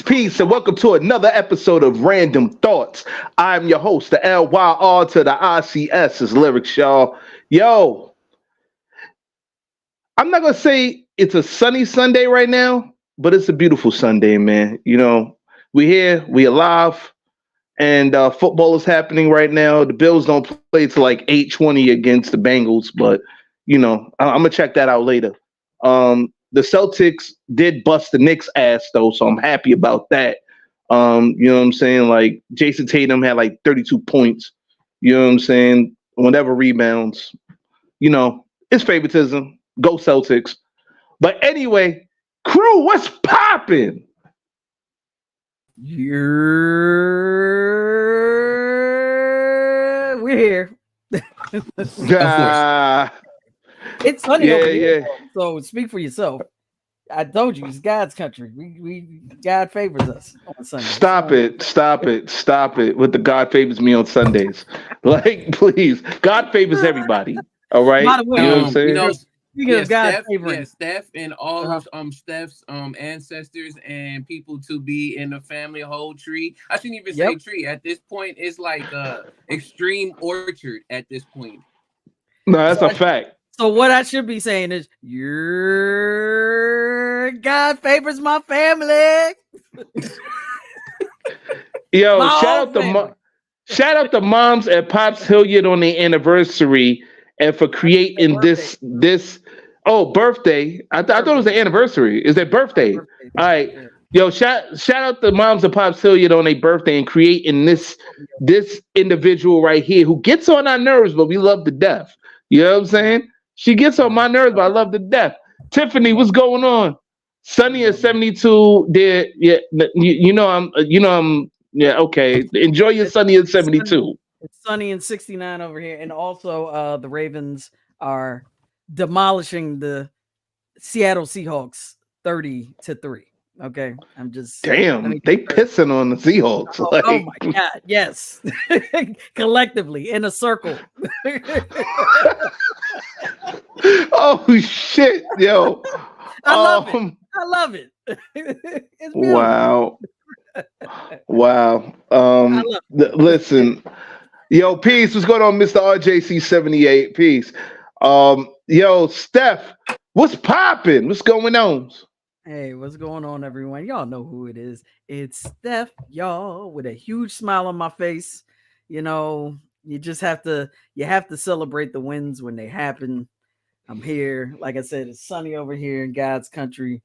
Peace, and welcome to another episode of Randumb Thoughtz. I'm your host, the LYR to the ICS is lyrics, y'all. Yo, I'm not gonna say it's a sunny Sunday right now, but it's a beautiful Sunday, man. You know, we here, we alive, and football is happening right now. The Bills don't play till like 8:20 against the Bengals, but I'm gonna check that out later. The Celtics did bust the Knicks ass though, so I'm happy about that. You know what I'm saying? Like Jason Tatum had like 32 points. You know what I'm saying? Whatever rebounds. It's favoritism. Go Celtics. But anyway, crew, what's popping? We're here. It's sunny over here, so speak for yourself. I told you, it's God's country. God favors us on Sunday. Stop it with the God favors me on Sundays. Like, please, God favors everybody. All right, by the way, you know what I'm saying? Speaking of God favoring, Steph and all of Steph's ancestors and people to be in the family whole tree. I shouldn't even say tree at this point. It's like extreme orchard at this point. No, that's a fact. So what I should be saying is, your God favors my family. Yo, shout out to moms at Pops Hilliard on their anniversary and for creating this. Birthday. I thought it was the anniversary. Is their birthday? All right. Yeah. Yo, shout out to moms at Pops Hilliard on their birthday and creating this individual right here who gets on our nerves, but we love to death. You know what I'm saying? She gets on my nerves, but I love to death. Tiffany, what's going on? Sunny at 72. There, yeah. Okay. Enjoy your sunny at 72. It's sunny and 69 over here, and also the Ravens are demolishing the Seattle Seahawks 30-3. Okay, I'm just damn. They pissing on the Seahawks. Oh my God, yes, collectively in a circle. Oh shit, yo! I love it. It's wow. Listen, yo, peace. What's going on, Mr. RJC78? Peace. Yo, Steph, what's popping? What's going on? Hey, what's going on, everyone? Y'all know who it is. It's Steph, y'all, with a huge smile on my face. You know, you have to celebrate the wins when they happen. I'm here. Like I said, it's sunny over here in God's country,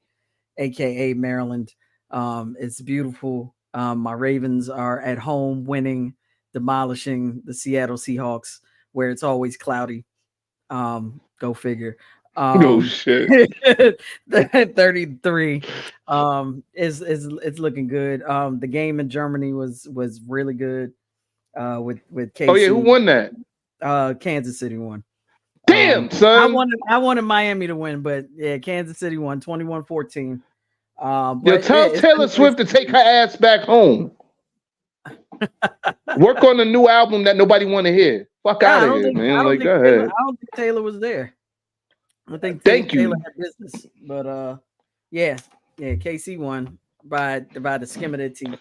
aka Maryland. It's beautiful. My Ravens are at home winning, demolishing the Seattle Seahawks, where it's always cloudy. Go figure. Oh shit. 33 is looking good. The game in Germany was really good with KC. Oh yeah, who won that? Kansas City won. Damn, son. I wanted Miami to win, but yeah, Kansas City won 21-14. Tell Taylor Swift to take her ass back home. Work on a new album that nobody want to hear. Fuck out of here, man. Like, go ahead. I don't think Taylor was there. I think Thank Taylor you. had business, but yeah, KC won by the skim of their teeth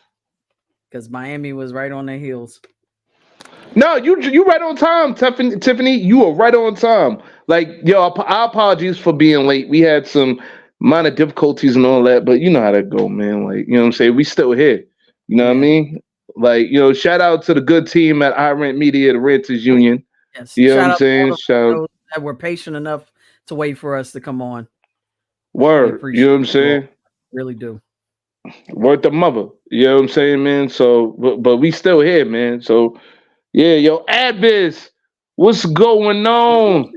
because Miami was right on their heels. No, you right on time, Tiffany. You are right on time. Like, yo, our apologies for being late. We had some minor difficulties and all that, but you know how that go, man. Like, you know what I'm saying? We still here. You know what I mean? Like, shout out to the good team at iRent Media, the Renters Union. Yes. You know what I'm saying? Shout out that were patient enough to wait for us to come on. Word. You know what I'm saying? Really do. Word the mother. You know what I'm saying, man? So, but we still here, man. So, yeah, yo, Abyss, what's going on?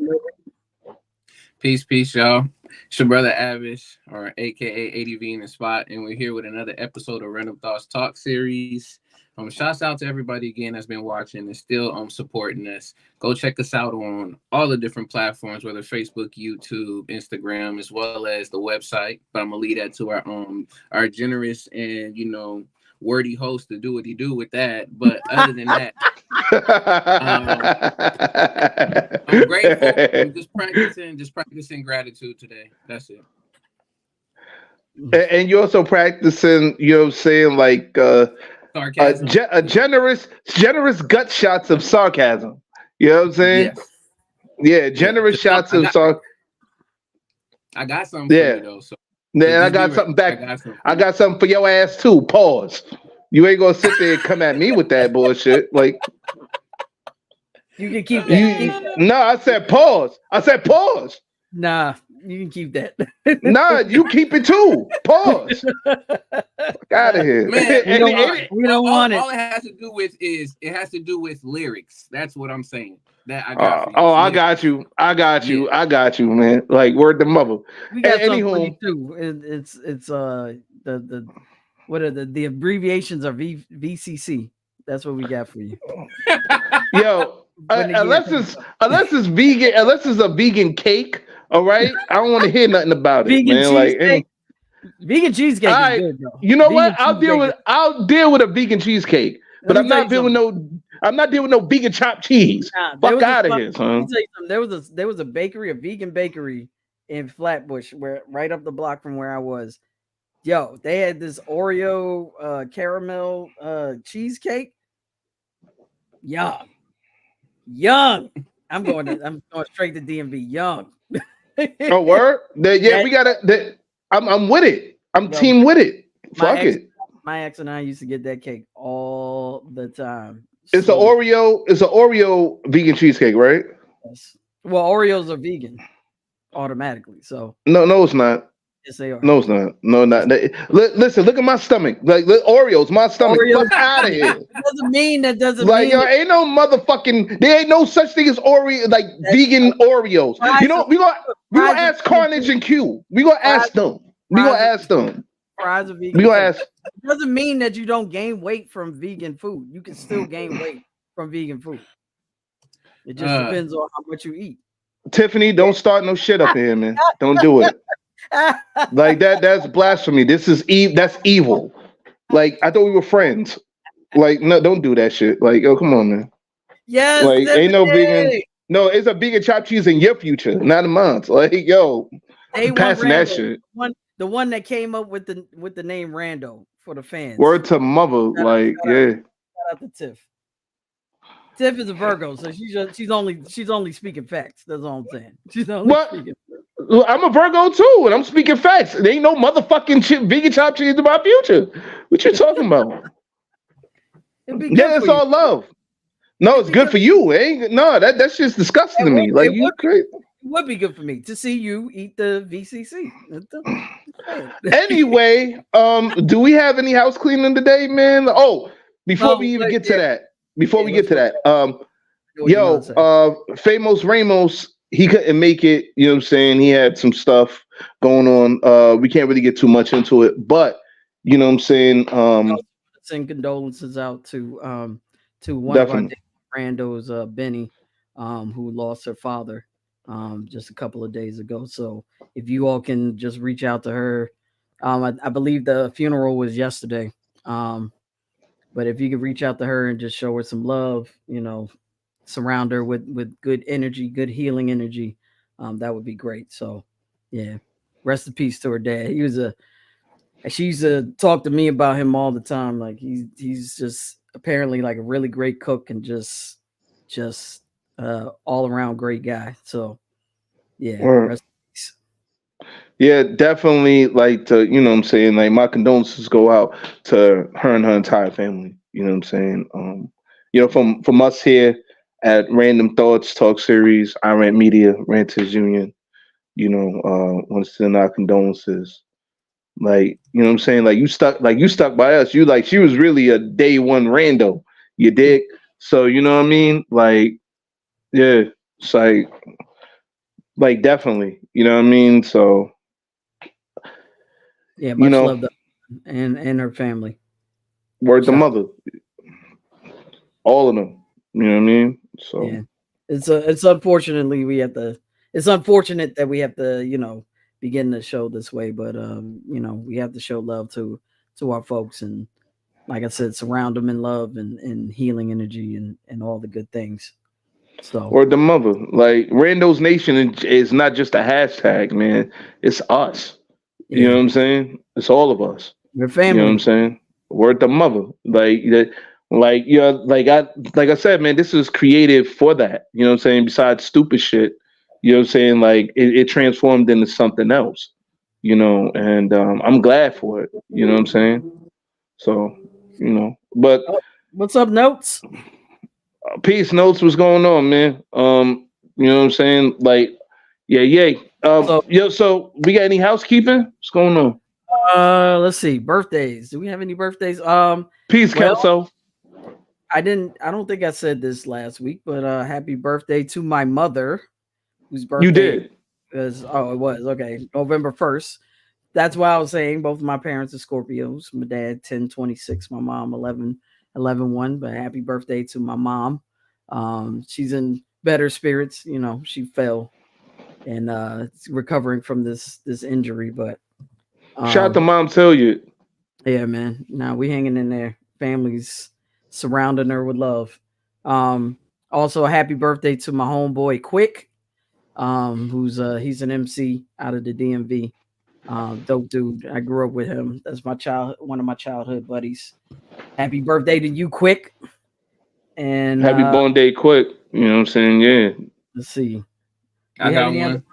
Peace, y'all. It's your brother Abyss, or aka ADV in the spot, and we're here with another episode of Randumb Thoughtz Talk series. Shouts out to everybody again that's been watching and still supporting us. Go check us out on all the different platforms, whether Facebook, YouTube, Instagram, as well as the website. But I'm gonna leave that to our generous and wordy host to do what he do with that. But other than that, I'm grateful. I'm just practicing gratitude today. That's it. And you're also practicing, you know what I'm saying, like Sarcasm. generous gut shots of sarcasm. You know what I'm saying? Yes. Yeah, Yeah. generous shots of sarcasm. I got something for Yeah. you though. So Then I just be got ready. something I back. got something. I got something for your ass too. Pause. You ain't gonna sit there and come at me with that bullshit. Like You can keep that. Keep you, no, I said pause. I said pause. Nah, you can keep that. Nah, you keep it too. Pause. Fuck out of here. Man, we don't want it. All it has to do with is it has to do with lyrics. That's what I'm saying. That I got for you. I got you. I got you. Yeah. I got you, man. Like word to mother. We got something for Anywho, you too. It's the what are the abbreviations are VCC. That's what we got for you. yo, unless it's vegan, unless it's a vegan cake, all right. I don't want to hear nothing about it, Vegan man. Like cheesecake. Vegan cheesecake Alright, is good, though. you know Vegan what? I'll deal with a vegan cheesecake, but Let I'm me tell not you dealing with no. I'm not dealing with no vegan chopped cheese. Nah, there Fuck was a out of spot- here, Let son. me tell you something. There was a bakery, a vegan bakery in Flatbush, where right up the block from where I was. Yo, they had this Oreo caramel cheesecake. Young. I'm going straight to DMV. Young. Oh, word? Yeah, we gotta. I'm with it. I'm team with it. Fuck it. My ex and I used to get that cake all the time. It's an Oreo. It's an Oreo vegan cheesecake, right? Yes. Well, Oreos are vegan automatically. So no, it's not. yes, they are. No, it's not. No, not. Listen, look at my stomach. Like Oreos, my stomach. Oreos. Fuck out of here. That doesn't mean Like yo, ain't no motherfucking. There ain't no such thing as Oreo, like vegan Oreos. You know, we gonna ask Carnage and Q. We gonna ask them. We gonna ask them. Fries are vegan. We gonna ask. It doesn't mean that you don't gain weight from vegan food. You can still gain weight from vegan food. It just depends on how much you eat. Tiffany, don't start no shit up here, man. Don't do it. Like that's blasphemy. That's evil. Like I thought we were friends. Like no, don't do that shit. Like oh come on, man. Yes, like ain't no vegan. No, it's a vegan chopped cheese in your future, not in mine. Like yo, passing that shit. The one that came up with the name Rando for the fans. Word to mother, yeah. Shout out to Tiff. Tiff is a Virgo, so she's only speaking facts. That's all I'm saying. She's only speaking. I'm a Virgo too, and I'm speaking facts. There ain't no motherfucking vegan chopped cheese in my future. What you talking about? Yeah, it's all love. No, it's good for you, eh? No, that's just disgusting to me. Like you crazy. It would be good for me to see you eat the VCC. Anyway, do we have any house cleaning today, man? Oh, before we get to that, Famous Ramos, he couldn't make it. You know what I'm saying? He had some stuff going on. We can't really get too much into it, but you know what I'm saying. Send condolences out to one definitely. of our randos, Benny, who lost her father just a couple of days ago. So if you all can just reach out to her, I believe the funeral was yesterday. But if you could reach out to her and just show her some love, you know, surround her with good energy, good healing energy, that would be great. So yeah, rest in peace to her dad. She used to talk to me about him all the time. Like he's just apparently like a really great cook and just all around great guy. So yeah, rest in peace. Yeah, definitely. Like you know what I'm saying? Like my condolences go out to her and her entire family. You know what I'm saying? You know, from us here at Randumb Thoughtz Talk Series, I Rant Media, Ranters Union, you know, want to send our condolences. Like, you know what I'm saying? Like you stuck by us. You like she was really a day one rando. You dig? So you know what I mean? Like, yeah, it's like definitely. You know what I mean? So yeah, much love to her and her family. Word to mother. All of them. You know what I mean? So yeah. It's unfortunately it's unfortunate that we have to, you know, begin the show this way, but you know, we have to show love to our folks, and like I said, surround them in love and healing energy and all the good things. So or the mother, like Rando's Nation is not just a hashtag, man. It's us. You know what I'm saying? It's all of us. Your You know what I'm family. saying? Word to mother. Like that. Like I said, man, this is creative for that. You know what I'm saying? Besides stupid shit, you know what I'm saying? Like it transformed into something else. And I'm glad for it. You know what I'm saying? So, but Oh, what's up, Notes? peace notes, what's going on, man? You know what I'm saying? Like, yeah, yay. So, So we got any housekeeping? What's going on? let's see. Birthdays. Do we have any birthdays? Peace, Well, Kelso. I don't think I said this last week, but happy birthday to my mother, whose You birthday did. is it was okay, November 1st. That's why I was saying both of my parents are Scorpios. My dad 10/26, my mom 11/1. But happy birthday to my mom. She's in better spirits. She fell and recovering from this injury. But Shout out to Mom Hilliard. yeah, man. Now we hanging in there. Families surrounding her with love. Also a happy birthday to my homeboy Quick. Who's he's an MC out of the DMV. Dope dude. I grew up with him. That's one of my childhood buddies. Happy birthday to you, Quick. And Happy born day quick. You know what I'm saying? Yeah. let's see. I got one.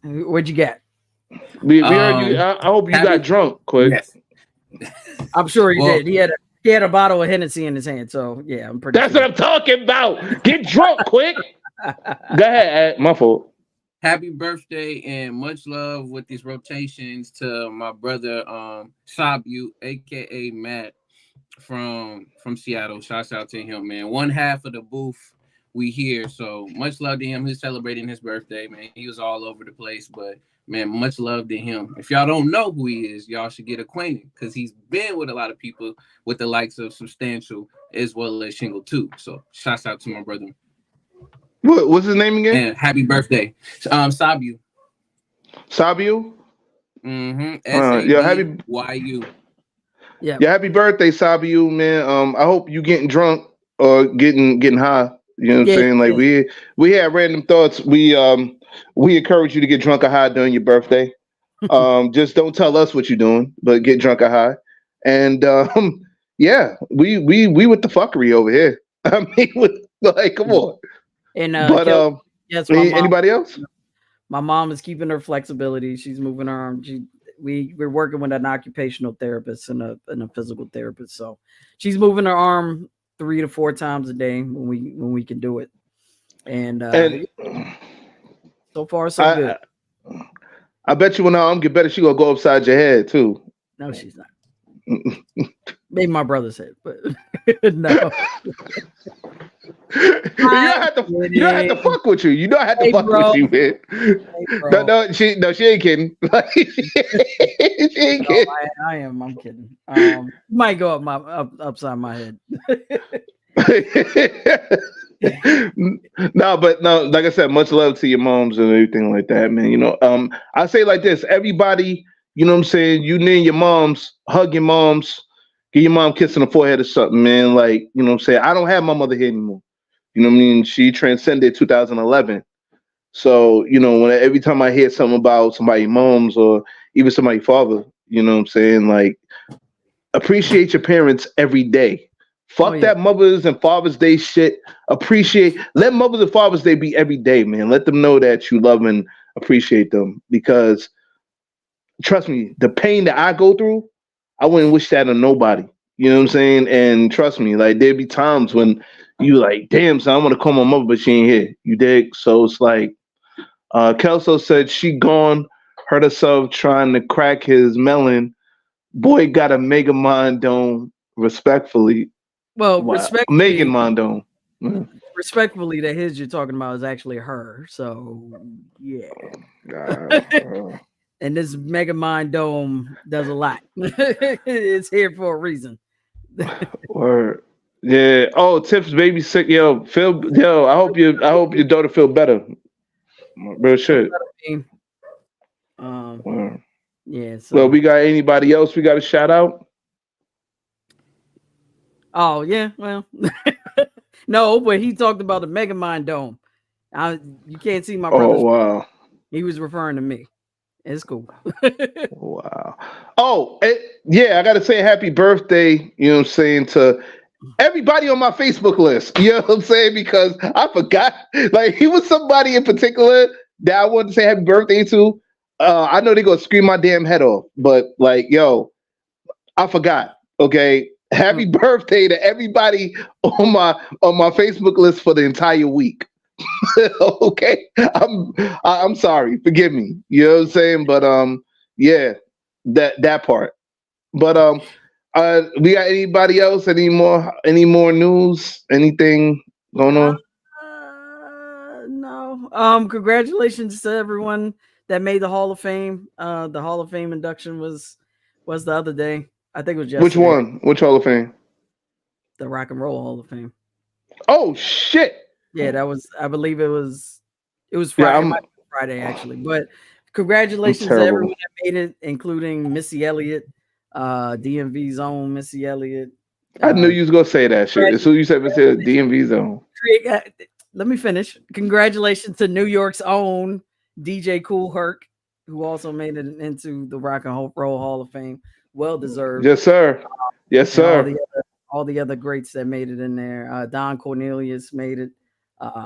What'd you get? We heard you. I hope you got drunk quick. Yes. I'm sure he did. He had a bottle of Hennessy in his hand. So yeah, I'm pretty That's sure. what I'm talking about. Get drunk quick. Go ahead. My fault. Happy birthday and much love with these rotations to my brother Sabu, aka Matt from Seattle. Shouts out to him, man. One half of the booth we here, so much love to him. He's celebrating his birthday, man. He was all over the place, but man, much love to him. If y'all don't know who he is, y'all should get acquainted because he's been with a lot of people with the likes of Substantial as well as Shingle too. So shouts out to my brother. What's his name again? And happy birthday, Sabu. Sabu. Yeah, happy YU. Yeah. Happy birthday, Sabu, man. I hope you getting drunk or getting high. You know what I'm saying? Like we had Randumb Thoughtz. We encourage you to get drunk or high during your birthday. Just don't tell us what you're doing, but get drunk or high. And yeah, we with the fuckery over here. I mean, come on. And but yes, anybody else? My mom is keeping her flexibility. She's moving her arm. We're working with an occupational therapist and a physical therapist. So she's moving her arm 3 to 4 times a day when we can do it. And so far so good. I bet you when her arm get better, she gonna go upside your head too. No, she's not. Maybe my brother's head, but no. You don't have to fuck with you. You don't have to fuck with you, man. No, she ain't kidding. She ain't kidding. I am. I'm kidding. Might go upside my head. No, like I said, much love to your moms and everything like that, man. I say like this: everybody, you know what I'm saying, you need your moms, hug your moms, give your mom a kiss on the forehead or something, man. Like, you know what I'm saying. I don't have my mother here anymore. You know what I mean? She transcended 2011. So, every time I hear something about somebody's moms or even somebody's father, you know what I'm saying? Like, appreciate your parents every day. Fuck that Mother's and Father's Day shit. Let Mother's and Father's Day be every day, man. Let them know that you love and appreciate them. Because, trust me, the pain that I go through, I wouldn't wish that on nobody. You know what I'm saying? And trust me, like, there'd be times when you like, damn, son, I want to call my mother, but she ain't here. You dig? So it's like, Kelso said she gone, hurt herself trying to crack his melon. Boy got a mega mind dome, respectfully. Well, respectfully. Megan Mondome. Respectfully, that his you're talking about is actually her. So, yeah. And this Mega Mind Dome does a lot. It's here for a reason. Word. Yeah. Oh, Tiff's baby sick. I hope your daughter feel better. Real shit. Yeah. So. Well, we got anybody else we got to shout out? Oh yeah. Well, no, but he talked about the Mega Mind Dome. You can't see my brother. Oh wow. He was referring to me. It's cool. Wow. Oh, yeah, I got to say happy birthday, you know what I'm saying, to everybody on my Facebook list. You know what I'm saying? Because I forgot. Like, he was somebody in particular that I wanted to say happy birthday to. I know they're going to scream my damn head off, but like, yo, I forgot. Okay. Happy birthday to everybody on my Facebook list for the entire week. Okay. I'm sorry. Forgive me. You know what I'm saying? But yeah, that part. But we got anybody else? Any more news? Anything going on? No. Congratulations to everyone that made the Hall of Fame. The Hall of Fame induction was the other day. I think it was yesterday. Which one? Which Hall of Fame? The Rock and Roll Hall of Fame. Oh shit! Yeah, that was. I believe it was Friday. Yeah, Friday actually. But congratulations to everyone that made it, including Missy Elliott, DMV's own Missy Elliott. I knew you was gonna say that shit. As soon as you said DMV zone. Let me finish. Congratulations to New York's own DJ Kool Herc, who also made it into the Rock and Roll Hall of Fame. Well deserved. Yes, sir. Yes, sir. All the other greats that made it in there. Don Cornelius made it.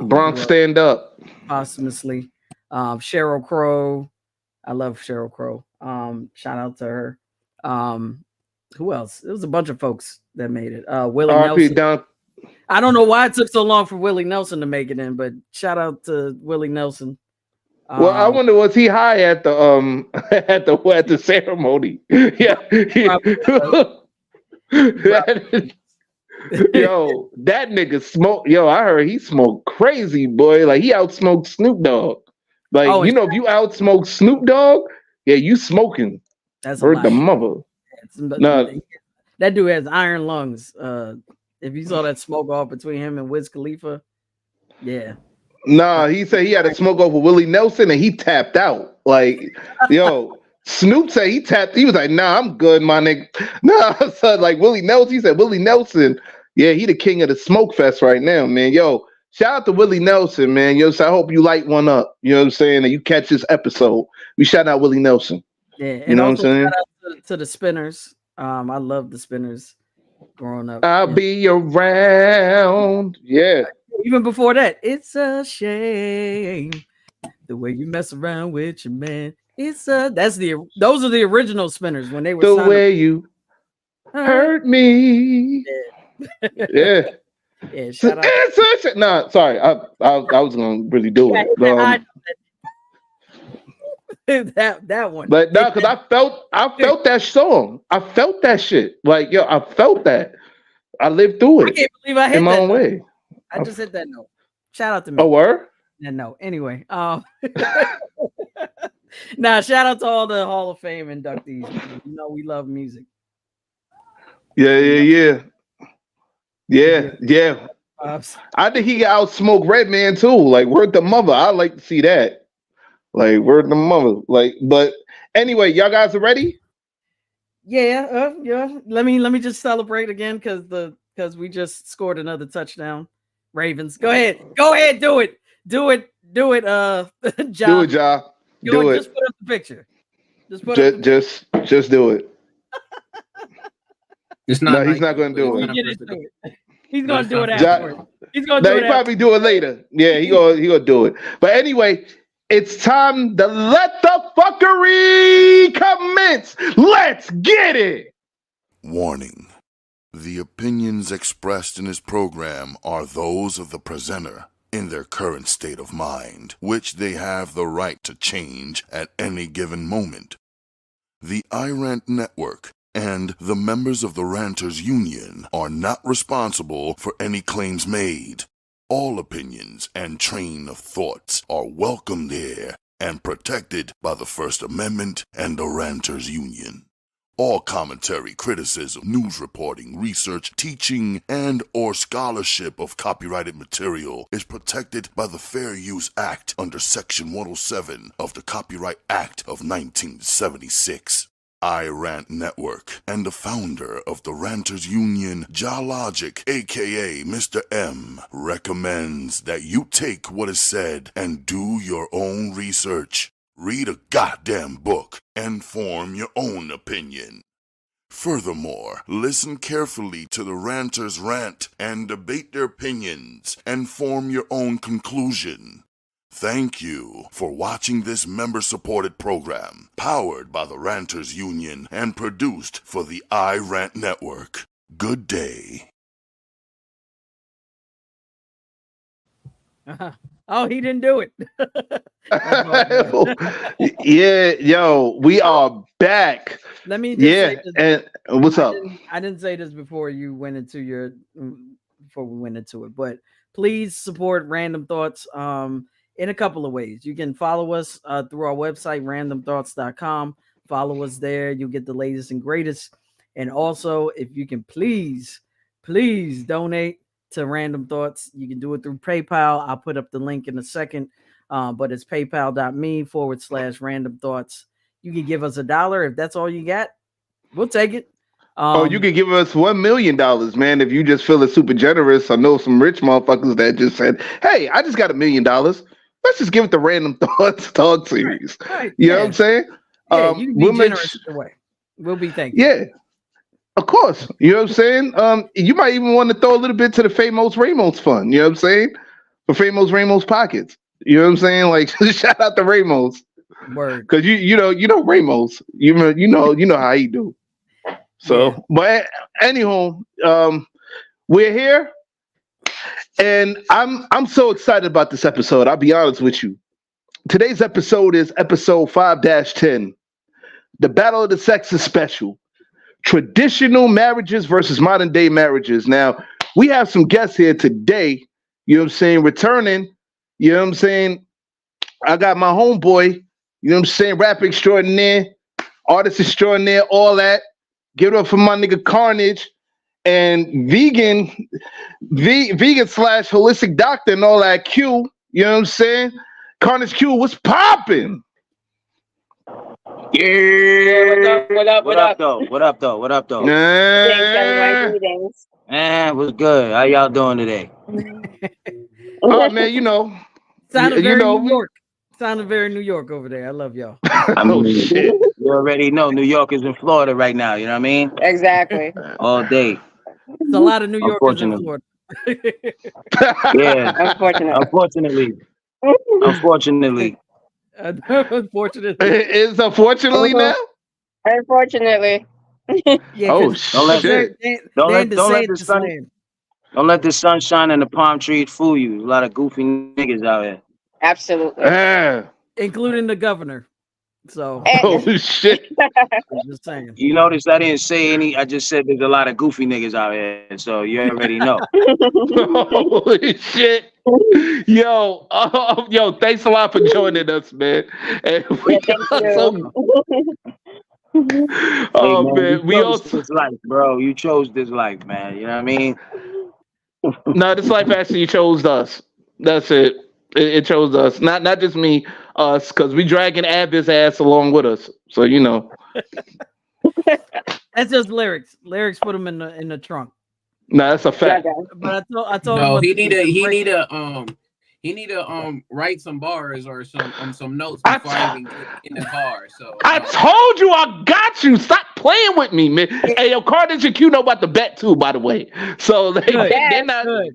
Bronx stand up. Posthumously. Sheryl Crow. I love Sheryl Crow. Shout out to her. Who else? It was a bunch of folks that made it. Willie Nelson. I don't know why it took so long for Willie Nelson to make it in, but shout out to Willie Nelson. Well, I wonder, was he high at the at the ceremony? Yeah. Yo, that nigga smoked. Yo, I heard he smoked crazy, boy. Like he outsmoked Snoop Dogg. Like, if you outsmoke Snoop Dogg, yeah, you smoking. That's heard the mother. That dude has iron lungs. If you saw that smoke off between him and Wiz Khalifa, yeah. Nah, he said he had to smoke off with Willie Nelson and he tapped out. Like, yo, Snoop said he tapped. He was like, nah, I'm good, my nigga. Nah, so like Willie Nelson, he said Willie Nelson, yeah, he the king of the smoke fest right now, man. Yo, shout out to Willie Nelson, man. Yo, so I hope you light one up. You know what I'm saying? And you catch this episode. We shout out Willie Nelson. Yeah, you know what I'm saying? Shout out to the Spinners. I love the Spinners growing up. I'll be around. Yeah. Even before that, it's a shame the way you mess around with your man. Those are the original Spinners when they were the way you hurt me. Yeah. Yeah. Shout out. Nah, sorry. I was gonna really do it. That one. But no, because I felt that song. I felt that shit. Like, yo, I felt that. I lived through it. I can't believe I hit in my own way. I just hit that note. Shout out to me. Oh, word? Yeah, no. Anyway, nah, shout out to all the Hall of Fame inductees. You know we love music. Yeah. I think he outsmoked Redman too. Like, word the mother. I like to see that. Like, word the mother. Like, but anyway, y'all guys are ready? Yeah. Let me just celebrate again because we just scored another touchdown. Ravens. Go ahead. Do it. John. Do it, Ja. Do it. Just put up the picture. Just do it. It's not. No, he's not going to do it. He's going to do it afterwards. He's going to do it. He probably do it later. Yeah, he gonna do it. But anyway, it's time to let the fuckery commence. Let's get it. Warning. The opinions expressed in this program are those of the presenter in their current state of mind, which they have the right to change at any given moment. The iRant Network and the members of the Ranters Union are not responsible for any claims made. All opinions and train of thoughts are welcomed here and protected by the First Amendment and the Ranters Union. All commentary, criticism, news reporting, research, teaching, and or scholarship of copyrighted material is protected by the Fair Use Act under Section 107 of the Copyright Act of 1976. iRant Network and the founder of the Ranters Union, Logic, aka Mr. M, recommends that you take what is said and do your own research. Read a goddamn book and form your own opinion. Furthermore, listen carefully to the ranters rant and debate their opinions and form your own conclusion. Thank you for watching this member-supported program, powered by the Ranters Union and produced for the iRant Network. Good day. Oh, he didn't do it. Yeah, yo, we are back. Let me just say this. And what's up? I didn't say this before you went into before we went into it, but please support Randumb Thoughtz in a couple of ways. You can follow us through our website, randomthoughtz.com. Follow us there. You'll get the latest and greatest. And also, if you can please donate to Randumb Thoughtz. You can do it through PayPal. I'll put up the link in a second, but it's paypal.me/Randumb Thoughtz. You can give us $1 if that's all you got. We'll take it. You can give us $1 million, man, if you just feel it's super generous. I know some rich motherfuckers that just said, hey, I just got $1 million. Let's just give it the Randumb Thoughtz Talk series. Right. You know what I'm saying? Yeah, you can be generous either way. We'll be thankful. Yeah, of course. You know what I'm saying? You might even want to throw a little bit to the Famous Ramos fund. You know what I'm saying? For Famous Ramos pockets. You know what I'm saying? Like, shout out to Ramos. Word. Because you know Ramos. You know how he do. So, yeah. But anyhow, we're here, and I'm so excited about this episode. I'll be honest with you. Today's episode is episode 5-10, the Battle of the Sexes special, traditional marriages versus modern day marriages. Now, we have some guests here today. You know what I'm saying? Returning. You know what I'm saying? I got my homeboy. You know what I'm saying? Rap extraordinaire, artist extraordinaire, all that. Give it up for my nigga Carnage and vegan / holistic doctor and all that Q. You know what I'm saying? Carnage Q, what's popping? Yeah. What up though? Greetings. What's good? How y'all doing today? Oh man, you know. Sounded very New York. Sounded very New York over there. I love y'all. I mean, shit. You already know New York is in Florida right now. You know what I mean? Exactly. All day. It's a lot of New Yorkers in Florida. Yeah. Unfortunately. Unfortunately. Is unfortunately now? Unfortunately. Yeah, oh shit. Don't let the sunshine and the palm trees fool you. A lot of goofy niggas out here. Absolutely. Including the governor. So oh shit. I'm just saying. You notice I didn't say any. I just said there's a lot of goofy niggas out here, so you already know. Holy shit. Yo, thanks a lot for joining us, man. And we man, we also this life, bro. You chose this life, man. You know what I mean? No, this life actually chose us. That's it. It chose us, not just me, us, because we dragging Abby's ass along with us. So you know, that's just lyrics. Lyrics put him in the trunk. No, that's a fact. But I told no, him he need to write some bars or some notes before I even get in the car. So I told you I got you. Stop playing with me, man. Hey, yo, Carnage and Q know about the bet too, by the way. So they're not good.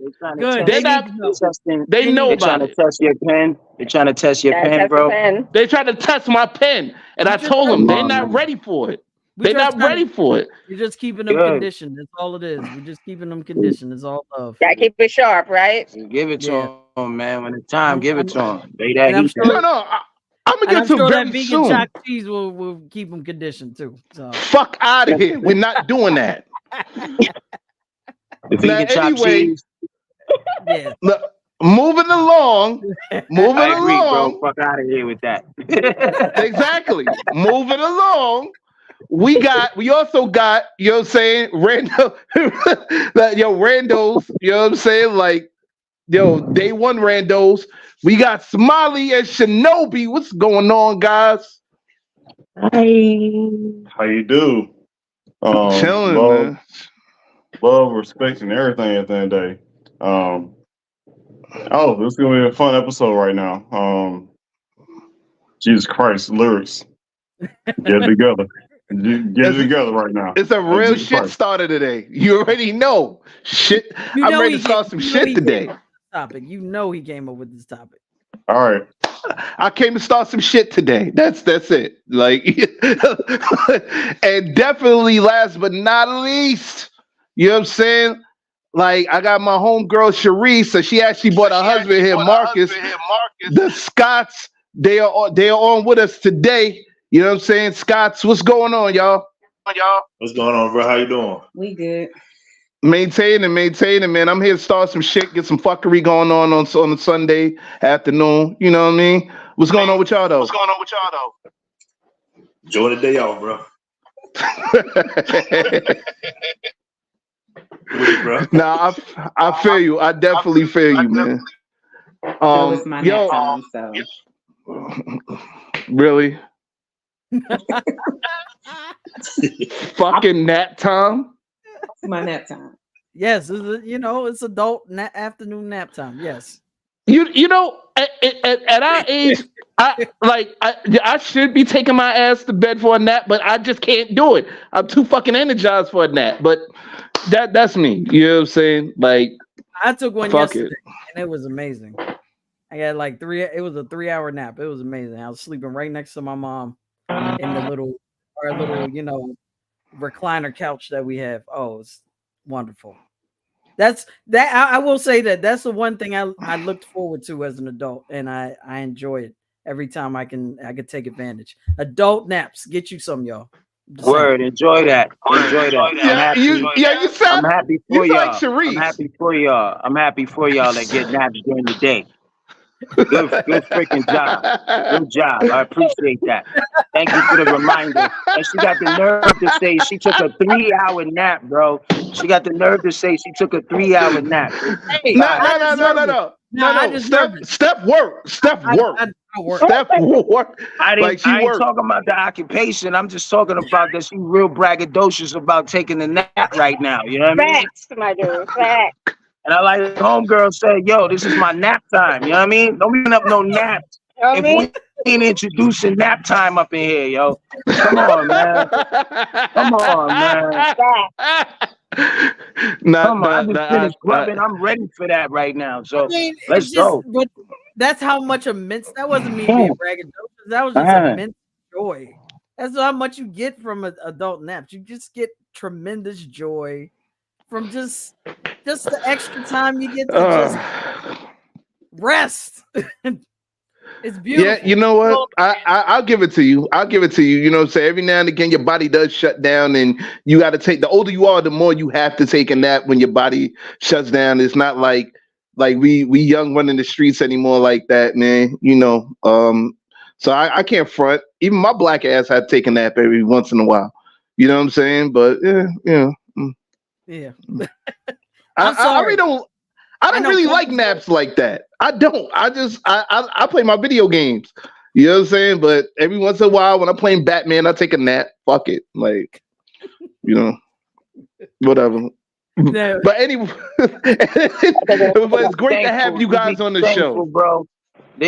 They know about it. Test your pen. They're trying to test your pen, bro. They trying to test my pen, and I told them they're not ready for it. They're not ready for it. You're just keeping them conditioned. That's all it is. We're just keeping them conditioned. It's all love. Gotta keep it sharp, right? Give it to them, man. When it's time, give it to them. I'm gonna get to that very vegan soon. chopped cheese will keep them conditioned too. So fuck out of here. We're not doing that. The vegan chopped cheese. Yeah. Look, moving along. Bro. Fuck out of here with that. Exactly. Moving along. We also got, you know what I'm saying, randos, you know what I'm saying? Like, day one randos. We got Smiley and Shinobi. What's going on, guys? Hi. How you do? Chilling, man. Love, respect, and everything at the end of the day. This is gonna be a fun episode right now. Jesus Christ, lyrics. Get it together. Get it together right now. It's a real Jesus shit Christ. starter today. You already know. Shit. You I'm know ready he to start came- some you know shit he today. came up with this topic. You know he came up with this topic. All right. I came to start some shit today. That's it. Like, and definitely last but not least, you know what I'm saying? Like, I got my homegirl Sharice, so she actually brought her husband here, Marcus. The Scots, they are on with us today. You know what I'm saying? Scots, what's going on, y'all? What's going on, bro? How you doing? We good. Maintaining, man. I'm here to start some shit, get some fuckery going on a Sunday afternoon. You know what I mean? What's going on with y'all though? Enjoy the day off, bro. With you, bro. Nah, I feel you. I definitely feel you, man. So it's my nap time, so Really? Fucking nap time? it's my nap time. Yes, it's adult afternoon nap time. Yes. You know, at our age, I should be taking my ass to bed for a nap, but I just can't do it. I'm too fucking energized for a nap. But that's me. You know what I'm saying? Like, I took one fuck yesterday and it was amazing. I got like it was a 3-hour nap. It was amazing. I was sleeping right next to my mom in our little, recliner couch that we have. Oh, it's wonderful. I will say that's the one thing I looked forward to as an adult, and I enjoy it every time I can take advantage. Adult naps, get you some, y'all. Just Word, enjoy that. Enjoy that. I'm happy for you y'all. like Sharice. I'm happy for y'all. I'm happy for y'all that get naps during the day. Good freaking job. Good job. I appreciate that. Thank you for the reminder. And she got the nerve to say she took a 3-hour nap, bro. She got the nerve to say she took a 3-hour nap. Hey, No. Steph work. I work. Steph work. I Like, ain't work. talking about the occupation. I'm just talking about that she real braggadocious about taking a nap right now. You know what I mean? Facts, my dude. Facts. And I like homegirl said, yo, this is my nap time. You know what I mean? Don't be up no naps. You know what I If mean? we ain't introducing nap time up in here, yo. Come on, man. Come on, man. Facts. Come on. I just finished scrubbing. I'm ready for that right now. So let's go. But that's how much immense. That wasn't me being braggadocious. That was just immense joy. That's how much you get from adult naps. You just get tremendous joy from just the extra time you get to just rest. It's beautiful. Yeah, you know what? I'll give it to you. You know what I'm saying? Every now and again, your body does shut down, and you got to take. The older you are, the more you have to take a nap when your body shuts down. It's not like we young running the streets anymore like that, man. You know. So I can't front. Even my black ass had to take a nap every once in a while. You know what I'm saying? But yeah. I really don't. I don't really like naps like that. I don't. I play my video games. You know what I'm saying? But every once in a while, when I'm playing Batman, I take a nap. Fuck it, like, whatever. No. But anyway, but it's great to have you guys on the show, bro.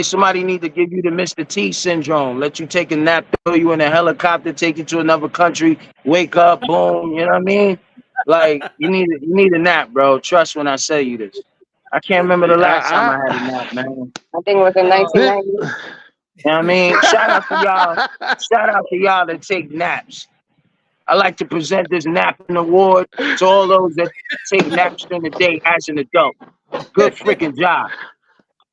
Somebody need to give you the Mr. T syndrome. Let you take a nap, throw you in a helicopter, take you to another country, wake up, boom. You know what I mean? Like you need a nap, bro. Trust when I say you this. I can't remember the last time I had a nap, man. I think it was in 1990. You know what I mean? Shout out to y'all. Shout out to y'all that take naps. I like to present this napping award to all those that take naps during the day as an adult. Good freaking job.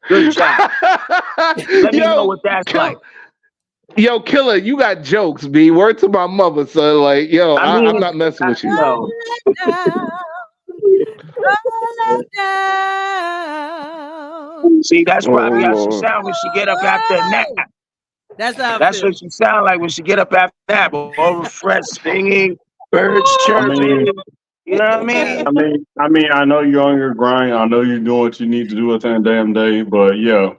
Good job. Let me know what that's like. Yo, Killer, you got jokes, B. Word to my mother, so like, yo, I'm not messing with you. See, that's probably how she sound when she get up after a nap. That's what she sound like when she get up after a nap. All refreshed, singing, birds chirping. You know what I mean? I know you're on your grind. I know you're doing what you need to do at the damn day. But yeah,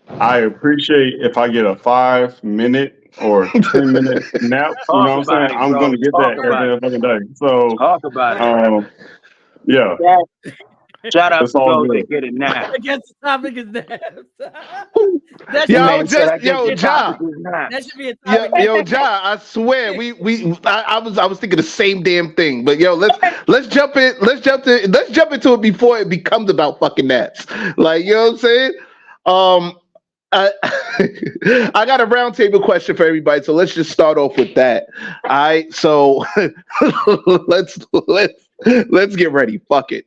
I appreciate if I get a 5-minute or 10-minute nap. You know what I'm saying? I'm gonna get that every fucking day. So talk about it. Yeah. Shout out It's to all those good. that get a nap. I guess the topic is naps. That Yo, should I Man was said, just I guess the Ja. topic is naps. that should be a Yo, topic. yo, Ja, I swear I was thinking the same damn thing. But yo, let's jump into it before it becomes about fucking naps. Like, you know what I'm saying? I, I got a roundtable question for everybody, so let's just start off with that. All right, so let's get ready. Fuck it.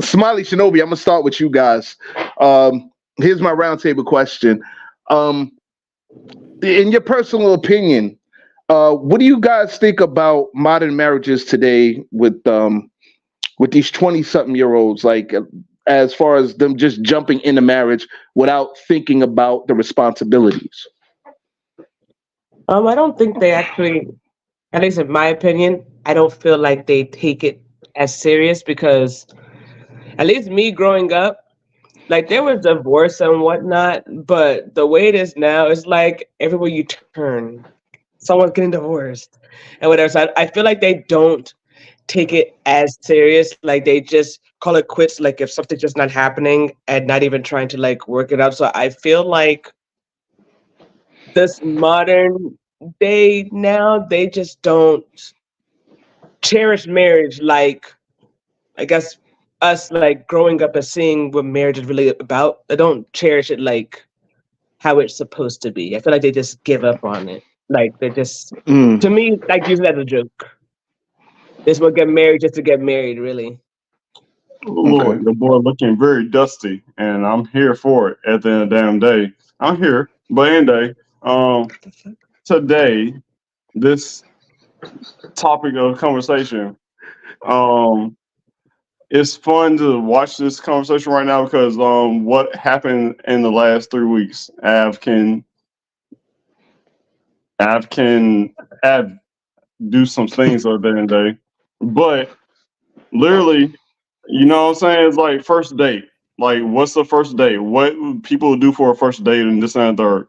Smiley Shinobi, I'm gonna start with you guys. Here's my roundtable question. In your personal opinion, what do you guys think about modern marriages today with these 20-something-year-olds? Like, as far as them just jumping into marriage without thinking about the responsibilities. I don't think they actually, at least in my opinion, I don't feel like they take it as serious because, at least me growing up, like there was divorce and whatnot, but the way it is now, it's like everywhere you turn, someone's getting divorced and whatever. So I feel like they don't take it as serious. Like they just call it quits. Like if something's just not happening and not even trying to like work it out. So I feel like this modern day now, they just don't cherish marriage like I guess us like growing up and seeing what marriage is really about. They don't cherish it like how it's supposed to be. I feel like they just give up on it. Like they just to me, like use it as a joke. This will get married just to get married, really. Lord, the boy looking very dusty, and I'm here for it at the end of the damn day. I'm here. But anyway, today, this topic of conversation, it's fun to watch this conversation right now because what happened in the last 3 weeks, Av can do some things at the end of the day. But literally, you know what I'm saying? It's like first date. Like, what's the first date? What people do for a first date and this and the third.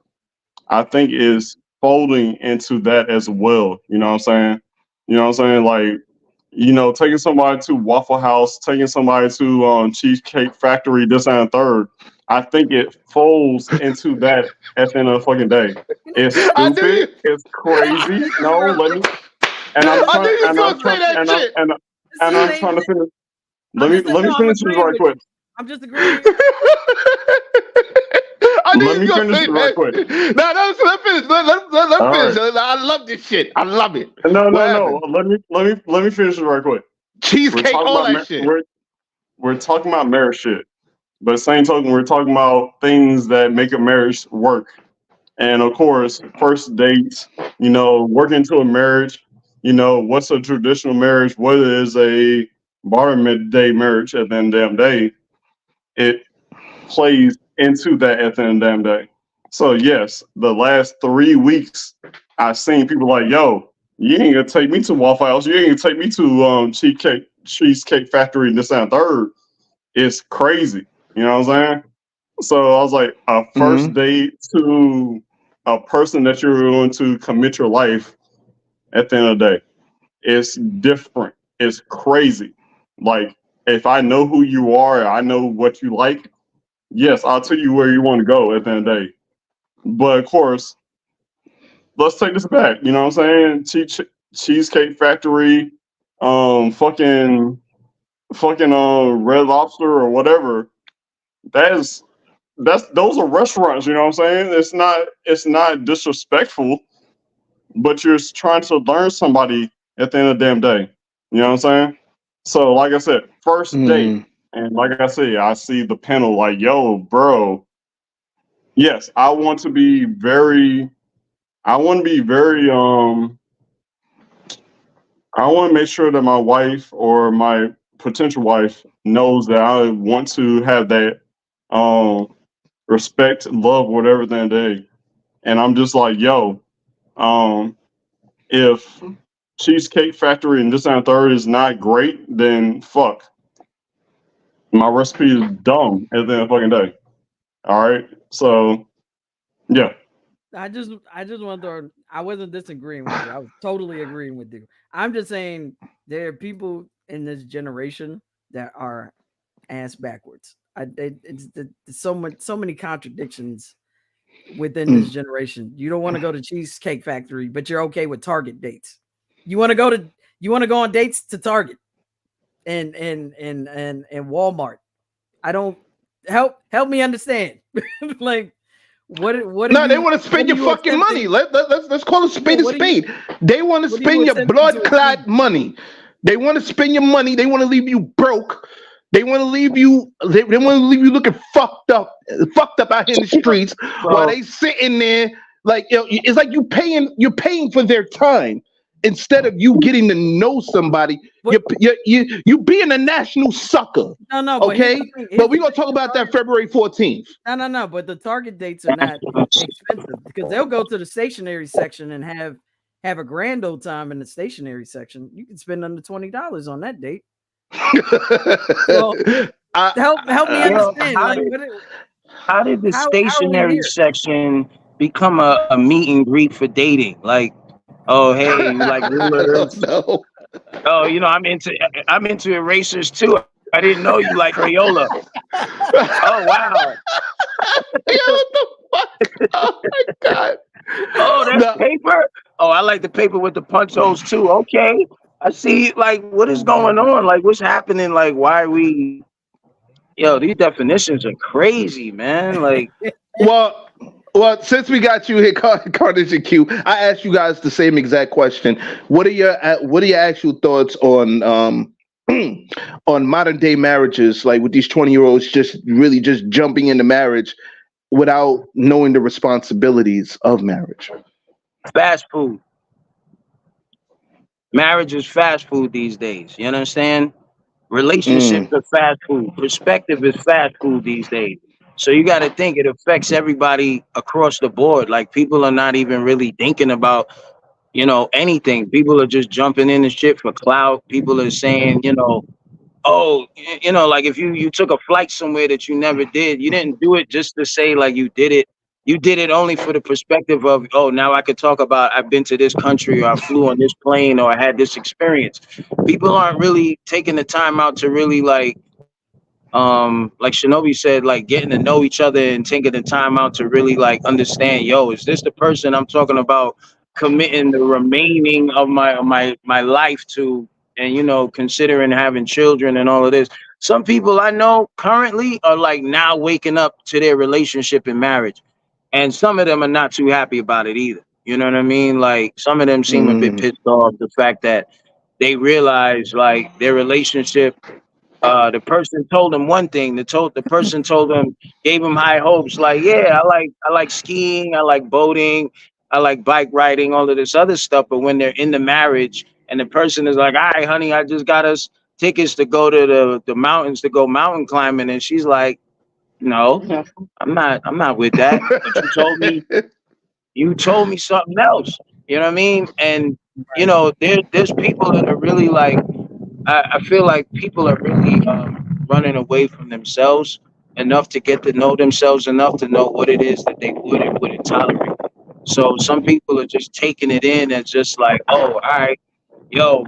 I think is folding into that as well. You know what I'm saying? You know what I'm saying? Like, you know, taking somebody to Waffle House, taking somebody to Cheesecake Factory, this and the third. I think it folds into that at the end of the fucking day. It's stupid. It's crazy. No, let me. And I'm trying. And I'm trying. And I'm trying to finish. Let me finish this right quick. I'm just agreeing. Let me finish this right quick. No, let finish. Let finish. Right. I love this shit. I love it. No. Let me finish this right quick. Cheesecake, all that shit. We're talking about marriage shit, but at the same token, we're talking about things that make a marriage work. And of course, first dates. You know, working into a marriage. You know, what's a traditional marriage? What is a modern day marriage at the end of the damn day? It plays into that at the end of the damn day. So yes, the last 3 weeks, I've seen people like, yo, you ain't gonna take me to Waffle House, you ain't gonna take me to Cheesecake Factory and this and third. It's crazy. You know what I'm saying? So I was like, a first date to a person that you're going to commit your life at the end of the day. It's different. It's crazy. Like, if I know who you are, I know what you like, yes, I'll tell you where you want to go at the end of the day. But of course, let's take this back. You know what I'm saying? Cheesecake Factory, fucking Red Lobster or whatever. Those are restaurants. You know what I'm saying? It's not disrespectful, but you're trying to learn somebody at the end of the damn day. You know what I'm saying? So, like I said, first date. And like I said, I see the panel like, yo, bro. Yes, I want to be very I want to make sure that my wife or my potential wife knows that I want to have that respect, love, whatever at the end of the day. And I'm just like, yo, if Cheesecake Factory and this and third is not great, then fuck. My recipe is dumb at the end of the fucking day. All right. So yeah. I just want to. I wasn't disagreeing with you. I was totally agreeing with you. I'm just saying there are people in this generation that are ass backwards. It's so many contradictions within this generation. You don't want to go to Cheesecake Factory, but you're okay with Target dates. You want to go on dates to Target and Walmart. I don't help me understand. Like what no, they want to spend your fucking money. Let's call a spade a spade. They want to spend your blood clot money. They want to spend your money. They want to leave you broke. They want to leave you. They want to leave you looking fucked up out here in the streets while they sitting there. Like, you know, it's like you're paying for their time instead of you getting to know somebody. You being a national sucker. No. Okay, but we're gonna talk about that February 14th. No. But the Target dates are not expensive because they'll go to the stationery section and have a grand old time in the stationery section. You can spend under $20 on that date. Well, help me understand. How did the stationery section become a meet and greet for dating? Like, oh hey, you like rulers? No. Oh, you know, I'm into erasers too. I didn't know you like Crayola. Oh wow. Yo, what the fuck? Oh my god. Oh, that's paper. Oh, I like the paper with the punch holes too. Okay. I see, like, what is going on? Like, what's happening? Like, why are we... Yo, these definitions are crazy, man. Like... Well, since we got you here, Carnage and Q, I asked you guys the same exact question. What are your actual thoughts on on modern day marriages, like with these 20-year-olds just jumping into marriage without knowing the responsibilities of marriage? Fast food. Marriage is fast food these days. You understand? Relationships are fast food. Perspective is fast food these days. So you got to think it affects everybody across the board. Like people are not even really thinking about, you know, anything. People are just jumping in and shit for clout. People are saying, you know, oh, you know, like if you took a flight somewhere that you never did, you didn't do it just to say like you did it. You did it only for the perspective of, oh, now I could talk about I've been to this country or I flew on this plane or I had this experience. People aren't really taking the time out to really like Shinobi said, like getting to know each other and taking the time out to really like understand, yo, is this the person I'm talking about committing the remaining of my life to, and, you know, considering having children and all of this. Some people I know currently are like now waking up to their relationship and marriage. And some of them are not too happy about it either. You know what I mean? Like some of them seem a bit pissed off the fact that they realize like their relationship, the person told them one thing, the person told them, gave them high hopes. Like, yeah, I like skiing, I like boating, I like bike riding, all of this other stuff. But when they're in the marriage and the person is like, all right, honey, I just got us tickets to go to the mountains to go mountain climbing. And she's like, no, I'm not with that. But you told me something else. You know what I mean? And you know, there's people that are really like, I feel like people are really running away from themselves enough to get to know themselves enough to know what it is that they would and wouldn't tolerate. So some people are just taking it in as just like, oh, all right, yo,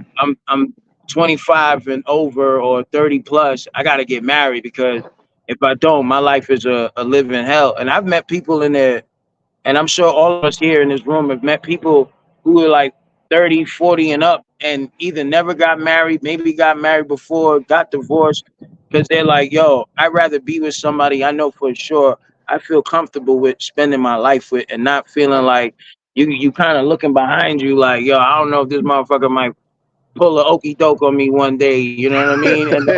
I'm 25 and over or 30 plus. I got to get married because if I don't, my life is a living hell. And I've met people in there, and I'm sure all of us here in this room have met people who are like 30, 40 and up and either never got married, maybe got married before, got divorced, because they're like, yo, I'd rather be with somebody I know for sure I feel comfortable with spending my life with and not feeling like you kind of looking behind you like, yo, I don't know if this motherfucker might pull an okie doke on me one day, you know what I mean? And the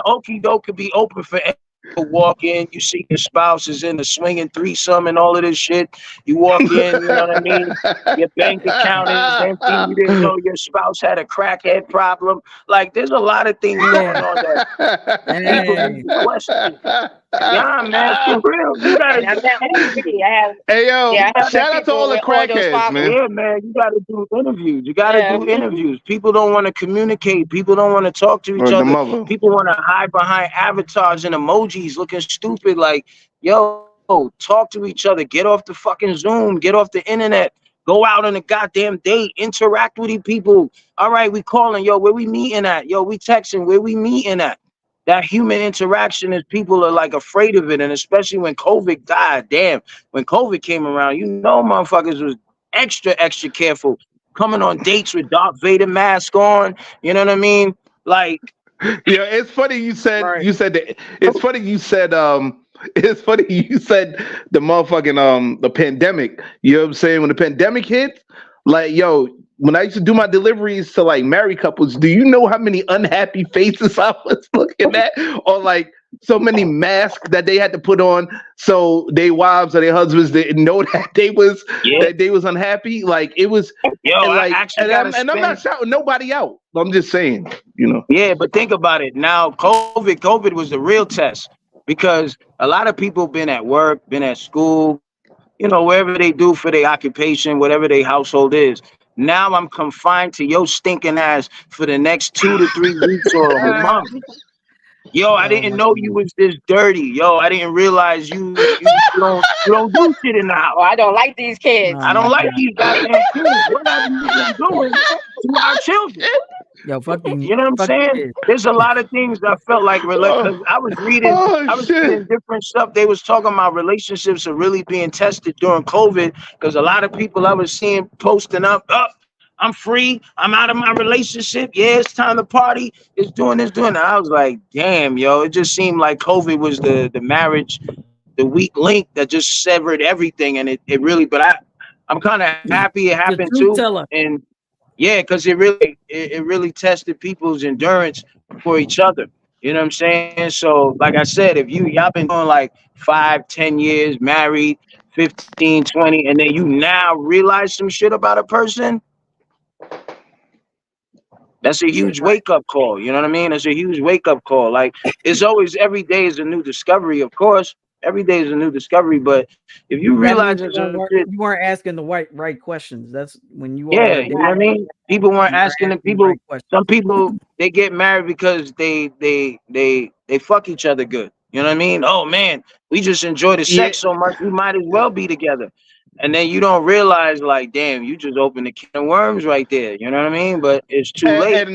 okie doke could be open for anyone to walk in. You see your spouse is in the swinging threesome and all of this shit. You walk in, you know what I mean? Your bank account is empty. You didn't know your spouse had a crackhead problem. Like, there's a lot of things going on that people need to question. Yeah, man, for real. You gotta Hey, yo, shout out to all the crackheads, man. Yeah, man, you gotta do interviews. You gotta do interviews. People don't want to communicate. People don't want to talk to each other. People want to hide behind avatars and emojis looking stupid. Like, yo, talk to each other. Get off the fucking Zoom. Get off the internet. Go out on a goddamn date. Interact with these people. All right, we calling. Yo, where we meeting at? Yo, we texting. Where we meeting at? that human interaction is people are like afraid of it. And especially when COVID died, damn, when COVID came around, you know, motherfuckers was extra careful coming on dates with Darth Vader mask on. You know what I mean? Like, yeah, it's funny you said Right. it's funny you said the motherfucking the pandemic. You know what I'm saying? When the pandemic hit, like, yo, when I used to do my deliveries to like married couples, do you know how many unhappy faces I was looking at? Or like so many masks that they had to put on so their wives or their husbands didn't know that they was unhappy. Like it was I'm not shouting nobody out. I'm just saying, you know. Yeah, but think about it. Now COVID was the real test because a lot of people been at work, been at school, you know, wherever they do for their occupation, whatever their household is. Now I'm confined to your stinking ass for the next 2 to 3 weeks or a month. Yo, I didn't know you was this dirty. Yo, I didn't realize you don't do shit in the house. Oh, I don't like these kids. I don't like these goddamn kids. What have you been doing to our children? Yo, fucking, you know what I'm saying? Kids. There's a lot of things that I felt like because I was reading different stuff. They was talking about relationships are really being tested during COVID because a lot of people I was seeing posting up, I'm free, I'm out of my relationship. Yeah, it's time to party. It's doing this, doing that. I was like, damn, yo, it just seemed like COVID was the marriage, the weak link that just severed everything. And it really, but I'm kind of happy it happened too. And yeah, because it really tested people's endurance for each other. You know what I'm saying? So, like I said, if y'all been doing like 5, 10 years, married, 15, 20, and then you now realize some shit about a person, that's a huge wake-up call. You know what I mean? That's a huge wake-up call. Like, it's always, every day is a new discovery, of course. Every day is a new discovery, but if you realize you weren't asking the right questions. That's when you you know what I mean? People weren't asking the people. Some people they get married because they fuck each other good. You know what I mean? Oh man, we just enjoy the sex so much, we might as well be together. And then you don't realize, like, damn, you just opened the can of worms right there. You know what I mean? But it's too late.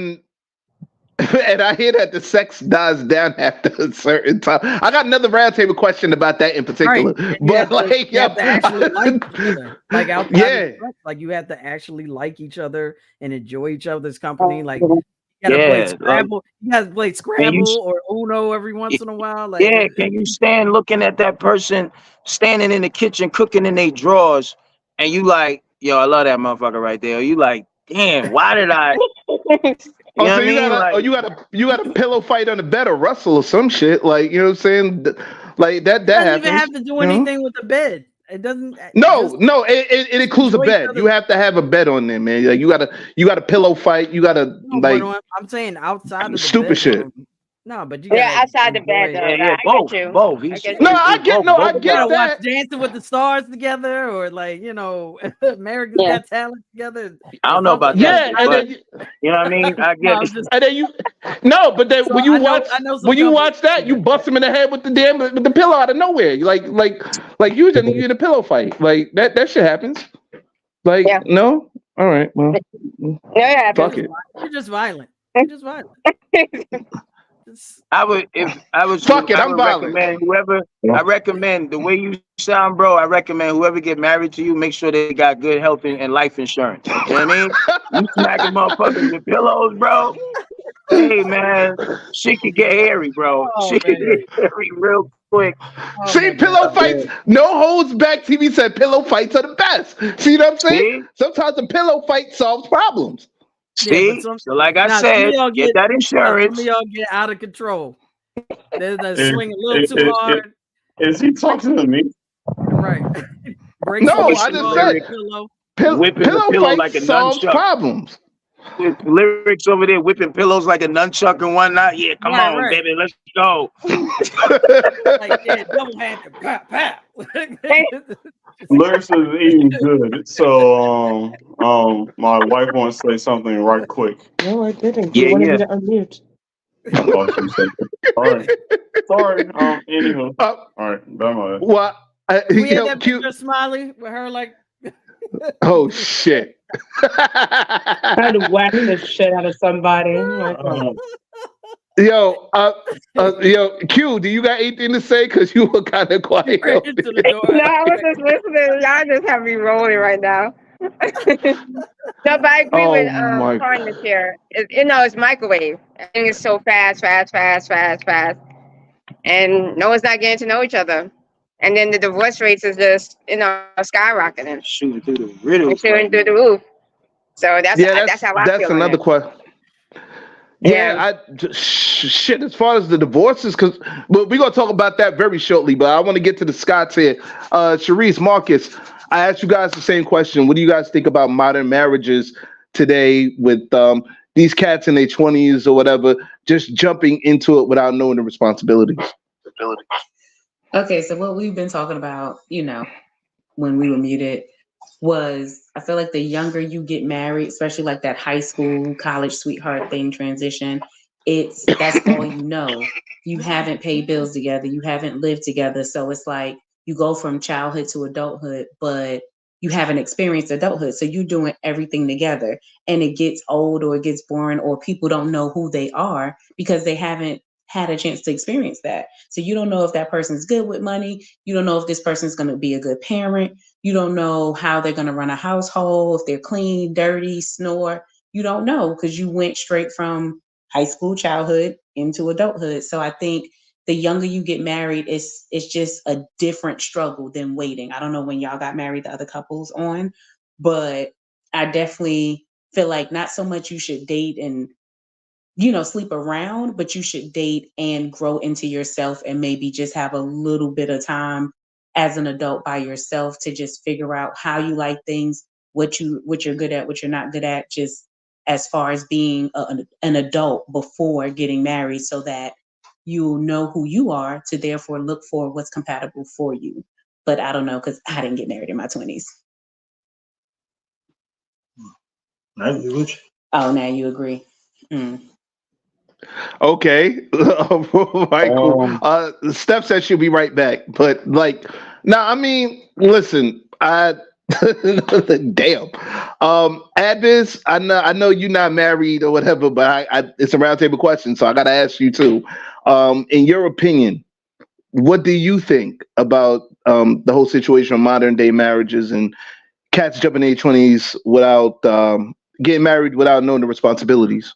And I hear that the sex dies down after a certain time. I got another roundtable question about that in particular. Right. But like, you have to actually like each other. Like outside like you have to actually like each other and enjoy each other's company. Like you gotta play Scrabble. You gotta play Scrabble or Uno every once in a while. Like, can you stand looking at that person standing in the kitchen cooking in their drawers, and you like, yo, I love that motherfucker right there. Or you like, damn, why did I? You know you got a pillow fight on the bed or wrestle or some shit. Like, you know what I'm saying? Like that it doesn't happens. even have to do anything with the bed. It doesn't. No, it includes a bed. You have to have a bed on there, man. Like you got a pillow fight. You got to like. I'm saying outside of the stupid shit. No, but you outside the bed. Both. I get that. Watch Dancing with the Stars together, or like, you know, America's Got Talent together. I don't know about that. And then you know what I mean? I get it. And then but then when you watch that, you bust him in the head with the pillow out of nowhere. Like usually you in a pillow fight. Like that shit happens. Like no, all right, well, fuck it. You're just violent. I would fuck it. I'm violent. I recommend the way you sound, bro. I recommend whoever get married to you, make sure they got good health and life insurance. You know what I mean? You smacking motherfuckers with pillows, bro. Hey man, shit could get hairy, bro. Shit could get hairy real quick. See, pillow fights, no holds back. TV said pillow fights are the best. See what I'm saying? Sometimes a pillow fight solves problems. See, so like I said, get that insurance. Some of y'all get out of control. They're swing a little too hard. Is he talking to me? Right. No, I just said pillow fights solves problems. With lyrics over there, whipping pillows like a nunchuck and whatnot. Yeah, come on, baby, let's go. Like, double-handed, pow, pow. Lyrics is eating good. So, my wife wants to say something right quick. No, I didn't. You wanted me to unmute. All right. Sorry. Anywho. All right. Done. What? We had that picture of Smiley with her like. Oh shit! I had to whack the shit out of somebody. Yo, Q, do you got anything to say? Because you were kind of quiet. Ran into the door. No, I was just listening. Y'all just have me rolling right now. No, but I agree with Oh my. partners here. It's microwave. I think it's so fast, fast, fast, fast, fast, and no one's not getting to know each other. And then the divorce rates is just skyrocketing, Shooting through the riddles. and shooting through the roof. So that's Yeah, that's how I that's feel on another it. question. Yeah, shit. As far as the divorces, because we're gonna talk about that very shortly. But I want to get to the Scots here. Sharice, Marcus, I asked you guys the same question. What do you guys think about modern marriages today with these cats in their 20s or whatever, just jumping into it without knowing the responsibilities? Okay, so what we've been talking about, when we were muted, was I feel like the younger you get married, especially like that high school, college sweetheart thing transition, that's all you know. You haven't paid bills together, you haven't lived together. So it's like you go from childhood to adulthood, but you haven't experienced adulthood. So you're doing everything together and it gets old or it gets boring or people don't know who they are because they haven't had a chance to experience that. So you don't know if that person's good with money. You don't know if this person's going to be a good parent. You don't know how they're going to run a household, if they're clean, dirty, snore. You don't know because you went straight from high school, childhood into adulthood. So I think the younger you get married, it's just a different struggle than waiting. I don't know when y'all got married, the other couples on, but I definitely feel like not so much you should date and sleep around, but you should date and grow into yourself and maybe just have a little bit of time as an adult by yourself to just figure out how you like things, what you're good at, what you're not good at, just as far as being an adult before getting married so that you'll know who you are to therefore look for what's compatible for you. But I don't know because I didn't get married in my 20s. I agree with you. Oh, now you agree. Okay, Michael. Um, Steph said she'll be right back, but I mean, listen, damn. Advis, I know you're not married or whatever, but it's a roundtable question, so I gotta ask you too. In your opinion, what do you think about the whole situation of modern day marriages and cats jumping in their 20s without getting married without knowing the responsibilities?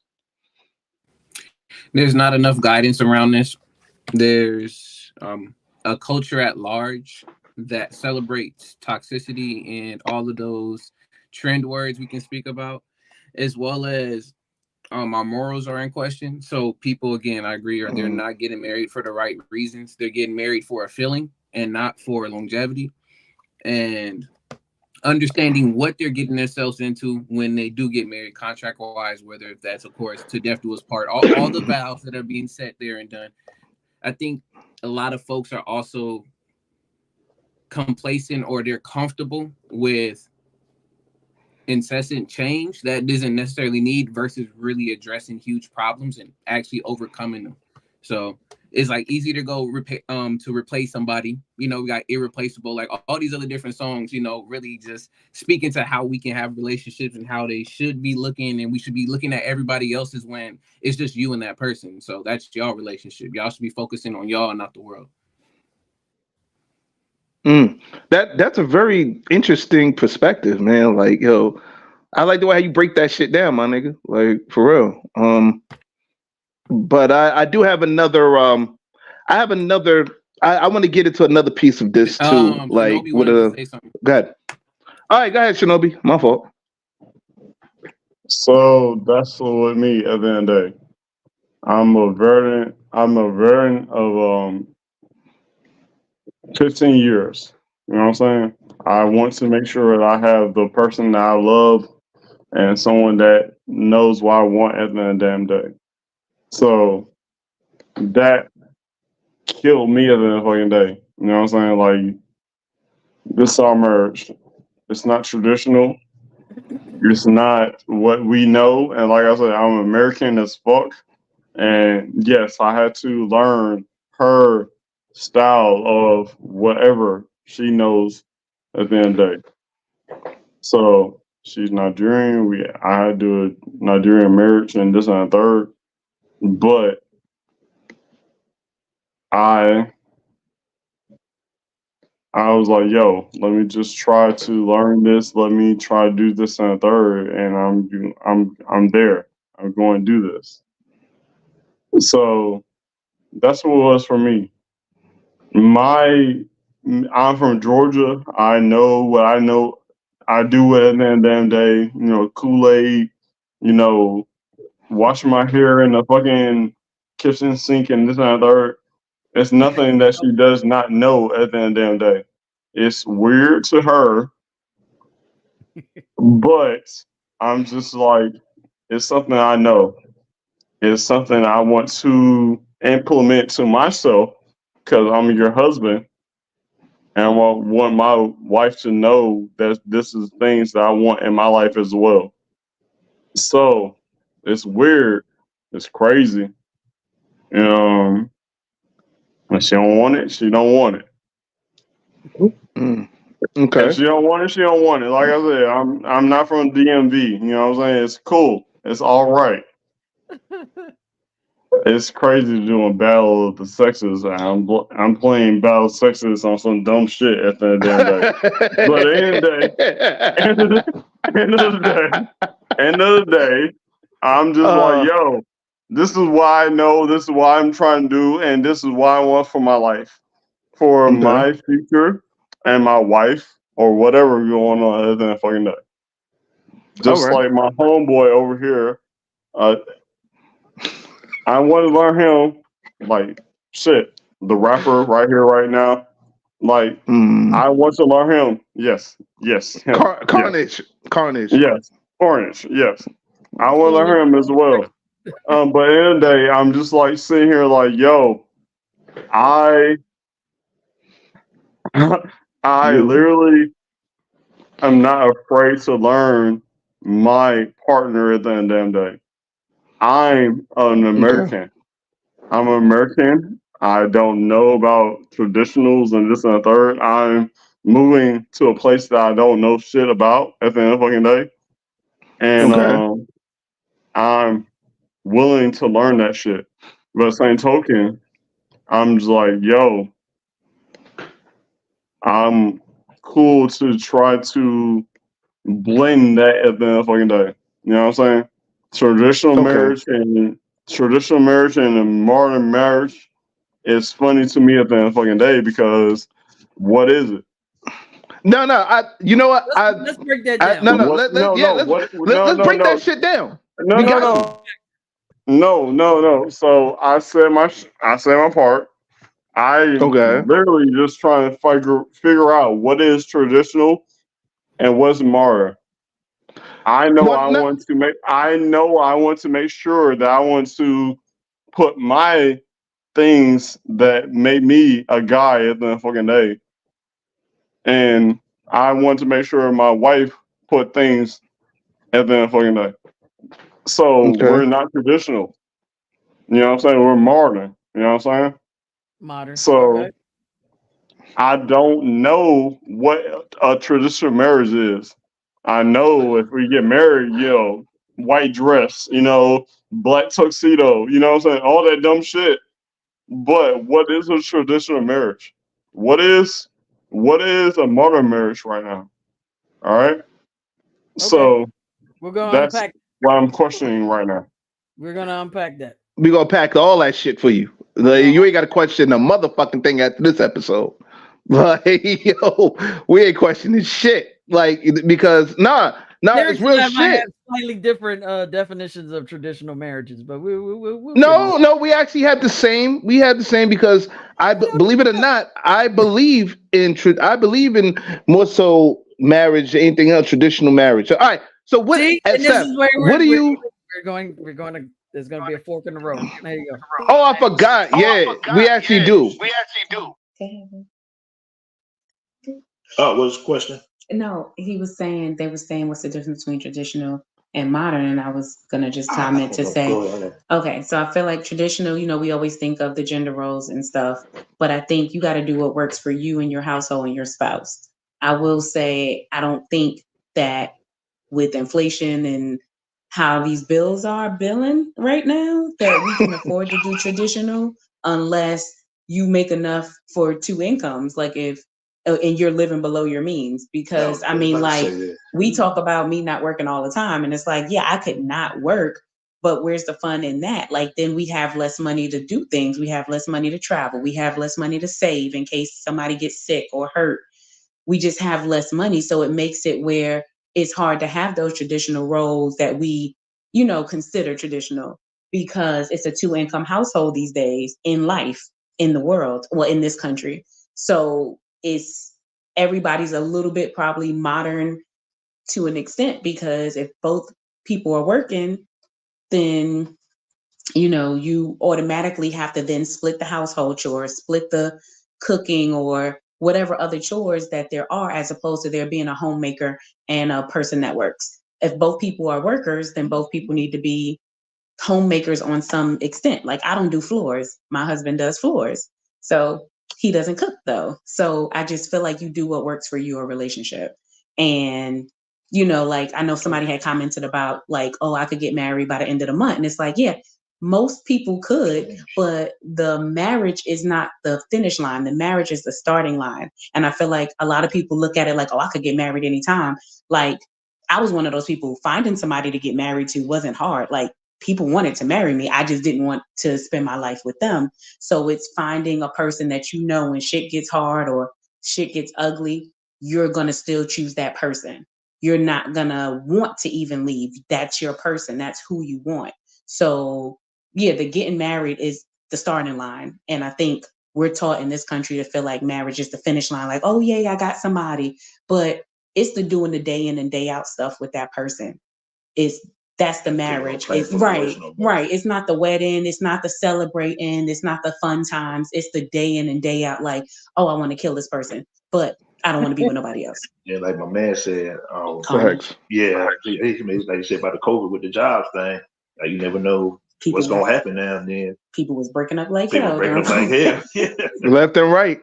There's not enough guidance around this. There's a culture at large that celebrates toxicity and all of those trend words we can speak about, as well as our morals are in question. So people, again, I agree, they're not getting married for the right reasons. They're getting married for a feeling and not for longevity. And understanding what they're getting themselves into when they do get married, contract wise, whether if that's, of course, to death do us part, all the vows that are being set there and done. I think a lot of folks are also complacent or they're comfortable with incessant change that doesn't necessarily need versus really addressing huge problems and actually overcoming them. So it's like easy to go to replace somebody. We got Irreplaceable, like all these other different songs, really just speaking to how we can have relationships and how they should be looking, and we should be looking at everybody else's when it's just you and that person. So that's y'all relationship. Y'all should be focusing on y'all and not the world. That's a very interesting perspective, man. Like, yo, I like the way how you break that shit down, my nigga. Like, for real. But I do have another. I want to get into another piece of this too. Like, Shinobi with wanted to say something. Go ahead. All right, go ahead, Shinobi. My fault. so that's with me at the end of the day. I'm a veteran of 15 years. You know what I'm saying? I want to make sure that I have the person that I love and someone that knows what I want at the end of the damn day. So that killed me at the end of the fucking day. You know what I'm saying? Like, this is our marriage. It's not traditional. It's not what we know. And like I said, I'm American as fuck. And yes, I had to learn her style of whatever she knows at the end of the day. So she's Nigerian. I had to do a Nigerian marriage and this and a third. But I was like, yo, let me just try to learn this. Let me try to do this and a third, and I'm there. I'm going to do this. So that's what it was for me. I'm from Georgia. I know what I know. I do it every damn day. You know, Kool-Aid. You know, washing my hair in the fucking kitchen sink and this and the third. It's nothing that she does not know at the end of the damn day. It's weird to her, but I'm just like, it's something I know. It's something I want to implement to myself because I'm your husband. And I want my wife to know that this is things that I want in my life as well. So it's weird. It's crazy. When she don't want it, she don't want it. Okay. If she don't want it, she don't want it. Like I said, I'm not from DMV. You know what I'm saying? It's cool. It's all right. It's crazy doing Battle of the Sexes. I'm playing Battle of Sexes on some dumb shit at the end of the day. But end of the day, I'm just like, yo, this is why I know, this is why I'm trying to do, and this is what I want for my life, for my future, and my wife, or whatever going on other than fucking day. Just like my homeboy over here, I want to learn him, like, shit, the rapper right here, right now. Like, I want to learn him. Yes. Him. Carnage. Yes. Carnage. Yes. I want to learn him as well. But at the end of the day, I'm just like sitting here like, yo, I literally am not afraid to learn my partner at the end of the day. I'm an American. Okay. I'm an American. I don't know about traditionals and this and the third. I'm moving to a place that I don't know shit about at the end of the fucking day. And I'm willing to learn that shit. But at the same token, I'm just like, yo, I'm cool to try to blend that at the end of the fucking day. You know what I'm saying? Traditional marriage and a modern marriage is funny to me at the end of the fucking day because what is it? No, you know what? Let's break that down. Let's break that shit down. No. So I said my part. I literally just trying to figure out what is traditional and what's modern. I want to make sure that I want to put my things that made me a guy at the fucking day. And I want to make sure my wife put things at the fucking day. So we're not traditional. You know what I'm saying? We're modern. You know what I'm saying? Modern. So I don't know what a traditional marriage is. I know if we get married, white dress, black tuxedo, you know what I'm saying? All that dumb shit. But what is a traditional marriage? What is a modern marriage right now? All right. So we're gonna that's unpack what I'm questioning right now. We're gonna unpack that. We're gonna pack all that shit for you. You ain't gotta question a motherfucking thing after this episode. Like, yo, we ain't questioning shit. Like, because it's real shit. Might have slightly different definitions of traditional marriages, but we'll no, we actually have the same. We have the same because believe it or not, I believe in more so marriage, anything else, traditional marriage. All right. So what? There's going to be a fork in the road. There you go. Oh, I forgot. We actually do. Oh, what's the question? No, they were saying what's the difference between traditional and modern, and I was gonna just comment to say, okay, so I feel like traditional, we always think of the gender roles and stuff, but I think you got to do what works for you and your household and your spouse. I will say I don't think that with inflation and how these bills are billing right now that we can afford to do traditional unless you make enough for 2 incomes, like if and you're living below your means. Because I mean, like, we talk about me not working all the time, and it's like, yeah, I could not work, but where's the fun in that? Like, then we have less money to do things, we have less money to travel, we have less money to save in case somebody gets sick or hurt. We just have less money, so it makes it where it's hard to have those traditional roles that we, you know, consider traditional, because it's a 2-income household these days in life, in the world, well, in this country. So it's, everybody's a little bit probably modern to an extent, because if both people are working, then, you know, you automatically have to then split the household chores, split the cooking or whatever other chores that there are, as opposed to there being a homemaker and a person that works. If both people are workers, then both people need to be homemakers on some extent. Like, I don't do floors, my husband does floors, so he doesn't cook though. So I just feel like you do what works for your relationship. And, you know, like, I know somebody had commented about like, oh, I could get married by the end of the month, and it's like, yeah, most people could, but the marriage is not the finish line. The marriage is the starting line. And I feel like a lot of people look at it like, oh, I could get married anytime. Like, I was one of those people. Finding somebody to get married to wasn't hard. Like, people wanted to marry me, I just didn't want to spend my life with them. So it's finding a person that, you know, when shit gets hard or shit gets ugly, you're gonna still choose that person. You're not gonna want to even leave. That's your person. That's who you want. So yeah, the getting married is the starting line. And I think we're taught in this country to feel like marriage is the finish line. Like, oh yeah, I got somebody. But it's the doing the day in and day out stuff with that person. That's the marriage. It's right. It's not the wedding. It's not the celebrating. It's not the fun times. It's the day in and day out. Like, oh, I want to kill this person, but I don't want to be with nobody else. Yeah, like my man said. Correct. Yeah, like you said about the COVID with the jobs thing. Like, you never know what's gonna happen now and then. People was breaking up like hell. Yeah. Left and right.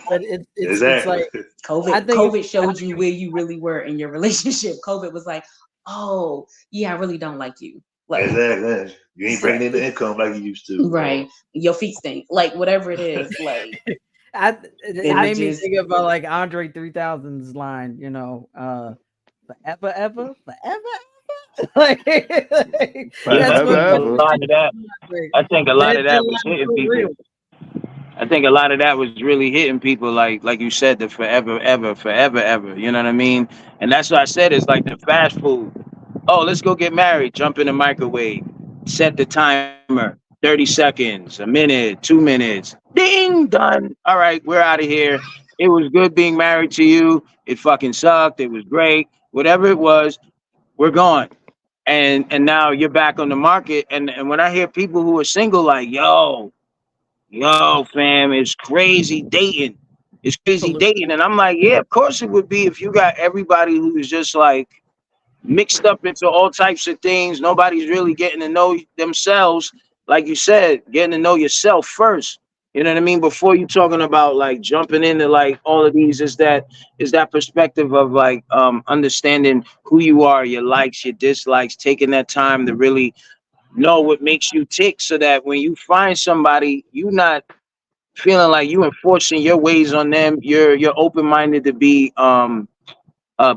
But it's Exactly. like COVID showed you where you really were in your relationship. COVID was like, oh yeah, I really don't like you. Like, exactly. You ain't bringing in the income like you used to. Right. Your feet stink. Like, whatever it is. Like, it made me think about like Andre 3000's line, you know, forever. Like, that's a lot of that. I think a lot of that was hitting people. I think a lot of that was really hitting people, like you said, the forever, ever. You know what I mean? And that's what I said. It's like the fast food. Oh, let's go get married. Jump in the microwave. Set the timer. 30 seconds, a minute, 2 minutes. Ding, done. All right, we're out of here. It was good being married to you. It fucking sucked. It was great. Whatever it was, we're gone. And now you're back on the market. And when I hear people who are single, like, yo, fam, it's crazy dating. It's crazy dating. And I'm like, yeah, of course it would be if you got everybody who's just like mixed up into all types of things. Nobody's really getting to know themselves. Like you said, getting to know yourself first. You know what I mean? Before you talking about like jumping into like all of these, is that perspective of like understanding who you are, your likes, your dislikes, taking that time to really know what makes you tick, so that when you find somebody, you're not feeling like you enforcing your ways on them. You're open-minded to be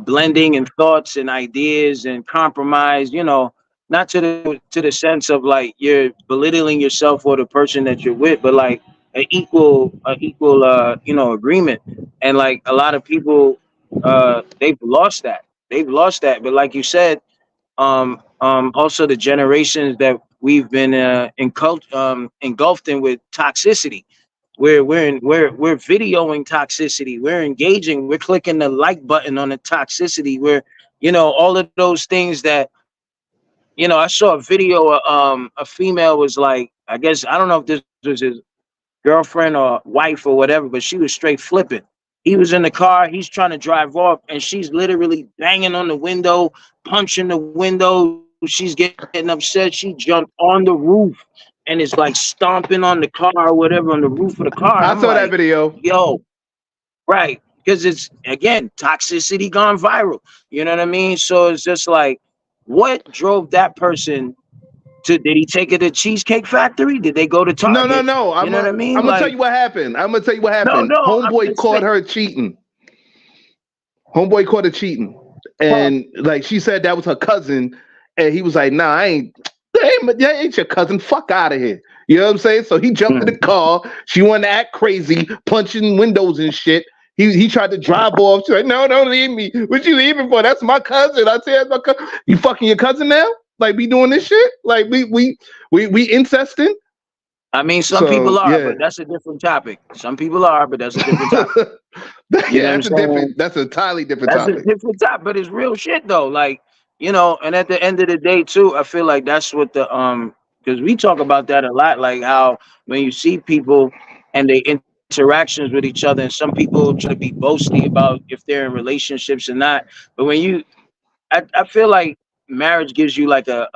blending in thoughts and ideas and compromise, you know, not to the sense of like you're belittling yourself or the person that you're with, but like an equal you know, agreement. And like a lot of people they've lost that. But like you said, also the generations that we've been engulfed in with toxicity. We're videoing toxicity. We're engaging. We're clicking the like button on the toxicity. We're, you know, all of those things that, you know, I saw a video. A female was like, I guess, I don't know if this was his girlfriend or wife or whatever, but she was straight flipping. He was in the car. He's trying to drive off, and she's literally banging on the window, punching the window. She's getting upset. She jumped on the roof and is like stomping on the car or whatever, on the roof of the car. I saw that video. Yo, right. Because it's, again, toxicity gone viral. You know what I mean? So it's just like, what drove that person Did he take her to Cheesecake Factory? Did they go to Target? No. You know what I mean? I'm gonna tell you what happened. No, Homeboy caught her cheating. Homeboy caught her cheating, and like she said that was her cousin, and he was like, "Nah, that ain't your cousin. Fuck out of here." You know what I'm saying? So he jumped in the car. She wanted to act crazy, punching windows and shit. He tried to drive off. She's like, "No, don't leave me. What you leaving for? That's my cousin." I said, "My cousin. You fucking your cousin now? Like we doing this shit? Like we incesting?" I mean, some people are, but that's a different topic. Some people are, but that's a different topic. That's a entirely different topic. That's a different topic, but it's real shit though. Like, you know, and at the end of the day too, I feel like that's what the because we talk about that a lot, like how when you see people and they interactions with each other, and some people try to be boasty about if they're in relationships or not. But when I feel like marriage gives you like the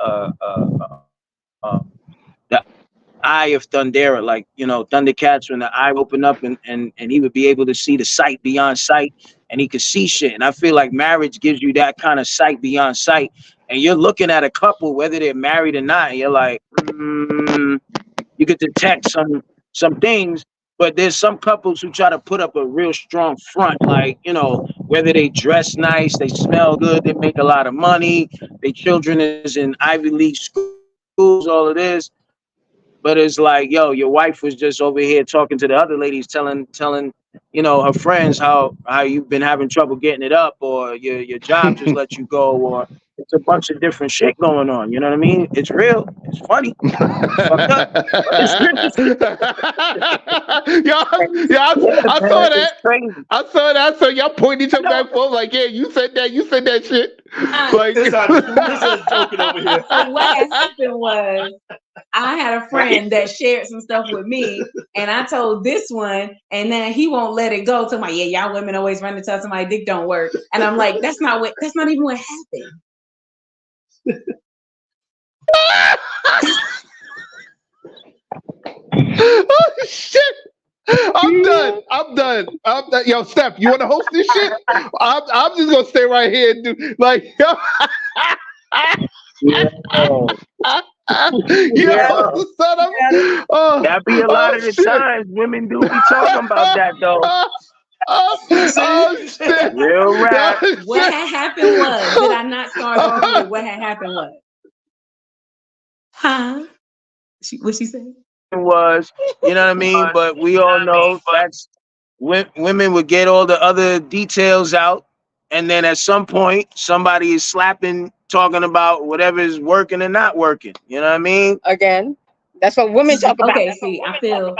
eye of Thundera, like, you know, Thundercats, when the eye opened up and he would be able to see the sight beyond sight, and he could see shit. And I feel like marriage gives you that kind of sight beyond sight. And you're looking at a couple, whether they're married or not, and you're like, you could detect some things. But there's some couples who try to put up a real strong front, like, you know, whether they dress nice, they smell good, they make a lot of money, their children is in Ivy League schools, all of this. But it's like, yo, your wife was just over here talking to the other ladies, telling, you know, her friends how you've been having trouble getting it up, or your job just let you go, or it's a bunch of different shit going on. You know what I mean? It's real. It's funny. I saw that. I saw that. So y'all pointing each other back forth like, yeah, you said that shit. Like, this is joking over here. So what happened was, I had a friend that shared some stuff with me, and I told this one, and then he won't let it go. To my, y'all women always run to tell somebody dick don't work, and I'm like, that's not even what happened. Oh shit! I'm done. Yo, Steph, you want to host this shit? I'm just gonna stay right here and do like. That be a lot of the times women do be talking about that though. Shit. Real rap. What had happened was, did I not start talking with what had happened was? Huh? What she said? Was, you know what I mean? But we all know that's women would get all the other details out, and then at some point somebody is talking about whatever is working and not working. You know what I mean? Again, that's what women talk about. Okay, see, I feel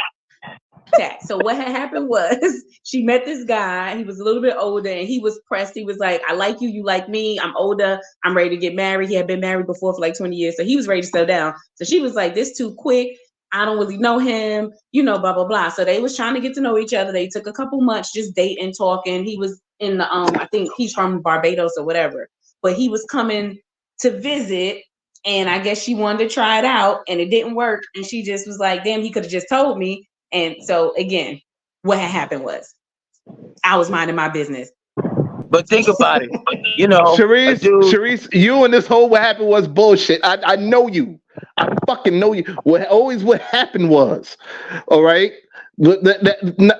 that. So what had happened was, she met this guy. He was a little bit older, and he was pressed. He was like, I like you, you like me. I'm older. I'm ready to get married. He had been married before for like 20 years. So he was ready to settle down. So she was like, this too quick. I don't really know him, you know, blah, blah, blah. So they was trying to get to know each other. They took a couple months just dating, talking. He was in the, I think he's from Barbados or whatever, but he was coming to visit, and I guess she wanted to try it out, and it didn't work. And she just was like, damn, he could have just told me. And so again, what had happened was, I was minding my business. But think about it, you know, Sharice, you and this whole what happened was bullshit. I know you. I fucking know you. What happened was, all right.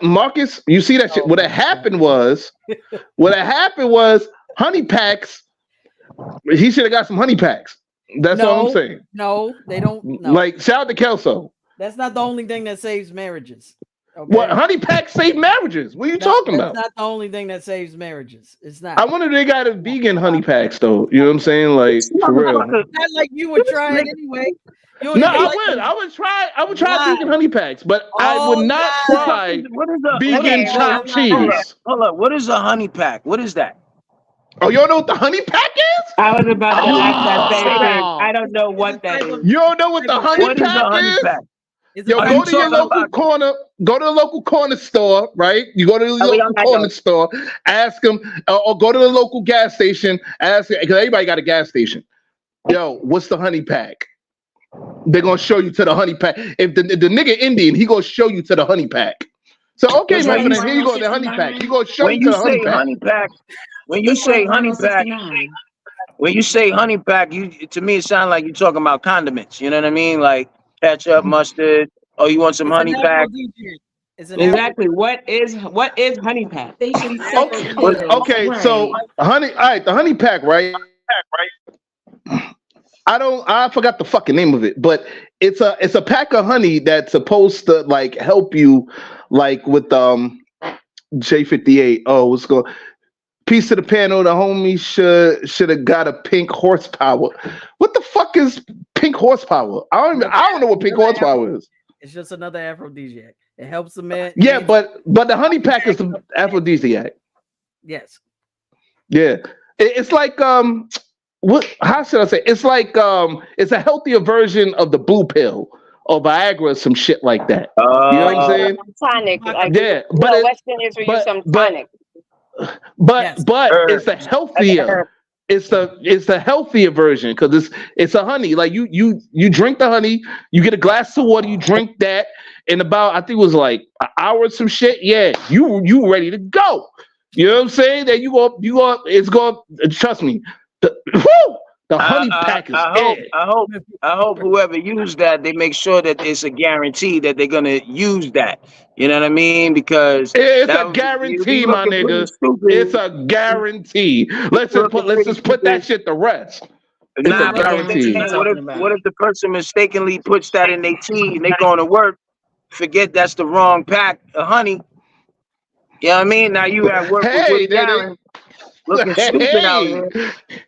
Marcus, you see that shit? What had happened was, honey packs. He should have got some honey packs. That's all I'm saying. No, they don't. No. Like, shout out to Kelso. That's not the only thing that saves marriages. Okay? What, honey packs save marriages? What are you talking about? That's not the only thing that saves marriages. It's not. I wonder if they got a vegan honey packs though. You know what I'm saying? Like, for real. Not like you would try it anyway. No, I would try vegan honey packs, but I would not try vegan chopped cheese. Hold on. What is a honey pack? What is that? Oh, you don't know what the honey pack is? I was about to ask that same thing. I don't know what that is. You don't know what the honey pack is? Yo, go to your local corner. Go to the local corner store, right? You go to the local corner store, ask them, or go to the local gas station, ask, because everybody got a gas station. Yo, what's the honey pack? They're gonna show you to the honey pack. If the nigga Indian, he gonna show you to the honey pack. So okay, my friend, here you go, the honey pack. He gonna show you to the honey pack. When you say honey pack, when you say honey pack, to me it sounds like you're talking about condiments. You know what I mean? Like ketchup, mustard. Oh, you want some It's an honey pack? aphrodisiac. It's an Exactly. What is honey pack? They should be Okay, separate. okay, so honey, all right, the honey pack, right? I forgot the fucking name of it, but it's a pack of honey that's supposed to like help you like with J58. Oh, what's going piece of the panel, the homie should have got a pink horsepower. What the fuck is pink horsepower? I don't know what pink horsepower is. It's just another aphrodisiac. It helps the man. Yeah, but the honey pack is the aphrodisiac. Yes. Yeah. It's like what? How should I say? It's like it's a healthier version of the blue pill or Viagra, or some shit like that. You know what I'm saying? Tonic. Like, Yeah, but Westerners will use some tonic. But it's a healthier. It's the healthier version because it's a honey. Like you drink the honey, you get a glass of water, you drink that, in about I think it was like an hour or some shit. Yeah, you ready to go. You know what I'm saying? That you go it's going trust me. The honey pack is I hope whoever used that, they make sure that it's a guarantee that they're gonna use that. You know what I mean? Because it's a guarantee, my nigga. It's a guarantee. Let's just put that shit to rest. It's a guarantee. What if the person mistakenly puts that in their tea and they going to work, forget that's the wrong pack of honey? You know what I mean? Now you at work with Darren, looking stupid out here.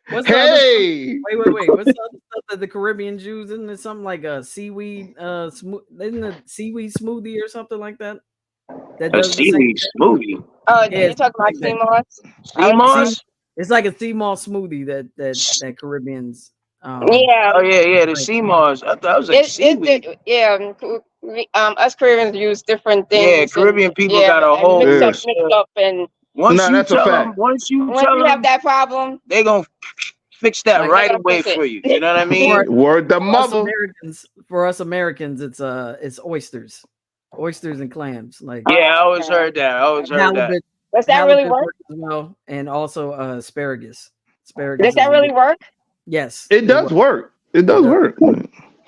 What's the other wait. What's the other stuff that the Caribbeans use? Isn't it something like a seaweed isn't a seaweed smoothie or something like that? A seaweed smoothie. Oh, yeah, you're talking about sea moss? Sea moss? It's like a sea moss smoothie that Caribbeans. Yeah. Oh yeah, the sea moss. I thought it was like seaweed. Us Caribbeans use different things. Yeah, Caribbean people got a whole mix up and. Once you have that problem, they gonna fix that right away for you. You know what I mean? Word the mother. For us Americans, it's oysters and clams. Like I always heard that. Does that really work? As well, and also asparagus. Does that really work? Yes, it does work. It does work.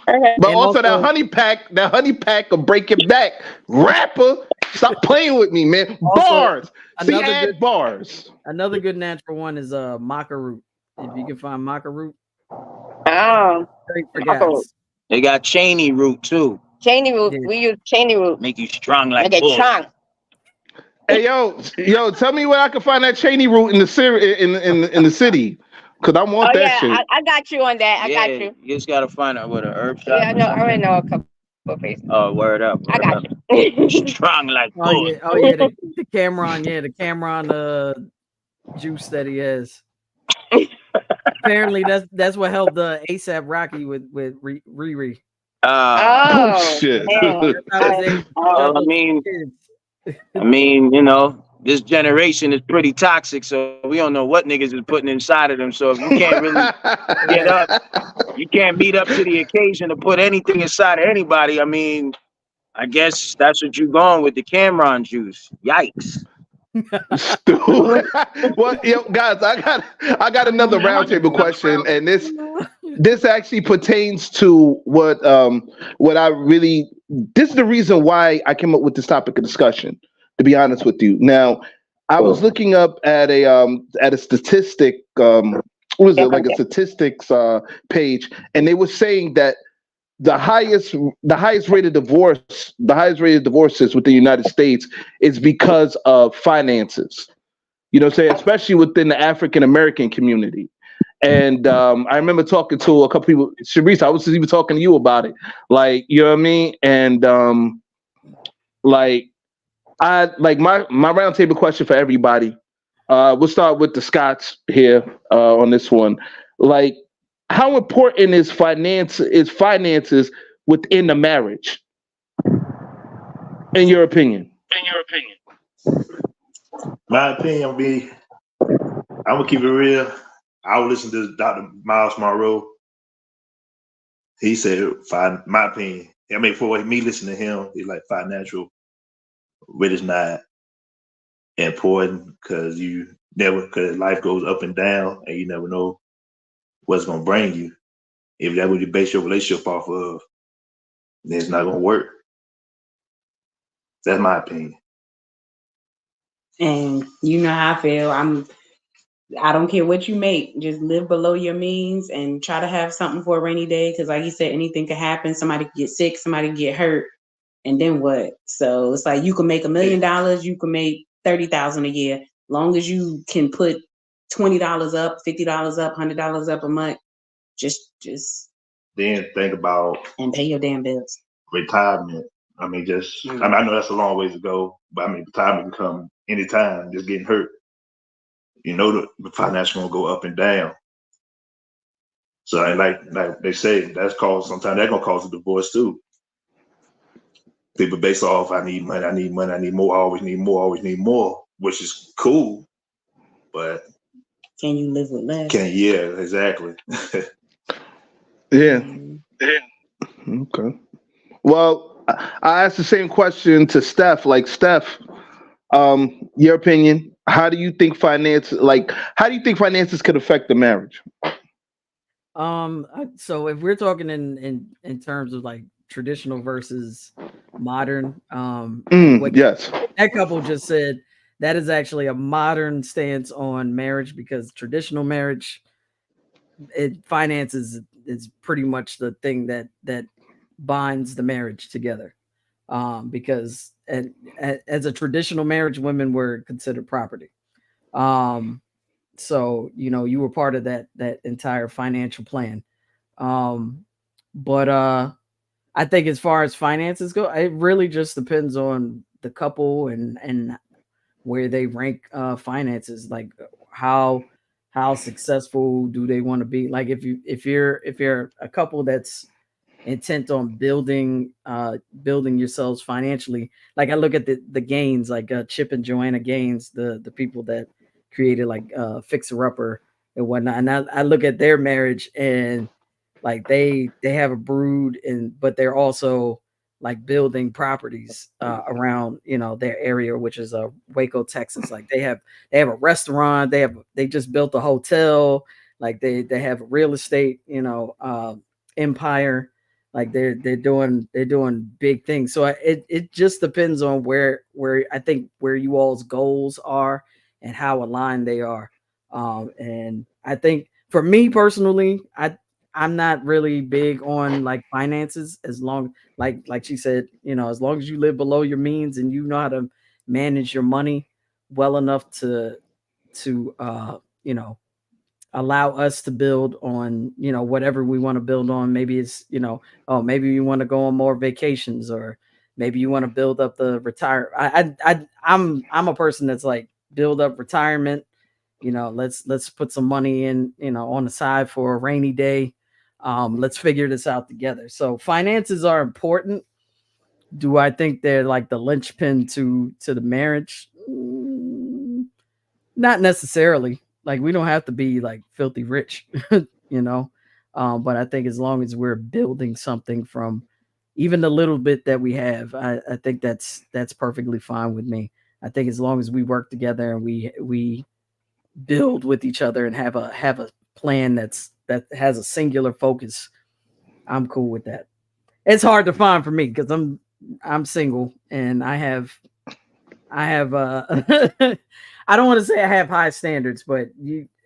Okay. But also that honey pack will break it back. Rapper, stop playing with me, man. Bars. Bars. Another good natural one is maca root. If you can find maca root. Oh. Great for gas. They got Cheney root too. Cheney root. Yeah. We use Cheney root. Make you strong like bull. Strong. Hey yo, tell me where I can find that Cheney root in the city. Cause I want that shit. I got you on that. I got you. You just gotta find out what a herb shop. Yeah, I already know a couple of places. Oh, word up. I got you. Strong like bull. The Cameron juice that he has. Apparently that's what helped the ASAP Rocky with Riri. Shit. I mean, you know, this generation is pretty toxic, so we don't know what niggas is putting inside of them. So if you can't really get up, you can't meet up to the occasion to put anything inside of anybody. I mean, I guess that's what you're going with, the Cameron juice. Yikes. Well, guys, I got another roundtable question, and this actually pertains to what I really. This is the reason why I came up with this topic of discussion. To be honest with you, now I was looking up at a statistic. What was it, like a statistics page, and they were saying that the highest rated divorces within the United States is because of finances. You know what I'm saying? Especially within the African American community. And I remember talking to a couple people. Sharice, I was even talking to you about it. Like, you know what I mean? And my roundtable question for everybody. We'll start with the Scots here on this one. Like, how important is finances within the marriage? In your opinion? My opinion would be, I'm gonna keep it real. I would listen to Dr. Miles Monroe. He said, my opinion. I mean, for me listening to him, he's like financial rate is not important because life goes up and down and you never know what's gonna bring you. If that's what you base your relationship off of, then it's not gonna work. That's my opinion. And you know how I feel. I don't care what you make, just live below your means and try to have something for a rainy day. Because like you said, anything could happen. Somebody could get sick, somebody could get hurt, and then what? So it's like you can make $1 million, you can make $30,000 a year, long as you can put $20 up, $50 up, $100 up a month. Just then think about and pay your damn bills. Retirement. I mean, I know that's a long ways to go, but I mean, retirement can come anytime. Just getting hurt. You know, the finance gonna go up and down. So, like they say, sometimes that's gonna cause a divorce too. People base off, I need money, I need more, I always need more, which is cool, but can you live with less? Yeah, exactly. Yeah. Okay. Well, I asked the same question to Steph. Like, Steph, your opinion. How do you think finances could affect the marriage? So if we're talking in terms of like traditional versus modern, yes, that couple just said that is actually a modern stance on marriage, because traditional marriage, finances is pretty much the thing that binds the marriage together. Because as a traditional marriage, women were considered property. So, you were part of that entire financial plan. But I think as far as finances go, it really just depends on the couple and where they rank finances, like how successful do they want to be. Like if you're a couple that's intent on building yourselves financially, like I look at the Gaines, like Chip and Joanna Gaines, the people that created like Fixer Upper and whatnot, and I look at their marriage, and like they have a brood, but they're also like building properties around their area, which is Waco, Texas. Like they have a restaurant, they just built a hotel, like they have a real estate empire. Like they're doing big things. So it just depends on where I think where you all's goals are and how aligned they are. And I think for me personally, I'm not really big on like finances, as long like she said, as long as you live below your means and you know how to manage your money well enough to allow us to build on, whatever we want to build on. Maybe it's, maybe you want to go on more vacations, or maybe you want to build up the retire. I'm a person that's like, build up retirement. Let's put some money in, on the side for a rainy day. Let's figure this out together. So finances are important. Do I think they're like the linchpin to the marriage? Not necessarily. Like, we don't have to be like filthy rich, but I think as long as we're building something from even the little bit that we have, I think that's perfectly fine with me. I think as long as we work together and we build with each other and have a plan that has a singular focus, I'm cool with that. It's hard to find for me because I'm single and I have I don't want to say I have high standards, but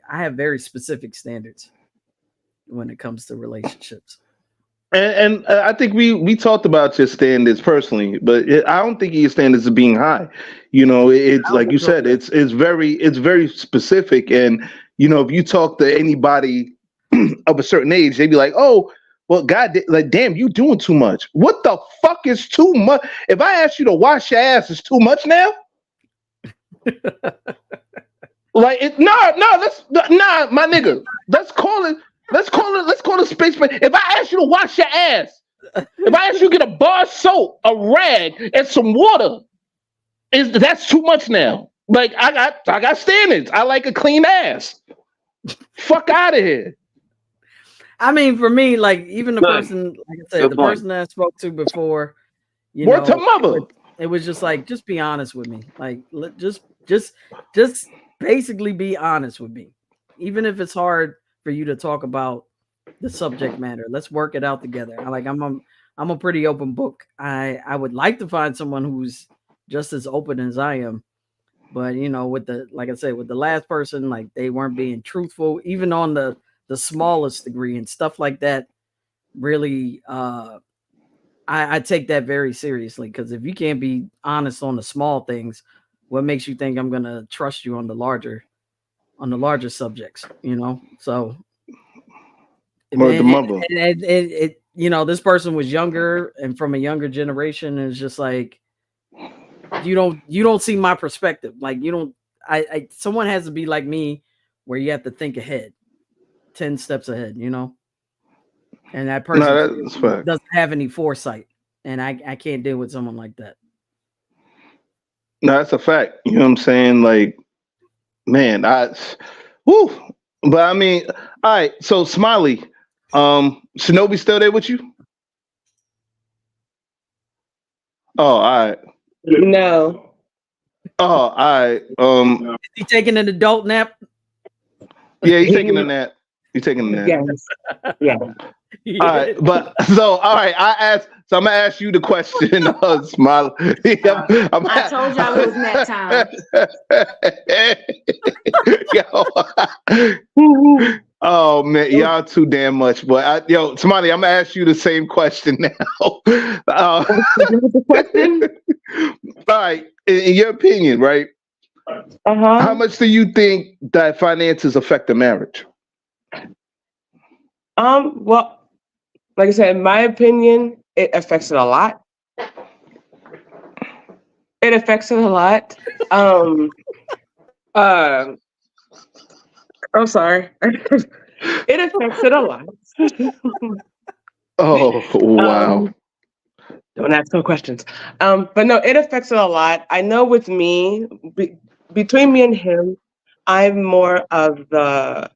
I have very specific standards when it comes to relationships. And I think we talked about your standards personally, but I don't think your standards are being high. It's like you said, it's very specific. And if you talk to anybody of a certain age, they'd be like, "Oh, well, God, like, damn, you doing too much. What the fuck is too much? If I ask you to wash your ass, it's too much now." Like, my nigga. Let's call it space. If I ask you to wash your ass, if I ask you to get a bar of soap, a rag, and some water, that's too much now. Like, I got standards. I like a clean ass. Fuck out of here. I mean, for me, like, even the person, like I said, the person that I spoke to before, Word to mother. It was just like, just be honest with me. Like, just basically be honest with me. Even if it's hard for for you to talk about the subject matter. Let's work it out together. I'm a pretty open book. I would like to find someone who's just as open as I am. But like I said, with the last person, like they weren't being truthful, even on the smallest degree and stuff like that. Really, I take that very seriously, because if you can't be honest on the small things, what makes you think I'm gonna trust you on the larger subjects? So this person was younger and from a younger generation, and it's just like you don't see my perspective. Like someone has to be like me, where you have to think ahead, 10 steps ahead, and that person doesn't have any foresight, and I can't deal with someone like that. No, that's a fact. You know what I'm saying? Like, man, woo. But I mean, all right. So Smiley, Shinobi still there with you? Oh, all right. No. Oh, all right. Is he taking an adult nap? Yeah, he's taking a nap. He's taking a nap. Yes. Yeah. All right, but all right. I'm gonna ask you the question, Smiley. I told y'all it was nap time. Oh man, y'all too damn much. But Smiley, I'm gonna ask you the same question now. The question? All right, in your opinion, right? How much do you think that finances affect a marriage? Well, like I said, in my opinion, it affects it a lot. It affects it a lot. I'm sorry. It affects it a lot. Oh, wow. Don't ask no questions. But no, it affects it a lot. I know with me, between me and him, I'm more of the,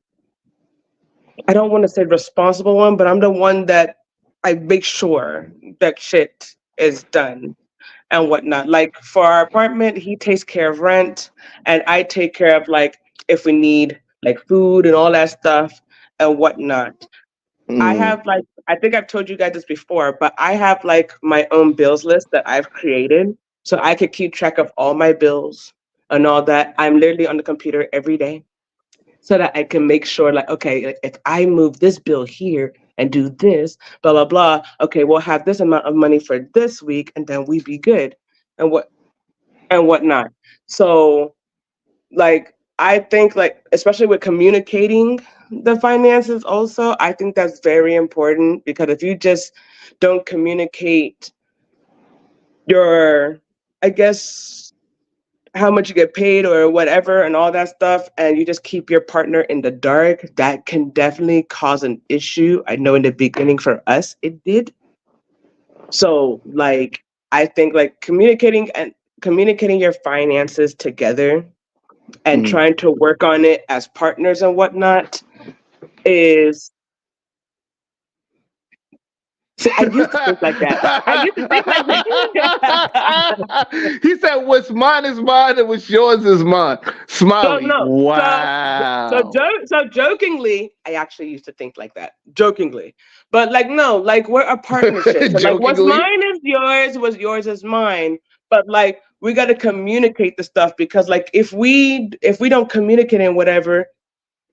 I don't want to say responsible one, but I'm the one that I make sure that shit is done and whatnot. Like for our apartment, he takes care of rent, and I take care of like if we need like food and all that stuff and whatnot. I have like, I think I've told you guys this before, but I have like my own bills list that I've created so I could keep track of all my bills and all that. I'm literally on the computer every day so that I can make sure like, okay, if I move this bill here and do this, blah, blah, blah, okay, we'll have this amount of money for this week and then we be good and whatnot. So like, I think like, especially with communicating the finances also, I think that's very important, because if you just don't communicate your, I guess, how much you get paid or whatever and all that stuff, and you just keep your partner in the dark, that can definitely cause an issue. I know in the beginning for us, it did. So like, I think like communicating your finances together and trying to work on it as partners and whatnot is. See, I used to think like that. He said, "What's mine is mine, and what's yours is mine." Smiley. Wow. So jokingly, I actually used to think like that. Jokingly, but like no, like we're a partnership. So like what's mine is yours, what's yours is mine. But like we got to communicate the stuff, because like if we don't communicate and whatever,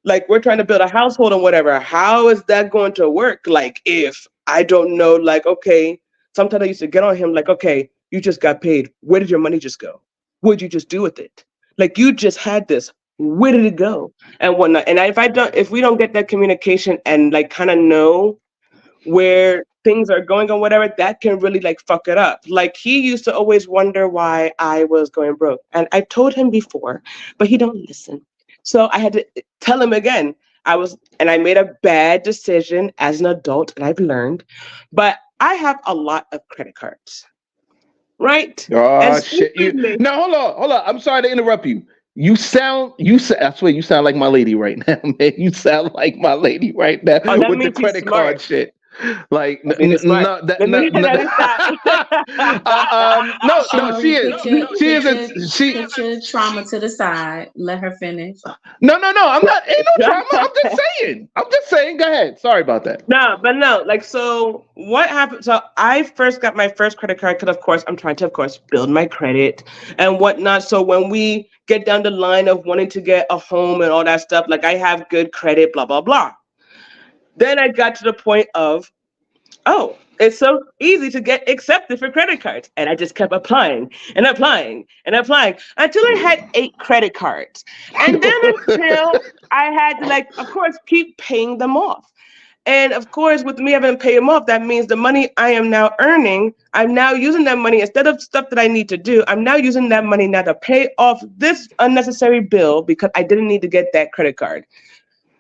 like we're trying to build a household and whatever, how is that going to work? Like if I don't know, like, okay, sometimes I used to get on him like, okay, you just got paid. Where did your money just go? What'd you just do with it? Like you just had this, where did it go? And whatnot. And if we don't get that communication and like kind of know where things are going or whatever, that can really like fuck it up. Like he used to always wonder why I was going broke. And I told him before, but he don't listen. So I had to tell him again. I made a bad decision as an adult, and I've learned, but I have a lot of credit cards, right? Oh shit! No, hold on. I'm sorry to interrupt you. I swear you sound like my lady right now, man. You sound like my lady right now with the credit card shit. Like I mean, it's smart. no, that, Let me- no, let me stop. no, she is. She Put your trauma to the side. Let her finish. no. I'm not. Ain't no trauma. I'm just saying. Go ahead. Sorry about that. No. Like, so what happened? So I first got my first credit card because, of course, I'm trying to, of course, build my credit and whatnot. So when we get down the line of wanting to get a home and all that stuff, like I have good credit, blah, blah, blah. Then I got to the point of, oh, it's so easy to get accepted for credit cards. And I just kept applying until I had 8 credit cards. And then until I had to, like, of course, keep paying them off. And of course, with me having to pay them off, that means the money I am now earning, I'm now using that money instead of stuff that I need to do. I'm now using that money now to pay off this unnecessary bill because I didn't need to get that credit card.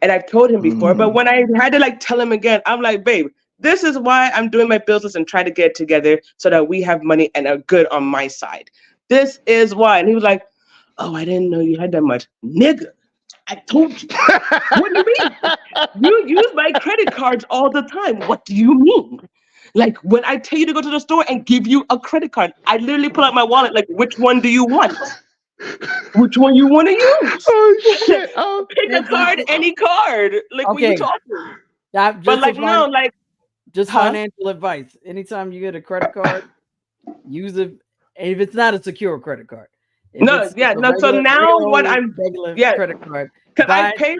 And I've told him before, but when I had to like tell him again, I'm like, babe, this is why I'm doing my business and try to get it together so that we have money and are good on my side. This is why. And he was like, oh, I didn't know you had that much. Nigga, I told you. What do you mean? You use my credit cards all the time. What do you mean? Like when I tell you to go to the store and give you a credit card, I literally pull out my wallet, like, which one do you want? Which one you want to use? Oh shit! Pick a card, any card. Like, what you talking? But like, no, like, just financial advice. Anytime you get a credit card, use it. If it's not a secure credit card. So now what I'm credit card. I've paid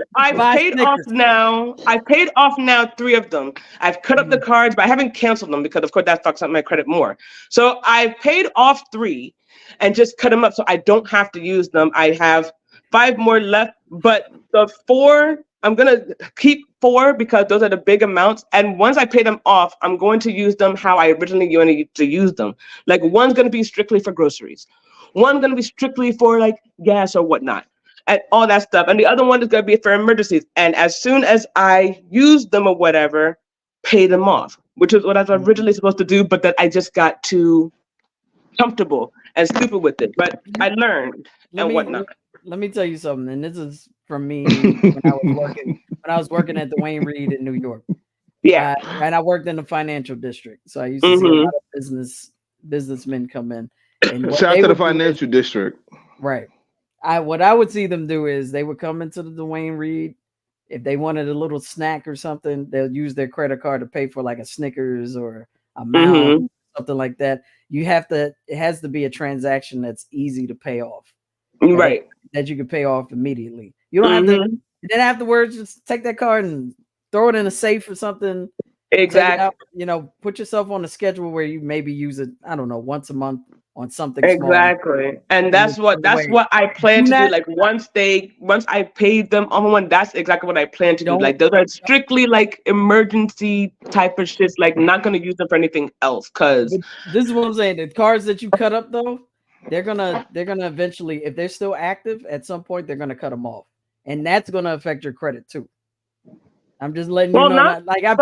off now 3 of them. I've cut up the cards, but I haven't canceled them because of course that fucks up my credit more. So I've paid off 3 and just cut them up so I don't have to use them. I have 5 more left, but the 4, I'm gonna keep 4 because those are the big amounts. And once I pay them off, I'm going to use them how I originally wanted to use them. Like one's gonna be strictly for groceries. One's gonna be strictly for like gas or whatnot. And all that stuff. And the other one is going to be for emergencies. And as soon as I use them or whatever, pay them off, which is what I was originally supposed to do, but that I just got too comfortable and stupid with it. But I learned whatnot. Let me tell you something. And this is from me when I was working at the Wayne Reed in New York. Yeah. And I worked in the financial district. So I used to see a lot of businessmen come in. And shout out to the financial district. Right. What I would see them do is they would come into the Dwayne Reed. If they wanted a little snack or something, they'll use their credit card to pay for like a Snickers or a Mountain, something like that. It has to be a transaction that's easy to pay off. Right. That you can pay off immediately. You don't have to, then afterwards, just take that card and throw it in a safe or something. Exactly. Out, put yourself on a schedule where you maybe use it, I don't know, once a month on something exactly small. And that's what I plan to do. Like once I paid them on that's exactly what I plan to do. Like those are strictly like emergency type of shits, like not going to use them for anything else. Because this is what I'm saying, the cards that you cut up though, they're gonna eventually, if they're still active at some point, they're gonna cut them off, and that's gonna affect your credit too. I'm just letting you know. Like I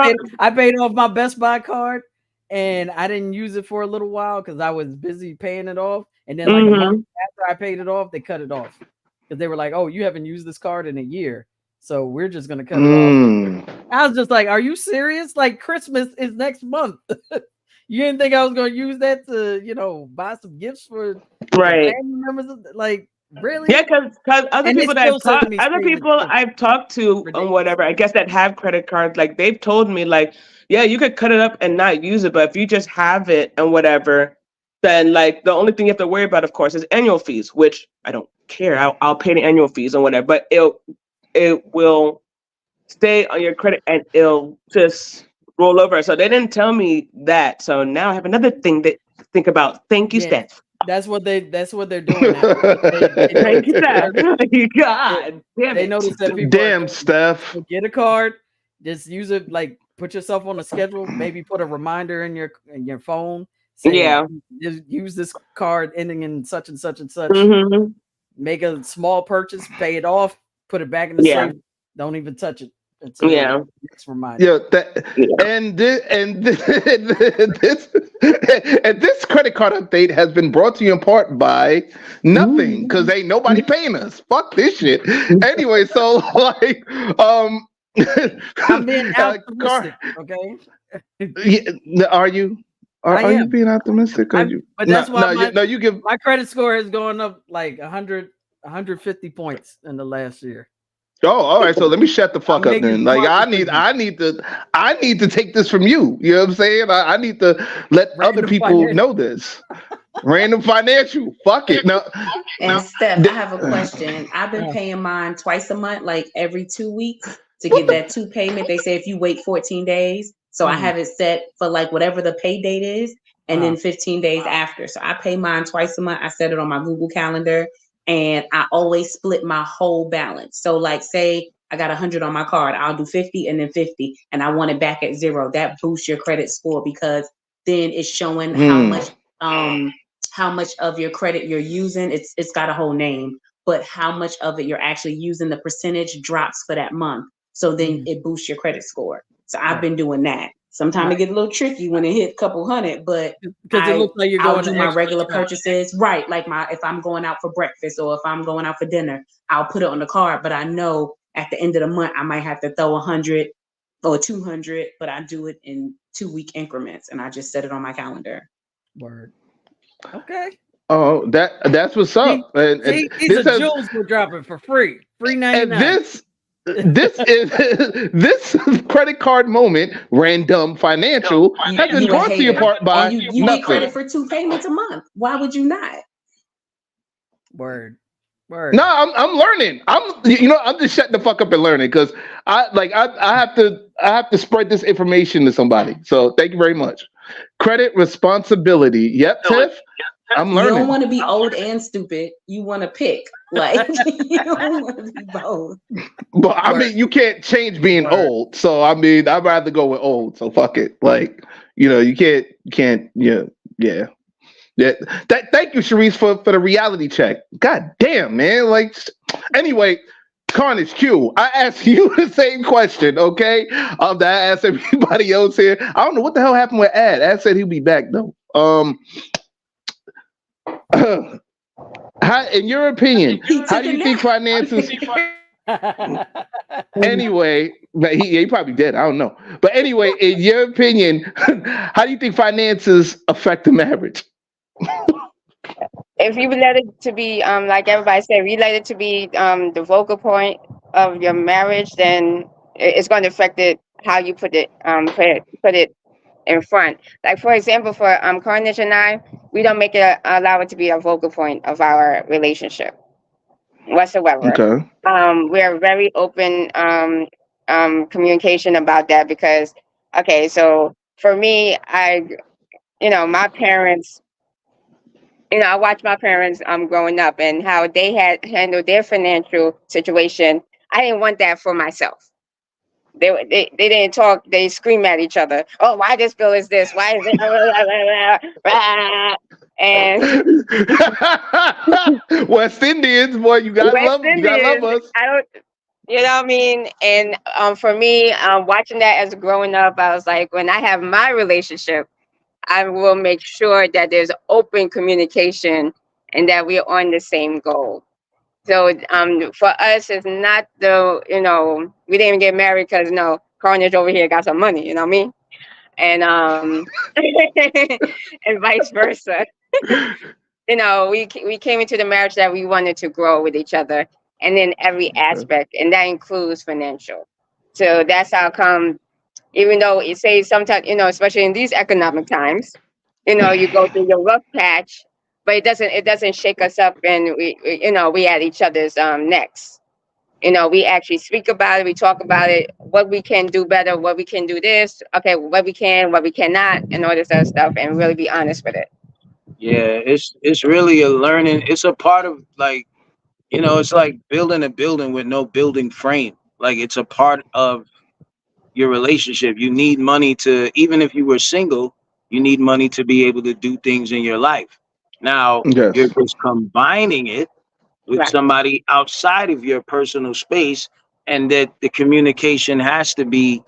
paid off my Best Buy card, and I didn't use it for a little while because I was busy paying it off. And then like a month after I paid it off, they cut it off because they were like, "Oh, you haven't used this card in a year, so we're just gonna cut it off." I was just like, "Are you serious? Like Christmas is next month." You didn't think I was gonna use that to, buy some gifts for family members? Like, really? Yeah, because other people I've talked to and whatever, I guess that have credit cards, like they've told me, like, yeah, you could cut it up and not use it, but if you just have it and whatever, then like the only thing you have to worry about, of course, is annual fees, which I don't care. I'll pay the annual fees and whatever, but it will stay on your credit and it'll just roll over. So they didn't tell me that. So now I have another thing to think about. Thank you, Steph. That's what they're doing now. Thank you, Steph. God damn it. They notice that people Steph. Get a card, just use it, like put yourself on a schedule, maybe put a reminder in your phone. Just use this card ending in such and such and such. Make a small purchase, pay it off, put it back in the safe. Don't even touch it. Next reminder. And this credit card update has been brought to you in part by nothing, because ain't nobody paying us. Fuck this shit. Anyway, so like I'm being altruistic, okay? Are you? I Are you am. being optimistic? Or you? But that's why you give my credit score has gone up like 150 points in the last year. Oh, all right. So let me shut the fuck up then. Like I need to take this from you. You know what I'm saying? I need to let other people know this. Random financial. Fuck it. No. And Steph, I have a question. I've been paying mine twice a month, like every 2 weeks, to get that 2 payment. They say if you wait 14 days. So I have it set for like whatever the pay date is, and then 15 days after. So I pay mine twice a month. I set it on my Google Calendar, and I always split my whole balance. So like say I got 100 on my card, I'll do 50 and then 50, and I want it back at 0. That boosts your credit score because then it's showing how much of your credit you're using. It's got a whole name, but how much of it you're actually using, the percentage drops for that month. So then it boosts your credit score. So I've been doing that. Sometimes it gets a little tricky when it hits a couple hundred, but because it looks like you're I'll going do my regular purchases. Right. Like if I'm going out for breakfast or if I'm going out for dinner, I'll put it on the card. But I know at the end of the month, I might have to throw 100 or 200, but I do it in 2-week increments and I just set it on my calendar. Word. Okay. Oh, that's what's up. These are jewels we're dropping for free. Free 99. And this is this credit card moment, Randumb Financial, has been brought to you part by you get credit for 2 payments a month. Why would you not? Word. No, I'm learning. I'm just shutting the fuck up and learning because I have to spread this information to somebody. So thank you very much. Credit responsibility. Yep, Tiff. I'm learning. You don't want to be old and stupid. You want to pick. Like you don't want to be both. But I mean, you can't change being old. So I mean, I'd rather go with old. So fuck it. Like, you can't. Yeah. Thank you, Sharice, for the reality check. God damn, man. Like, anyway, Carnage Q. I asked you the same question, okay? That I asked everybody else here. I don't know what the hell happened with Ad. Ad said he'll be back though. In your opinion, how do you think finances? Anyway, he probably did. I don't know. But anyway, in your opinion, how do you think finances affect the marriage? If you let it to be, like everybody said, if you let it to be the focal point of your marriage, then it's going to affect it how you put it in front. Like for example, for Carnage and I, we don't allow it to be a focal point of our relationship whatsoever. Okay. We're very open communication about that because so for me, my parents, I watched my parents growing up and how they had handled their financial situation. I didn't want that for myself. They didn't talk. They scream at each other. Oh, why this bill is this? Why is it? And West Indians, boy, you gotta love us. I don't, you know what I mean? And for me, watching that as growing up, I was like, when I have my relationship, I will make sure that there's open communication and that we're on the same goal. So for us, it's not we didn't even get married because Carnage over here got some money, you know what I mean? And and vice versa. We came into the marriage that we wanted to grow with each other, and in every aspect, and that includes financial. So that's how come. Even though it says sometimes, especially in these economic times, you go through your rough patch, but it doesn't shake us up, and we at each other's necks. We actually speak about it, we talk about it, what we can do better, what we can do this, what we can, what we cannot, and all this other stuff, and really be honest with it. Yeah, it's really a learning. It's a part of it's like building a building with no building frame. Like it's a part of your relationship. You need money to, even if you were single, you need money to be able to do things in your life. Now, yes. You're just combining it with somebody outside of your personal space, and that the communication has to be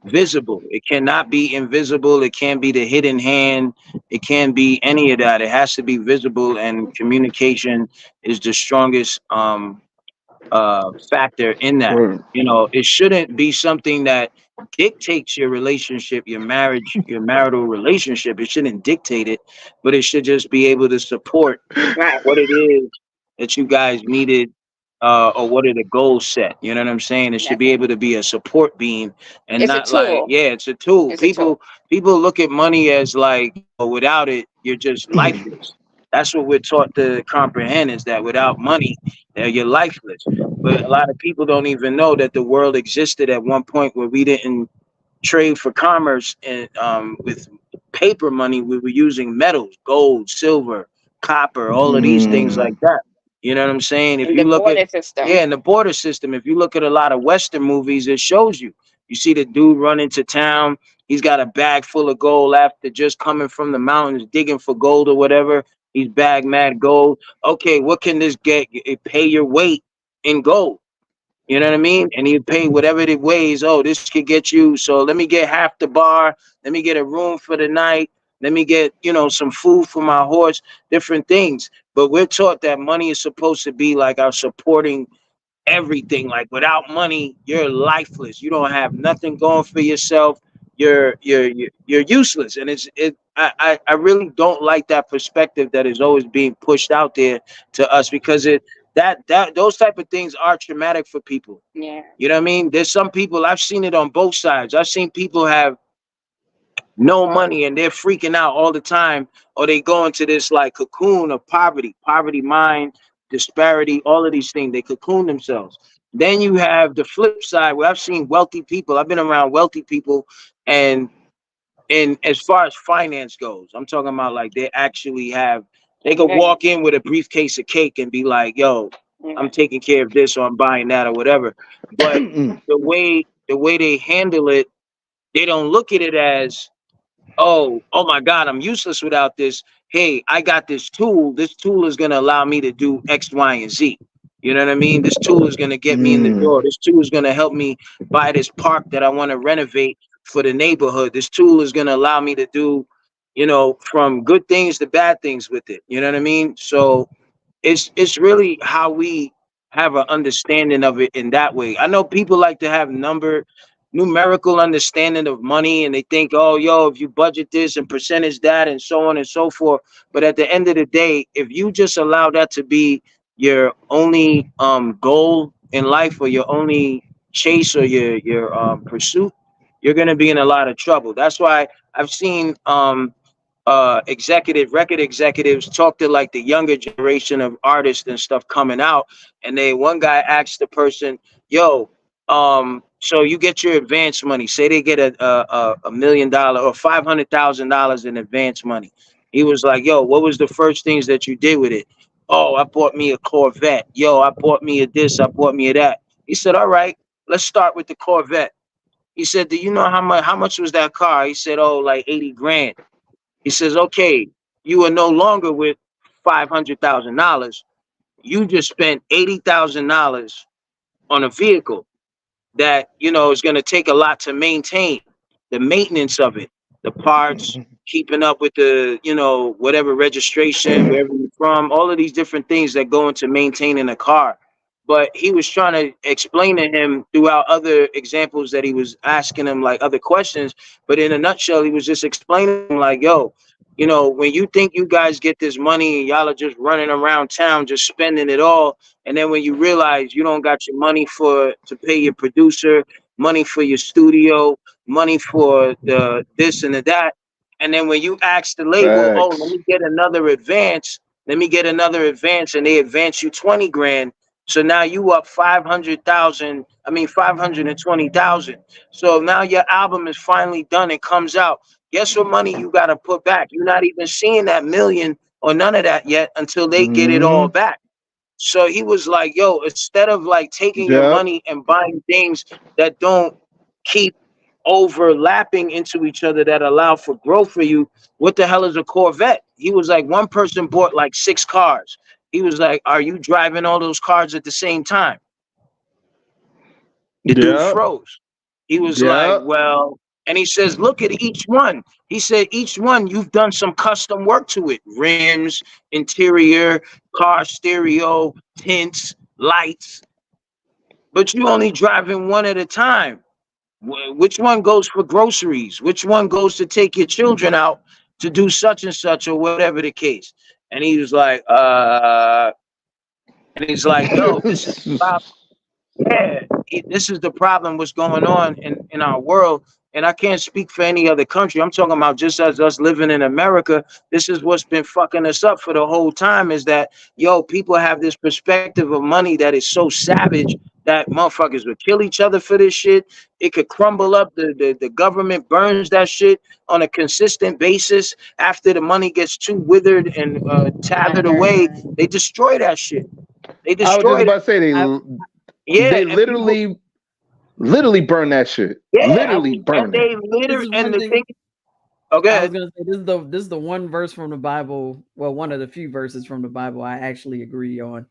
visible. It cannot be invisible. It can't be the hidden hand. It can't be any of that. It has to be visible, and communication is the strongest factor in that. It shouldn't be something that dictates your relationship, your marriage, your marital relationship. It shouldn't dictate it, but it should just be able to support Right. what it is that you guys needed, or what are the goals set. You know what I'm saying? It should That's be it. able to be a support beam and It's a not like, tool. yeah, it's a tool. It's a tool. People look at money as like, without it, you're just lifeless. That's what we're taught to comprehend, is that without money, you're lifeless. But a lot of people don't even know that the world existed at one point where we didn't trade for commerce, and with paper money. We were using metals, gold, silver, copper, all of these things like that. You know what I'm saying? If And you the look at, border system. yeah, in the border system, if you look at a lot of Western movies, it shows you. You see the dude run into town. He's got a bag full of gold after just coming from the mountains, digging for gold or whatever. He's bag mad gold. Okay, what can this get? It pay your weight in gold. You know what I mean? And you pay whatever it weighs. Oh, this could get you. So let me get half the bar. Let me get a room for the night. Let me get, some food for my horse, different things. But we're taught that money is supposed to be like our supporting everything. Like without money, you're lifeless. You don't have nothing going for yourself. You're useless. And I really don't like that perspective that is always being pushed out there to us, because that those type of things are traumatic for people. Yeah. You know what I mean? There's some people, I've seen it on both sides. I've seen people have no money and they're freaking out all the time, or they go into this like cocoon of poverty mind, disparity, all of these things. They cocoon themselves. Then you have the flip side where I've seen wealthy people. I've been around wealthy people, and as far as finance goes, I'm talking about like they could walk in with a briefcase of cake and be like, yo, I'm taking care of this, or I'm buying that, or whatever. But the way they handle it, they don't look at it as, oh my God, I'm useless without this. Hey, I got this tool. This tool is going to allow me to do X, Y, and Z. You know what I mean? This tool is going to get me in the door. This tool is going to help me buy this park that I want to renovate for the neighborhood. This tool is going to allow me to do, from good things to bad things with it. You know what I mean? So it's really how we have an understanding of it in that way. I know people like to have numerical understanding of money, and they think, oh, yo, if you budget this and percentage that and so on and so forth. But at the end of the day, if you just allow that to be your only goal in life, or your only chase, or your pursuit, you're going to be in a lot of trouble. That's why I've seen record executives talk to like the younger generation of artists and stuff coming out, and one guy asked the person, yo, so you get your advance money, say they get a $1 million or $500,000 in advance money. He was like, yo, what was the first things that you did with it? Oh, I bought me a Corvette. Yo, I bought me a this, I bought me a that. He said, all right, let's start with the Corvette. He said, do you know how much was that car? He said, oh, like 80 grand. He says, okay, you are no longer with $500,000. You just spent $80,000 on a vehicle that, is going to take a lot to maintain. The maintenance of it, the parts, keeping up with the, whatever registration, wherever you're from, all of these different things that go into maintaining a car. But he was trying to explain to him throughout other examples that he was asking him, like other questions. But in a nutshell, he was just explaining like, yo, when you think you guys get this money and y'all are just running around town, just spending it all. And then when you realize you don't got your money to pay your producer, money for your studio, money for the this and the that. And then when you ask the label, oh, let me get another advance, and they advance you 20 grand. So now you up 520,000. So now your album is finally done. It comes out. Guess what money you got to put back? You're not even seeing that million or none of that yet until they get it all back. So he was like, yo, instead of like taking your money and buying things that don't keep overlapping into each other, that allow for growth for you, what the hell is a Corvette? He was like, one person bought like 6 cars. He was like, are you driving all those cars at the same time? The dude froze. He was like, well, and he says, look at each one. He said, each one, you've done some custom work to it. Rims, interior, car stereo, tints, lights. But you only driving one at a time. Which one goes for groceries? Which one goes to take your children out to do such and such or whatever the case? And he was like, yo, this is the problem. Yeah, this is the problem. What's going on in our world? And I can't speak for any other country. I'm talking about just as us living in America. This is what's been fucking us up for the whole time, is that, yo, people have this perspective of money that is so savage that motherfuckers would kill each other for this shit. It could crumble up. The government burns that shit on a consistent basis. After the money gets too withered and tethered away, they destroy that shit. They destroy I was just about to say they literally burn that shit. Yeah, Literally burn it. Okay. I was gonna say this is the one verse from the Bible. Well, one of the few verses from the Bible I actually agree on.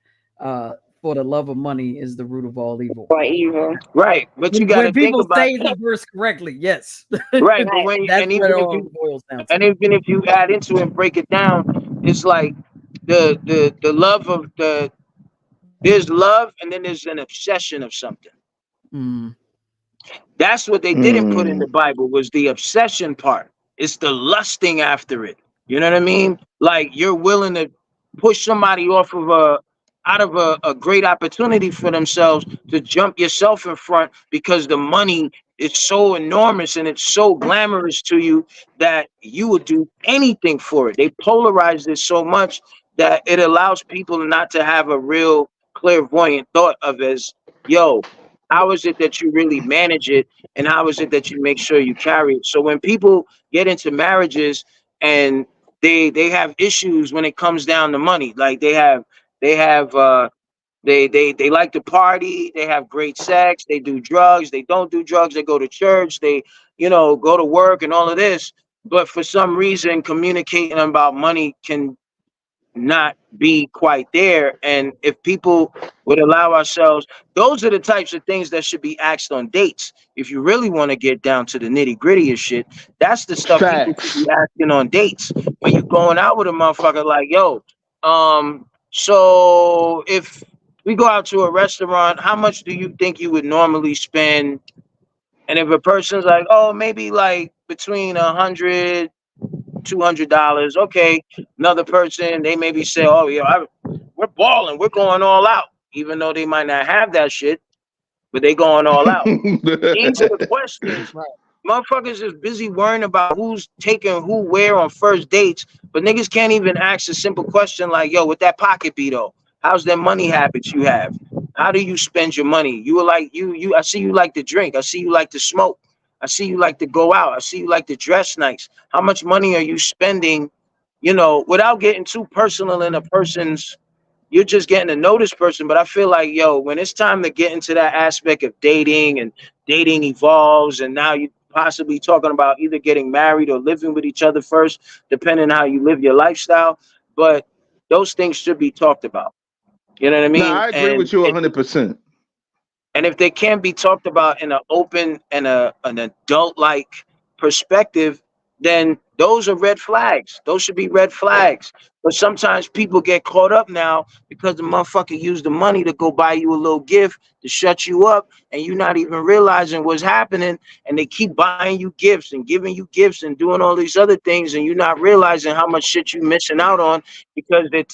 For the love of money is the root of all evil. Right, but you got to think about say the verse correctly. Yes, right. But when even if you add into it and break it down, it's like the love of there's love, and then there's an obsession of something. That's what they didn't put in the Bible, was the obsession part. It's the lusting after it. You know what I mean? Like, you're willing to push somebody off of out of a great opportunity for themselves, to jump yourself in front because the money is so enormous and it's so glamorous to you that you would do anything for it. They polarize this so much that it allows people not to have a real clairvoyant thought of as, yo, how is it that you really manage it, and how is it that you make sure you carry it? So when people get into marriages and they have issues when it comes down to money, like they like to party, they have great sex, they do drugs, they don't do drugs, they go to church, they go to work and all of this, but for some reason communicating about money can not be quite there. And if people would allow ourselves, those are the types of things that should be asked on dates. If you really want to get down to the nitty-gritty of shit, that's the stuff people should be asking on dates. When you're going out with a motherfucker, like, yo, so if we go out to a restaurant, how much do you think you would normally spend? And if a person's like, oh, maybe like between $100, $200, okay. Another person, they maybe say, oh yeah, we're balling, we're going all out, even though they might not have that shit, but they going all out. These are the questions. Motherfuckers is busy worrying about who's taking who where on first dates, but niggas can't even ask a simple question like, yo, with that pocket be though, how's that money habits you have? How do you spend your money? You were like, you I see you like to drink, I see you like to smoke, I see you like to go out, I see you like to dress nice. How much money are you spending, without getting too personal in a person's, you're just getting to know this person. But I feel like, yo, when it's time to get into that aspect of dating, and dating evolves, and now you possibly talking about either getting married or living with each other first, depending on how you live your lifestyle. But those things should be talked about. You know what I mean? No, I agree with you 100%. And if they can't be talked about in an open and an adult-like perspective, then those are red flags. Those should be red flags. But sometimes people get caught up now because the motherfucker used the money to go buy you a little gift to shut you up, and you're not even realizing what's happening, and they keep buying you gifts and giving you gifts and doing all these other things, and you're not realizing how much shit you're missing out on because they're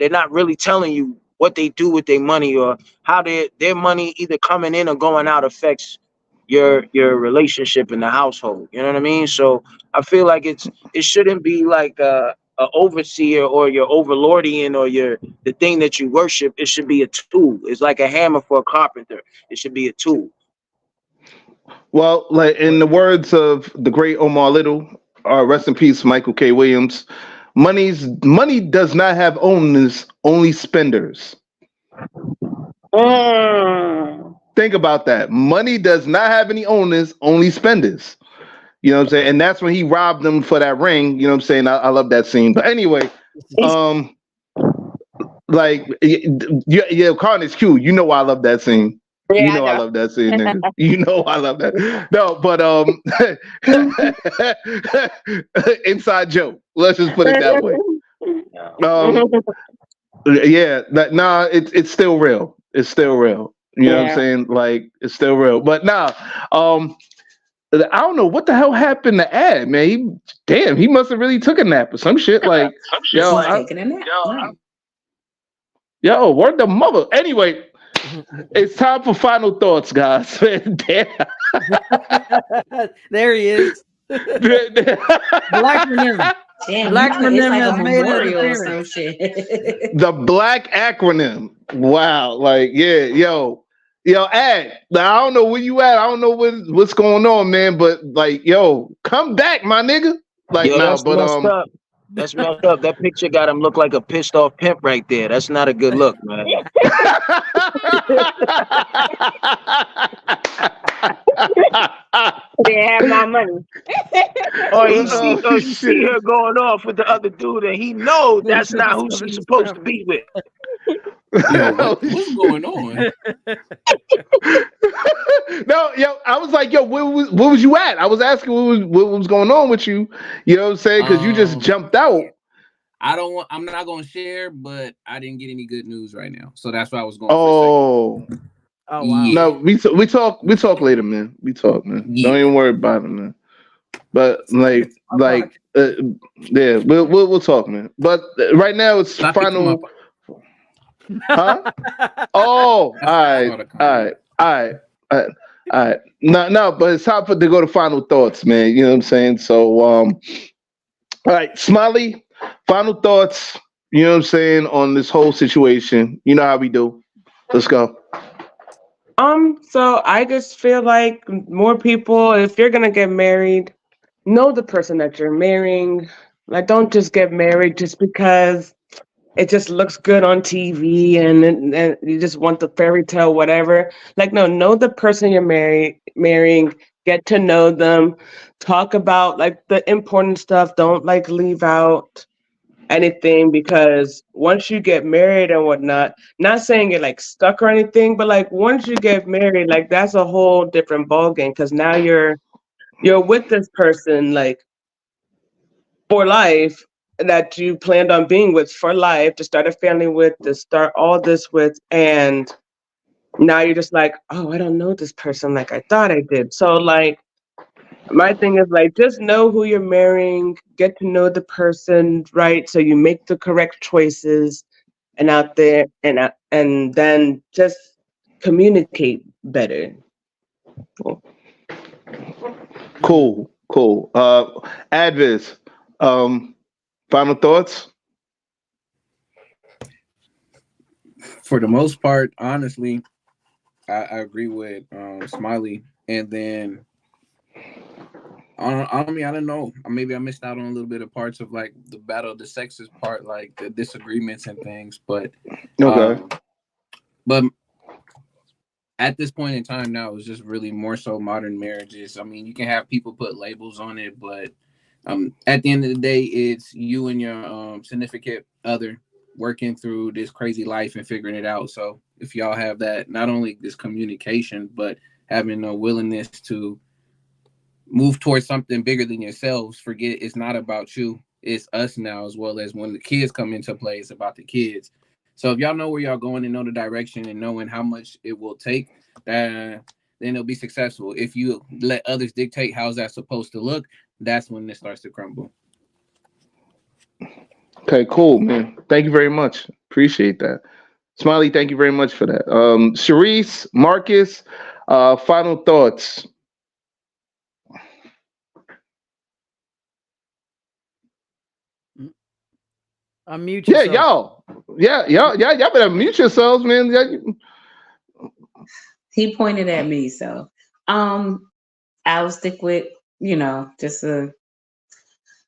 not really telling you what they do with their money, or how their money either coming in or going out affects your relationship in the household. You know what I mean? So I feel like it shouldn't be like a overseer or your overlordian or the thing that you worship. It should be a tool. It's like a hammer for a carpenter. It should be a tool. Well, like in the words of the great Omar Little, rest in peace, Michael K. Williams, money does not have owners, only spenders. Think about that. Money does not have any owners, only spenders. You know what I'm saying? And that's when he robbed them for that ring. You know what I'm saying? I love that scene. But anyway, like, yeah, Carnage Q, you know I love that scene. Yeah, you know I love that scene, nigga. You know I love that. No, but inside joke. Let's just put it that way. Yeah, it's still real. It's still real. You know what I'm saying? Like, it's still real. But now, I don't know what the hell happened to Ad, man. He must have really took a nap or some shit. Like, yo, taking a nap. Yo, word the mother. Anyway, it's time for final thoughts, guys. There he is. Black Randumb. Damn, Black Randumb Randumb like has a made memorial or his some appearance. shit. The black acronym. Wow. Like, yeah, yo, Ad. I don't know where you at. I don't know what's going on, man. But like, yo, come back, my nigga. Like, Yo, nah, that's but messed up. That's messed up. That picture got him look like a pissed off pimp right there. That's not a good look, man. They have my money. Or you see her going off with the other dude, and he knows that's not who she's supposed to be with. Yo, what's going on? No, yo, I was like, yo, where was you at? I was asking what was going on with you. You know what I'm saying? Because you just jumped out. I'm not gonna share, but I didn't get any good news right now, so that's why I was going. Oh, for a second. Oh wow. Yeah. No, we talk later, man. We talk, man. Yeah. Don't even worry about it, man. But yeah, we'll talk, man. But right now it's Stop final. Huh? Oh, all right. No, but it's time to go to final thoughts, man. You know what I'm saying? So, all right, Smiley, final thoughts. You know what I'm saying on this whole situation. You know how we do. Let's go. So I just feel like more people, if you're gonna get married, know the person that you're marrying. Like, don't just get married just because it just looks good on TV and you just want the fairy tale, whatever. Like, no, know the person you're marrying, get to know them, talk about like the important stuff. Don't like leave out anything, because once you get married and whatnot, not saying you're like stuck or anything, but like once you get married, like that's a whole different ballgame, because now you're with this person like for life, that you planned on being with for life, to start a family with, to start all this with, and now you're just like, oh, I don't know this person like I thought I did. So like my thing is like, just know who you're marrying, get to know the person, right? So you make the correct choices and out there, and then just communicate better. Cool. Advis, final thoughts? For the most part, honestly, I agree with Smiley. And then I mean, I don't know. Maybe I missed out on a little bit of parts of like the battle of the sexes part, like the disagreements and things. But but at this point in time now, it's just really more so modern marriages. I mean, you can have people put labels on it, but at the end of the day, it's you and your significant other working through this crazy life and figuring it out. So if y'all have that, not only this communication, but having a willingness to move towards something bigger than yourselves, forget it's not about you, it's us now, as well as when the kids come into play, it's about the kids. So if y'all know where y'all going and know the direction and knowing how much it will take, then it'll be successful. If you let others dictate how's that supposed to look, that's when it starts to crumble. Okay, cool, man. Thank you very much. Appreciate that. Smiley, thank you very much for that. Sharice, Marcus, final thoughts. Unmute Yeah, yourself. y'all better mute yourselves, man. He pointed at me, so I'll stick with, just a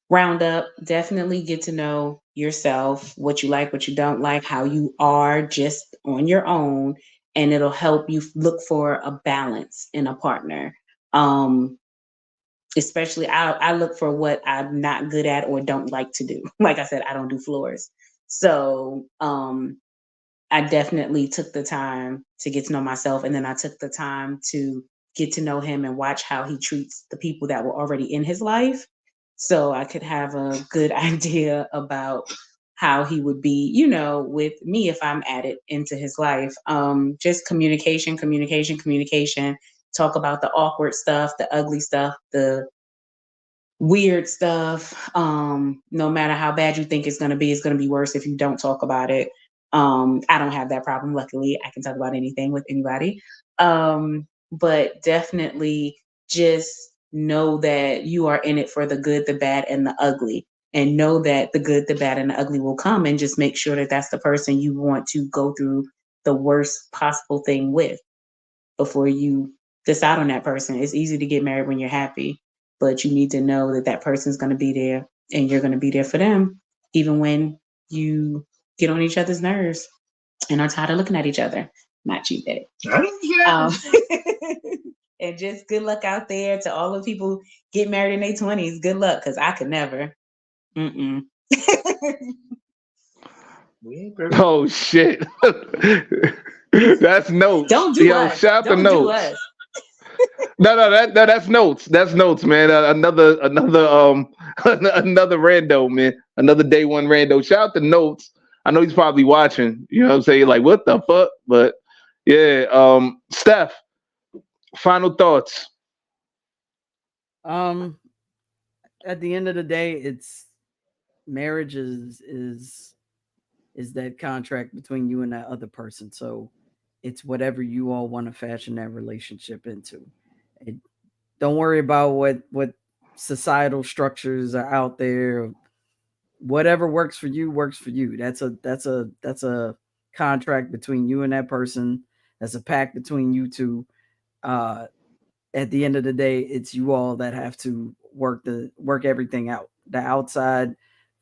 roundup. Definitely get to know yourself, what you like, what you don't like, how you are just on your own, and it'll help you look for a balance in a partner. Especially I look for what I'm not good at or don't like to do. Like I said, I don't do floors. So I definitely took the time to get to know myself, and then I took the time to get to know him and watch how he treats the people that were already in his life, so I could have a good idea about how he would be, with me if I'm added into his life. Just communication, talk about the awkward stuff, the ugly stuff, the weird stuff. No matter how bad you think it's going to be worse if you don't talk about it. I don't have that problem. Luckily, I can talk about anything with anybody. But definitely just know that you are in it for the good, the bad, and the ugly. And know that the good, the bad, and the ugly will come, and just make sure that that's the person you want to go through the worst possible thing with before you decide on that person. It's easy to get married when you're happy, but you need to know that that person's going to be there and you're going to be there for them, even when you get on each other's nerves and are tired of looking at each other. Not you, Betty. And just good luck out there to all the people get married in their 20s. Good luck, because I could never. Oh shit. That's notes. Don't do us. Shout out to Don't notes. do us. No, that's notes. That's notes, man. Another rando, man. Another day one rando. Shout out to notes. I know he's probably watching. You know what I'm saying? Like, what the fuck? But yeah, Steph, final thoughts. At the end of the day, it's marriage is that contract between you and that other person. So it's whatever you all want to fashion that relationship into. Don't worry about what societal structures are out there. Whatever works for you works for you. That's a contract between you and that person. That's a pact between you two. At the end of the day, it's you all that have to work everything out. The outside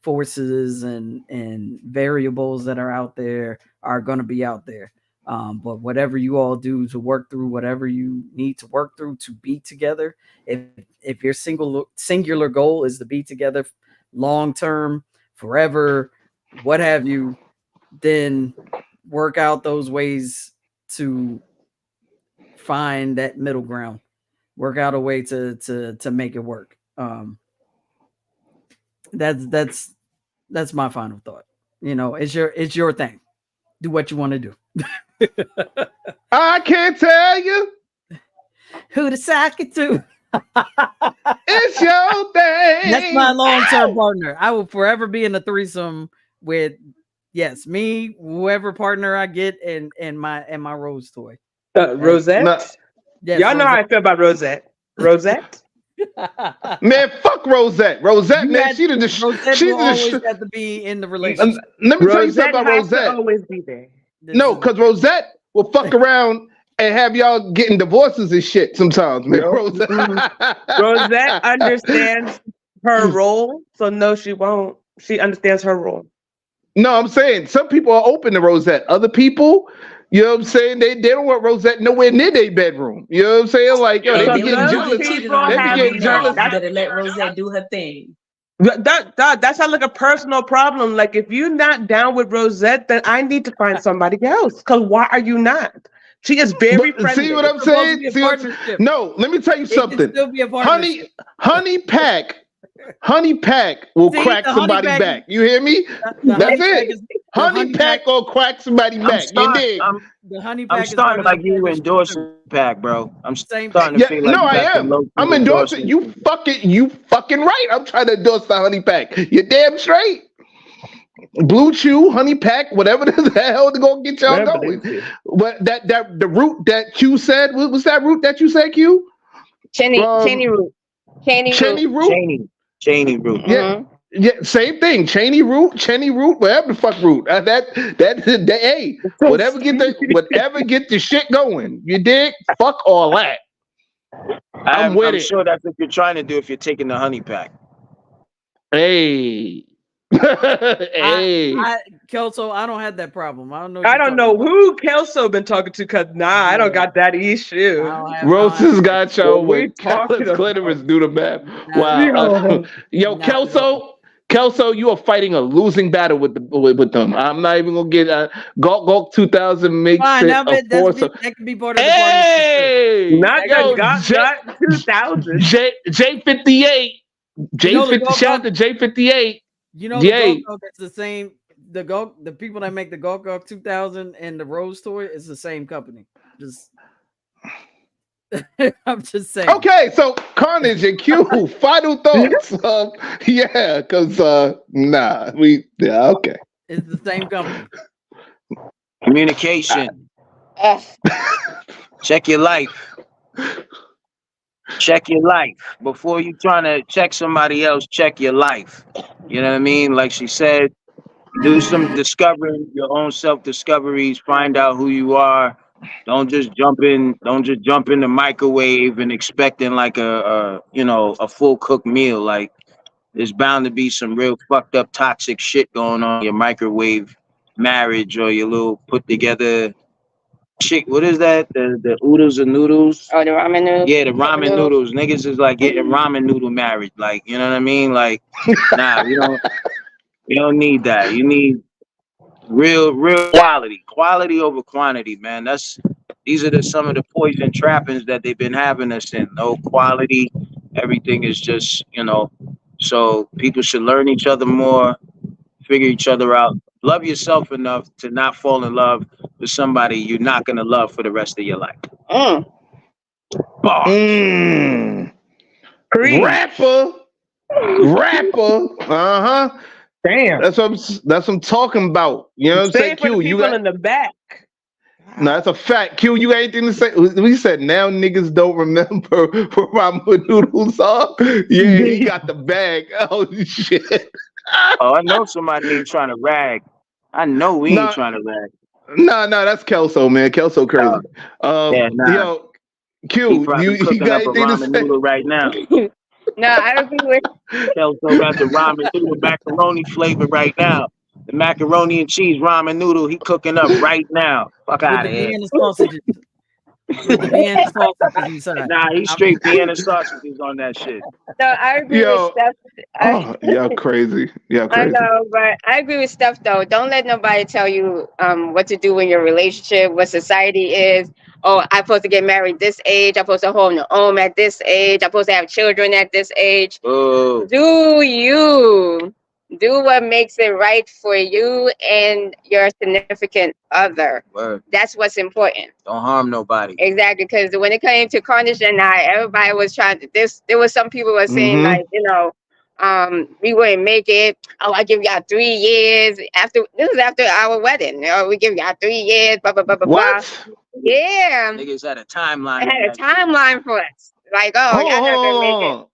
forces and variables that are out there are going to be out there. But whatever you all do to work through whatever you need to work through to be together, if your singular goal is to be together long term, forever, what have you, then work out those ways to find that middle ground. Work out a way to make it work. That's my final thought. You know, it's your thing. Do what you want to do. I can't tell you who to sock it to. It's your thing. That's my long-term partner. I will forever be in a threesome with, yes, me, whoever partner I get, and my Rose toy. Rosette? Yes, y'all know how I feel about Rosette. Rosette? Man, fuck Rosette. Rosette, man, she the Rosette will always have to be in the relationship. Let me tell you something about Rosette. Always be there. No, because Rosette will fuck around and have y'all getting divorces and shit sometimes, man. Rosette understands her role, so no, she won't. She understands her role. No, I'm saying some people are open to Rosette. Other people, you know what I'm saying, they don't want Rosette nowhere near their bedroom. You know what I'm saying? Like, yo, they be getting jealous. Better let Rosette do her thing. That's not like a personal problem. Like, if you're not down with Rosette, then I need to find somebody else. Because why are you not? She is very friendly. See what I'm saying? No, let me tell you something. Honey Pack will crack somebody back. You hear me? That's it. Honey Pack will crack somebody back. You dig? The Honey Pack. I'm starting like you endorsing Pack, bro. I'm starting to feel like no, I am. I'm endorsing. You fucking right. I'm trying to endorse the Honey Pack. You're damn straight. Blue Chew, Honey Pack, whatever the hell to go get y'all going. But the root that Q said, what was that root that you said, Q? Cheney root. Cheney root. Cheney root. Yeah. Yeah, same thing. Cheney root, whatever the fuck root. Hey, whatever get the shit going. You dig? Fuck all that. I'm with it. I'm sure that's what you're trying to do if you're taking the Honey Pack. Hey. Hey. Kelso, I don't have that problem. I don't know who Kelso been talking to, because I don't got that issue. Rose has got y'all with Callus clitoris do the math. Wow. Yo, Kelso, you are fighting a losing battle with them. I'm not even gonna get Gawk 2000 makes it a force. That can be part of the party. Not Gawk 2000. J58. Shout out to J58. You know, the Gawk is the same. The people that make the Gawk 2000 and the Rose toy is the same company. Just I'm just saying. Okay, so Carnage and Q, final thoughts. Yeah, because okay. It's the same company. Communication. Check your life. Check your life. Before you trying to check somebody else, check your life. You know what I mean? Like she said, do some discovering, your own self-discoveries, find out who you are. Don't just jump in the microwave and expecting like a full cooked meal. Like there's bound to be some real fucked up toxic shit going on in your microwave marriage or your little put together chick. What is that? The oodles and noodles? Oh, the ramen noodles. Yeah, the ramen noodles. Niggas is like getting ramen noodle marriage. Like, you know what I mean? Like, nah, you don't need that. You need real quality over quantity, man. These are some of the poison trappings that they've been having us in. No quality. Everything is just, so people should learn each other more, figure each other out. Love yourself enough to not fall in love with somebody you're not going to love for the rest of your life. Rapper. Damn. That's what I'm talking about. You know what I'm saying? For the Q, people in the back. No, that's a fact. Q, you got anything to say? We said now niggas don't remember what ramen noodles are. Yeah, he got the bag. Oh shit. Oh, I know somebody ain't trying to rag. I know we ain't trying to rag. No, that's Kelso, man. Kelso crazy. Yo, Q, you got up a anything to ramen say? noodle right now. No, I agree with Kelso got the ramen noodle macaroni flavor right now. The macaroni and cheese ramen noodle, he cooking up right now. Fuck out of here. Vienna sausages. With the Vienna sausages inside. Nah, he's straight Vienna sausages on that shit. No, I agree with Steph. Y'all crazy. Y'all crazy. I know, but I agree with Steph though. Don't let nobody tell you what to do in your relationship, what society is. Oh, I'm supposed to get married this age. I'm supposed to hold a home at this age. I'm supposed to have children at this age. Oh. Do you. Do what makes it right for you and your significant other. Word. That's what's important. Don't harm nobody. Exactly, because when it came to Carnage and I, everybody was trying to. There was some people were saying like, we wouldn't make it. Oh, I give y'all 3 years after. This was after our wedding. We give y'all 3 years. Blah blah blah blah blah. Yeah. Niggas had a timeline. They had a timeline for us. Like, y'all not gonna make it.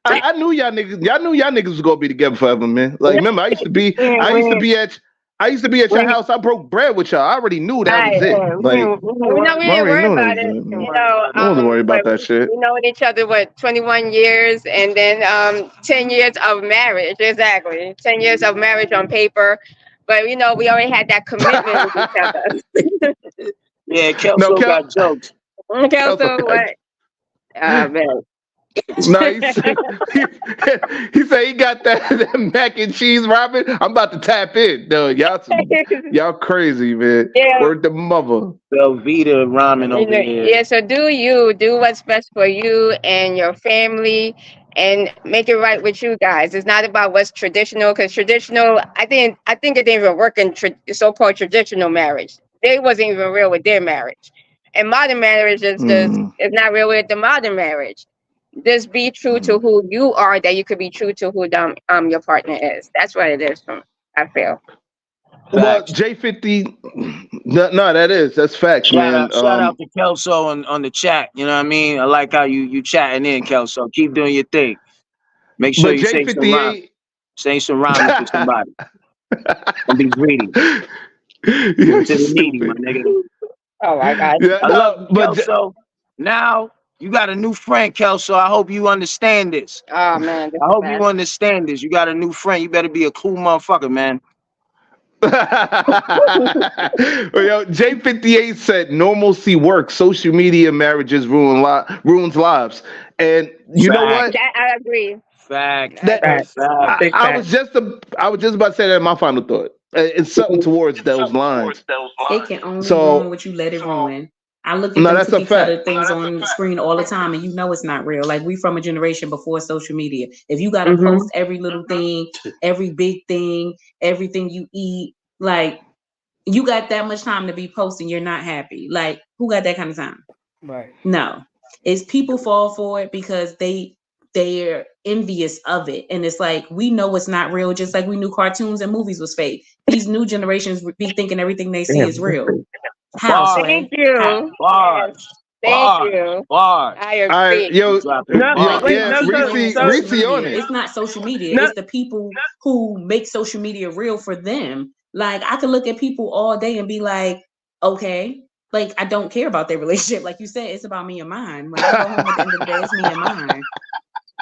I knew y'all niggas. Y'all knew y'all niggas was gonna be together forever, man. Like, remember, I used to be at your house. I broke bread with y'all. I already knew that was it. Like, we didn't worry about it. I wasn't worried about that shit. We known each other 21 years, and then 10 years of marriage. Exactly, 10 years of marriage on paper. But we already had that commitment with each other. Yeah, Kelso got jokes. Kelso, what? Man. No, he said he got that mac and cheese ramen. I'm about to tap in. No, y'all crazy, man. Yeah. Word the mother. Velveeta ramen over here. Yeah, so do what's best for you and your family, and make it right with you guys. It's not about what's traditional, because traditional, I think it didn't even work in so-called traditional marriage. They wasn't even real with their marriage. And modern marriage is it's not real with the modern marriage. Just be true to who you are, that you could be true to who your partner is. That's what it is. I feel. Well, J50, no, that's facts, man. Shout out to Kelso on the chat. You know what I mean? I like how you chatting in, Kelso. Keep doing your thing. Make sure you say some rhymes to somebody. Don't be greedy. To the needy, my nigga. Oh my God. Yeah, I love Kelso. Now you got a new friend, Kelso. I hope you understand this. Oh man. I hope you understand this. You got a new friend. You better be a cool motherfucker, man. Yo, J58 said normalcy works. Social media marriages ruins lives. And you know what? I agree. Fact. I was just about to say that in my final thought. It's something towards those lines. It can only ruin what you let it ruin. I look at them cookie cutter things on the screen all the time, and it's not real. Like, we from a generation before social media. If you got to post every little thing, every big thing, everything you eat, like, you got that much time to be posting, you're not happy. Like, who got that kind of time? Right. No, it's people fall for it because they're envious of it, and it's like we know it's not real, just like we knew cartoons and movies was fake. These new generations be thinking everything they see is real. How? Thank you. Bars. Thank you. Bars. I All right, agree. yo, No, wait, yeah, no, Reese on it. It's not social media. No. It's the people who make social media real for them. Like I could look at people all day and be like, okay, like I don't care about their relationship. Like you said, it's about me and mine. When I go home at the end of the day, it's me and mine.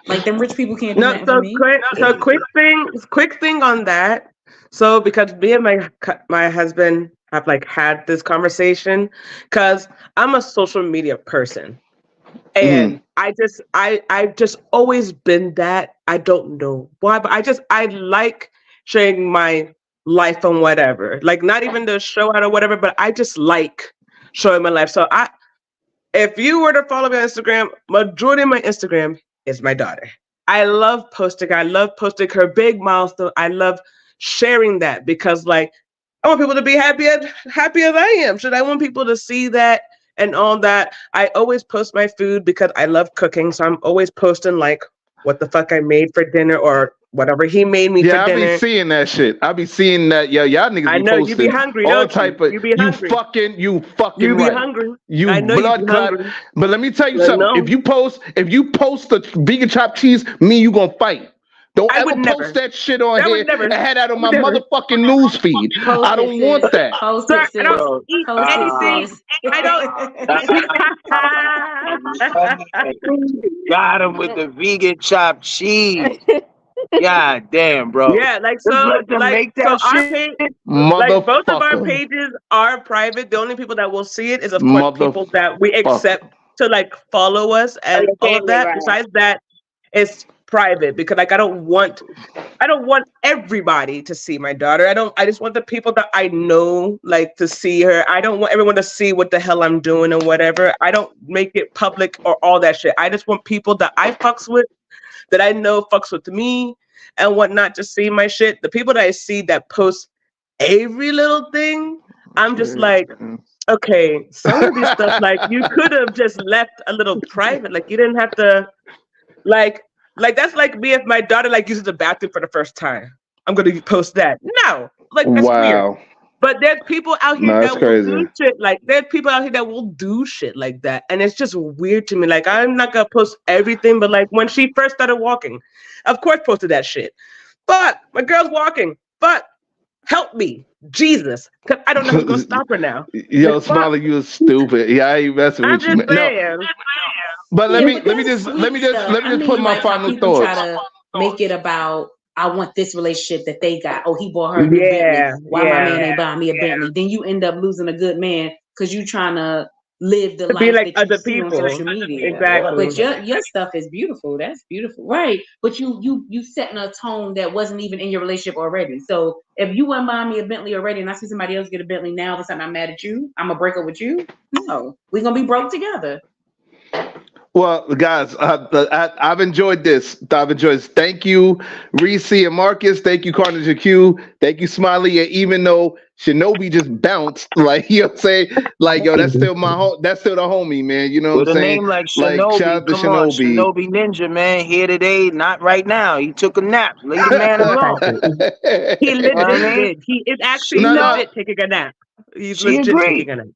Like them rich people can't do that for me. Quick thing on that. So because me and my husband have like had this conversation, because I'm a social media person. And I've just always been that. I don't know why, but I like sharing my life and whatever. Like not even to show out or whatever, but I just like showing my life. So if you were to follow me on Instagram, majority of my Instagram is my daughter. I love posting. I love posting her big milestone. I love sharing that because like I want people to be happy as I am. I want people to see that and all that. I always post my food because I love cooking. So I'm always posting like what the fuck I made for dinner or whatever he made me for dinner. Yeah, I be seeing that shit. I be seeing that. Yo, y'all niggas I be know, posting you be hungry, all don't type you? of You be hungry. You fucking You be right. hungry. You I know blood you be clot. hungry. But let me tell you I something. know. If you post the vegan chopped cheese, me and you gonna fight. Don't I ever would post never. that shit on That would here never. and have that on my Never. motherfucking news feed. Post I it, don't want sis. that. Post Sir, it, sis. I don't eat Post anything. it, sis. I don't. Got him with the vegan chopped cheese. God damn, bro. Yeah, like Just so, let them like make so. that Our shit. page, Motherfucker. like both of our pages are private. The only people that will see it is, of course, people that we accept to like follow us and your all of family, that. right. Besides that, it's private because like I don't want everybody to see my daughter. I just want the people that I know like to see her. I don't want everyone to see what the hell I'm doing and whatever. I don't make it public or all that shit. I just want people that I fucks with, that I know fucks with me and whatnot to see my shit. The people that I see that post every little thing, I'm just like, okay, some of these stuff, like you could have just left a little private. Like you didn't have to, like that's like me if my daughter like uses the bathroom for the first time. I'm gonna post that. No, like that's weird. But there's people out here that will do shit like there's people out here that will do shit like that, and it's just weird to me. Like I'm not gonna post everything, but like when she first started walking, of course posted that shit. But my girl's walking. But help me, Jesus, because I don't know who's gonna stop her now. Yo, Smiley, you was stupid. Yeah, I ain't messing with you. No. But let me just put my final people thoughts. Try to make it about I want this relationship that they got. Oh, he bought her a new Bentley. Why my man ain't buying me a Bentley? Then you end up losing a good man because you trying to live the life like that other you see people on social media. Exactly. But your stuff is beautiful. That's beautiful, right? But you setting a tone that wasn't even in your relationship already. So if you wouldn't buy me a Bentley already, and I see somebody else get a Bentley now, all of a sudden I'm mad at you. I'm gonna break up with you. No, we're gonna be broke together. Well, guys, I've enjoyed this. Thank you, Reese and Marcus. Thank you, Carnage and Q. Thank you, Smiley. And even though Shinobi just bounced, like you know what I'm saying, like yo, that's still that's still the homie, man. You know what I'm saying? With a name like Shinobi, shout out to come on, Shinobi. Shinobi Ninja, man, here today, not right now. He took a nap. Leave the man alone. He legit did. He is actually legit taking a nap. He's legit taking a nap.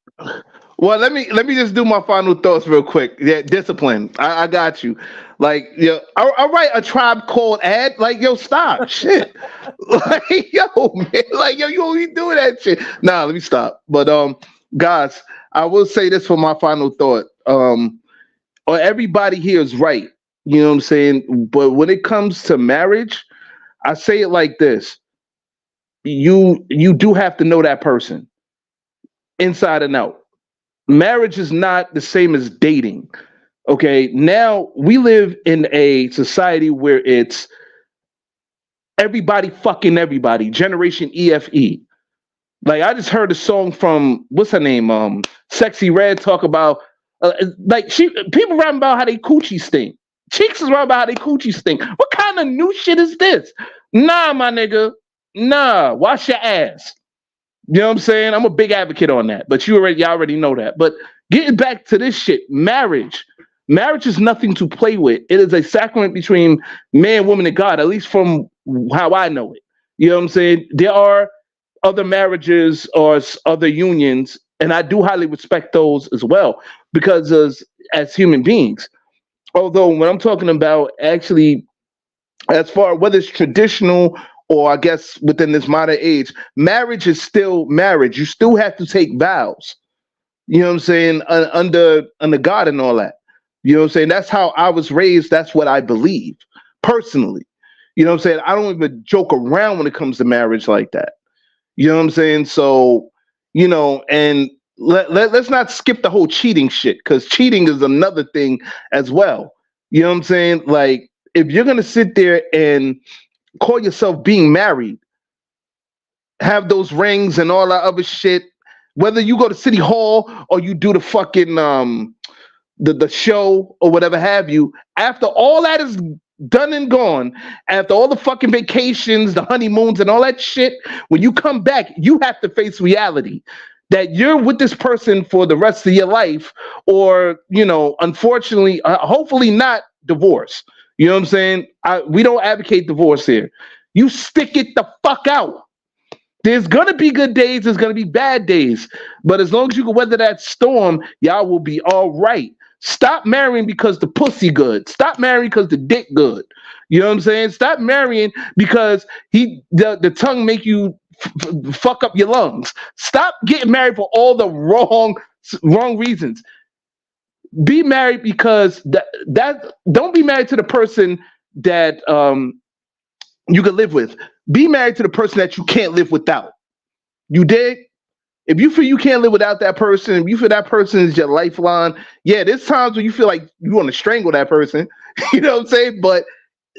Well, let me just do my final thoughts real quick. Yeah, discipline. I got you. Like, yo, I'll write a Tribe Called ad. Like, yo, stop. Shit. Like, yo, man. Like, yo, you only doing that shit. Nah, let me stop. But guys, I will say this for my final thought. Everybody here is right. You know what I'm saying? But when it comes to marriage, I say it like this. You do have to know that person inside and out. Marriage is not the same as dating. Okay, now we live in a society where it's everybody fucking everybody. Generation EFE. Like I just heard a song from what's her name? Sexy Red talk about people rapping about how they coochie stink. Cheeks is rapping about how they coochie stink. What kind of new shit is this? Nah, my nigga. Nah, wash your ass. You know what I'm saying? I'm a big advocate on that, but y'all already know that. But getting back to this shit, marriage is nothing to play with. It is a sacrament between man, woman, and God, at least from how I know it. You know what I'm saying? There are other marriages or other unions, and I do highly respect those as well, because as human beings. Although when I'm talking about actually, as far whether it's traditional or I guess within this modern age, marriage is still marriage. You still have to take vows. You know what I'm saying? Under God and all that. You know what I'm saying? That's how I was raised. That's what I believe personally. You know what I'm saying? I don't even joke around when it comes to marriage like that. You know what I'm saying? So, you know, and let's not skip the whole cheating shit, because cheating is another thing as well. You know what I'm saying? Like, if you're going to sit there and call yourself being married, have those rings and all that other shit, whether you go to City Hall or you do the fucking the show or whatever have you, after all that is done and gone, after all the fucking vacations, the honeymoons and all that shit, when you come back, you have to face reality that you're with this person for the rest of your life, or, you know, unfortunately, hopefully not divorce. You know what I'm saying? We don't advocate divorce here. You stick it the fuck out. There's gonna be good days, there's gonna be bad days, but as long as you can weather that storm, y'all will be all right. Stop marrying because the pussy good. Stop marrying because the dick good. You know what I'm saying? Stop marrying because the tongue make you fuck up your lungs. Stop getting married for all the wrong reasons. Be married because that don't be married to the person that you can live with. Be married to the person that you can't live without. You dig? If you feel you can't live without that person, if you feel that person is your lifeline, yeah, there's times when you feel like you want to strangle that person. You know what I'm saying? But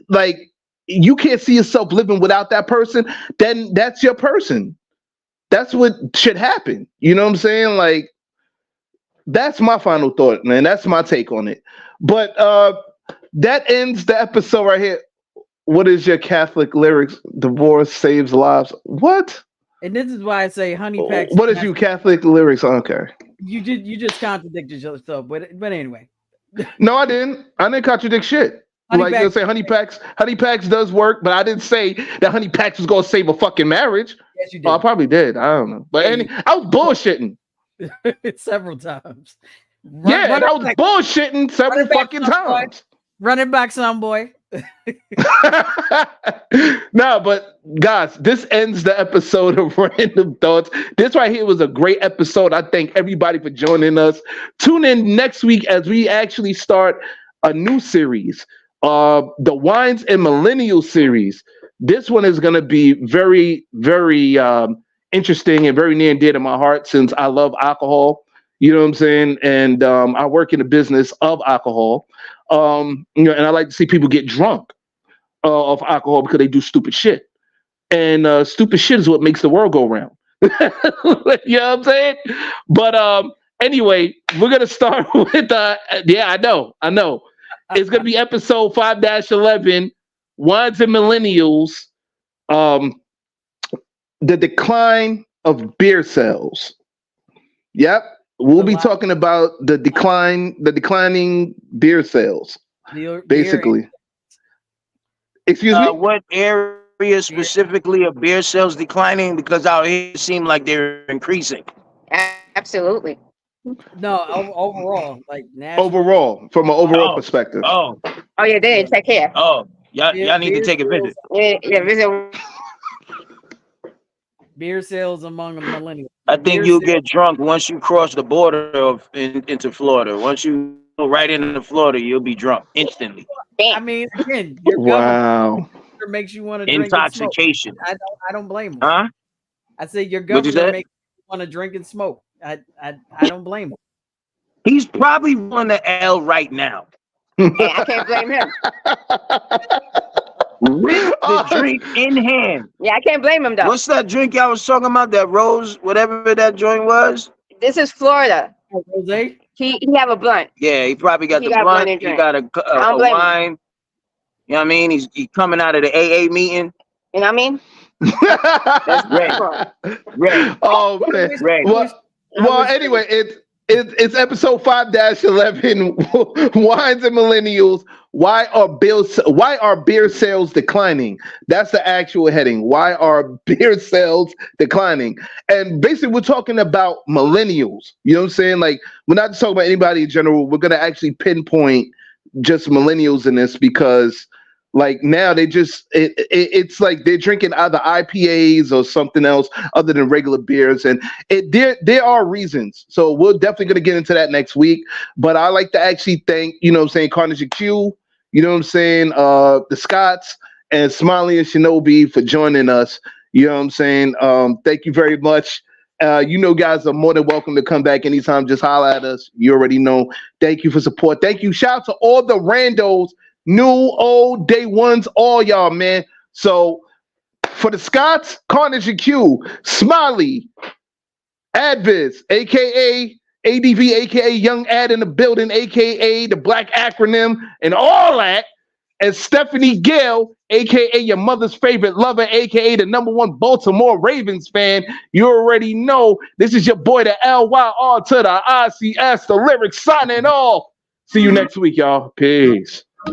like, you can't see yourself living without that person, then that's your person. That's what should happen. You know what I'm saying? Like, that's my final thought, man. That's my take on it. But that ends the episode right here. What is your Catholic lyrics? Divorce saves lives. What? And this is why I say honey packs. What is you Catholic lyrics? Okay. You just contradicted yourself, but anyway. No, I didn't. I didn't contradict shit. Like you say, honey packs does work, but I didn't say that honey packs was gonna save a fucking marriage. Yes, you did. Oh, I probably did. I don't know, but I was bullshitting several times. I was bullshitting several fucking times. Run it back, son, boy. No, but guys, this ends the episode of Random Thoughts. This right here was a great episode. I thank everybody for joining us. Tune in next week as we actually start a new series, the Wines and Millennial series. This one is going to be very, very interesting and very near and dear to my heart, since I love alcohol. You know what I'm saying? And I work in the business of alcohol. You know, and I like to see people get drunk off alcohol because they do stupid shit. And stupid shit is what makes the world go round. You know what I'm saying? But anyway, we're gonna start with I know. It's gonna be episode 5-11, Wines and Millennials, the decline of beer sales. Yep. We'll be talking about the declining beer sales, basically. Excuse me? What area specifically of beer sales declining? Because out here it seemed like they're increasing. Absolutely. No, overall, like overall, from an overall perspective. Oh yeah, they didn't take care. Oh, y'all need to take a visit. Yeah, visit. Beer sales among the millennials. I think you'll get drunk once you cross the border into Florida. Once you go right into Florida, you'll be drunk instantly. I mean, again, your governor makes you want to drink intoxication. And smoke. I don't blame him. Huh? I say your governor makes you want to drink and smoke. I don't blame him. He's probably on the L right now. Yeah, I can't blame him. With the drink in hand. Yeah, I can't blame him though. What's that drink y'all was talking about? That rose, whatever that joint was. This is Florida. Rose? He have a blunt. Yeah, he probably got the blunt. He got a wine. You know what I mean? He's coming out of the AA meeting. You know what I mean? That's great. Oh man. Great. Well, anyway, It's episode 5-11. Wines and millennials. Why are beer sales declining? That's the actual heading. Why are beer sales declining? And basically, we're talking about millennials. You know what I'm saying? Like, we're not just talking about anybody in general. We're gonna actually pinpoint just millennials in this because, like, now they just it's like they're drinking either IPAs or something else other than regular beers, and there are reasons. So we're definitely gonna get into that next week. But I like to actually thank, you know what I'm saying, Carnage Q, you know what I'm saying, the Scots and Smiley and Shinobi for joining us. You know what I'm saying? Thank you very much. You know, guys are more than welcome to come back anytime. Just holler at us. You already know. Thank you for support. Thank you. Shout out to all the randos, new, old, day ones, all y'all, man. So for the Scots, Carnage and Q, Smiley, Adviz, aka ADV, aka Young Ad in the building, aka the Black Acronym, and all that. And Stephanie Gale, aka your mother's favorite lover, aka the #1 Baltimore Ravens fan. You already know this is your boy, the LYR to the ICS, the lyrics signing off. See you next week, y'all. Peace. I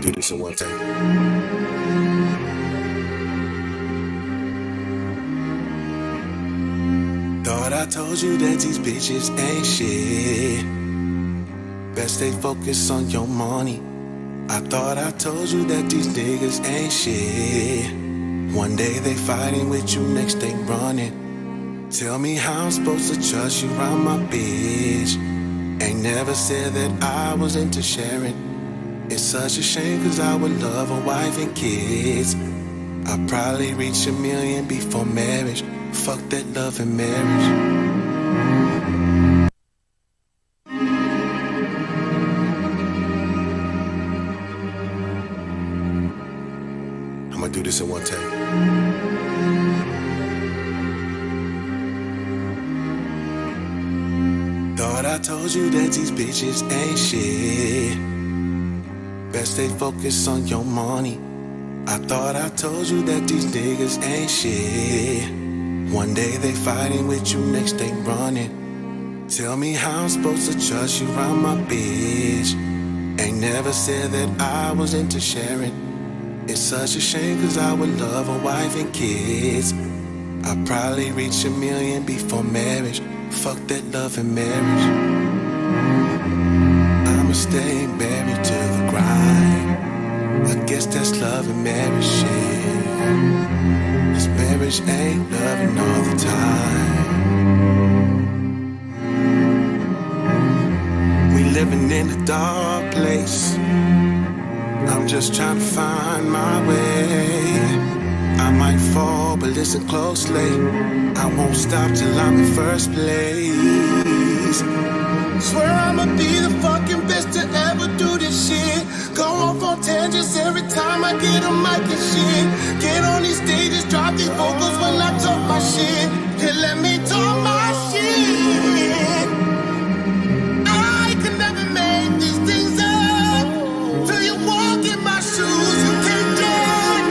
do this in one take. Thought I told you that these bitches ain't shit. Best stay focused on your money. I thought I told you that these niggas ain't shit. One day they fighting with you, next they running. Tell me how I'm supposed to trust you around my bitch. Ain't never said that I was into sharing. It's such a shame cause I would love a wife and kids. I'd probably reach 1 million before marriage. Fuck that love and marriage. I'ma do this in one take. Thought I told you that these bitches ain't shit. Best stay focused on your money. I thought I told you that these niggas ain't shit. One day they fighting with you, next they running. Tell me how I'm supposed to trust you around my bitch. Ain't never said that I was into sharing. It's such a shame cause I would love a wife and kids. I'd probably reach 1 million before marriage. Fuck that love and marriage. I'ma stay married to the grind. I guess that's love and marriage shit. This marriage ain't loving all the time. We living in a dark place. I'm just trying to find my way. I might fall, but listen closely. I won't stop till I'm in first place. Swear I'ma be the fucking best to ever do this shit. Go off on tangents every time I get a mic and shit. Get on these stages, drop these vocals when I talk my shit. And let me talk my shit. I could never make these things up. Till you walk in my shoes, you can't do it.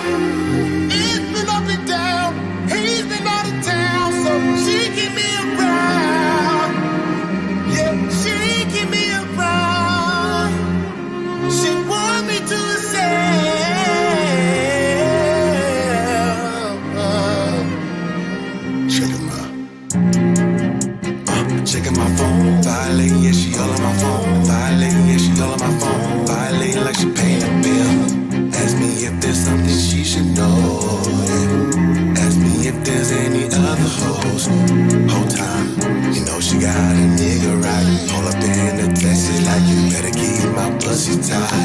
It's been up and down, he's been out of town, so she keep me around. Yeah, she keep me around. She want me to checking my phone, violating, yeah, she all on my phone. Violating, yeah, she all on my phone. Violating like she paying a bill. Ask me if there's something she should know. Yeah. Ask me if there's any other hoes. Whole time, you know she got a nigga right. Pull up in the Texas like you better keep my pussy tight.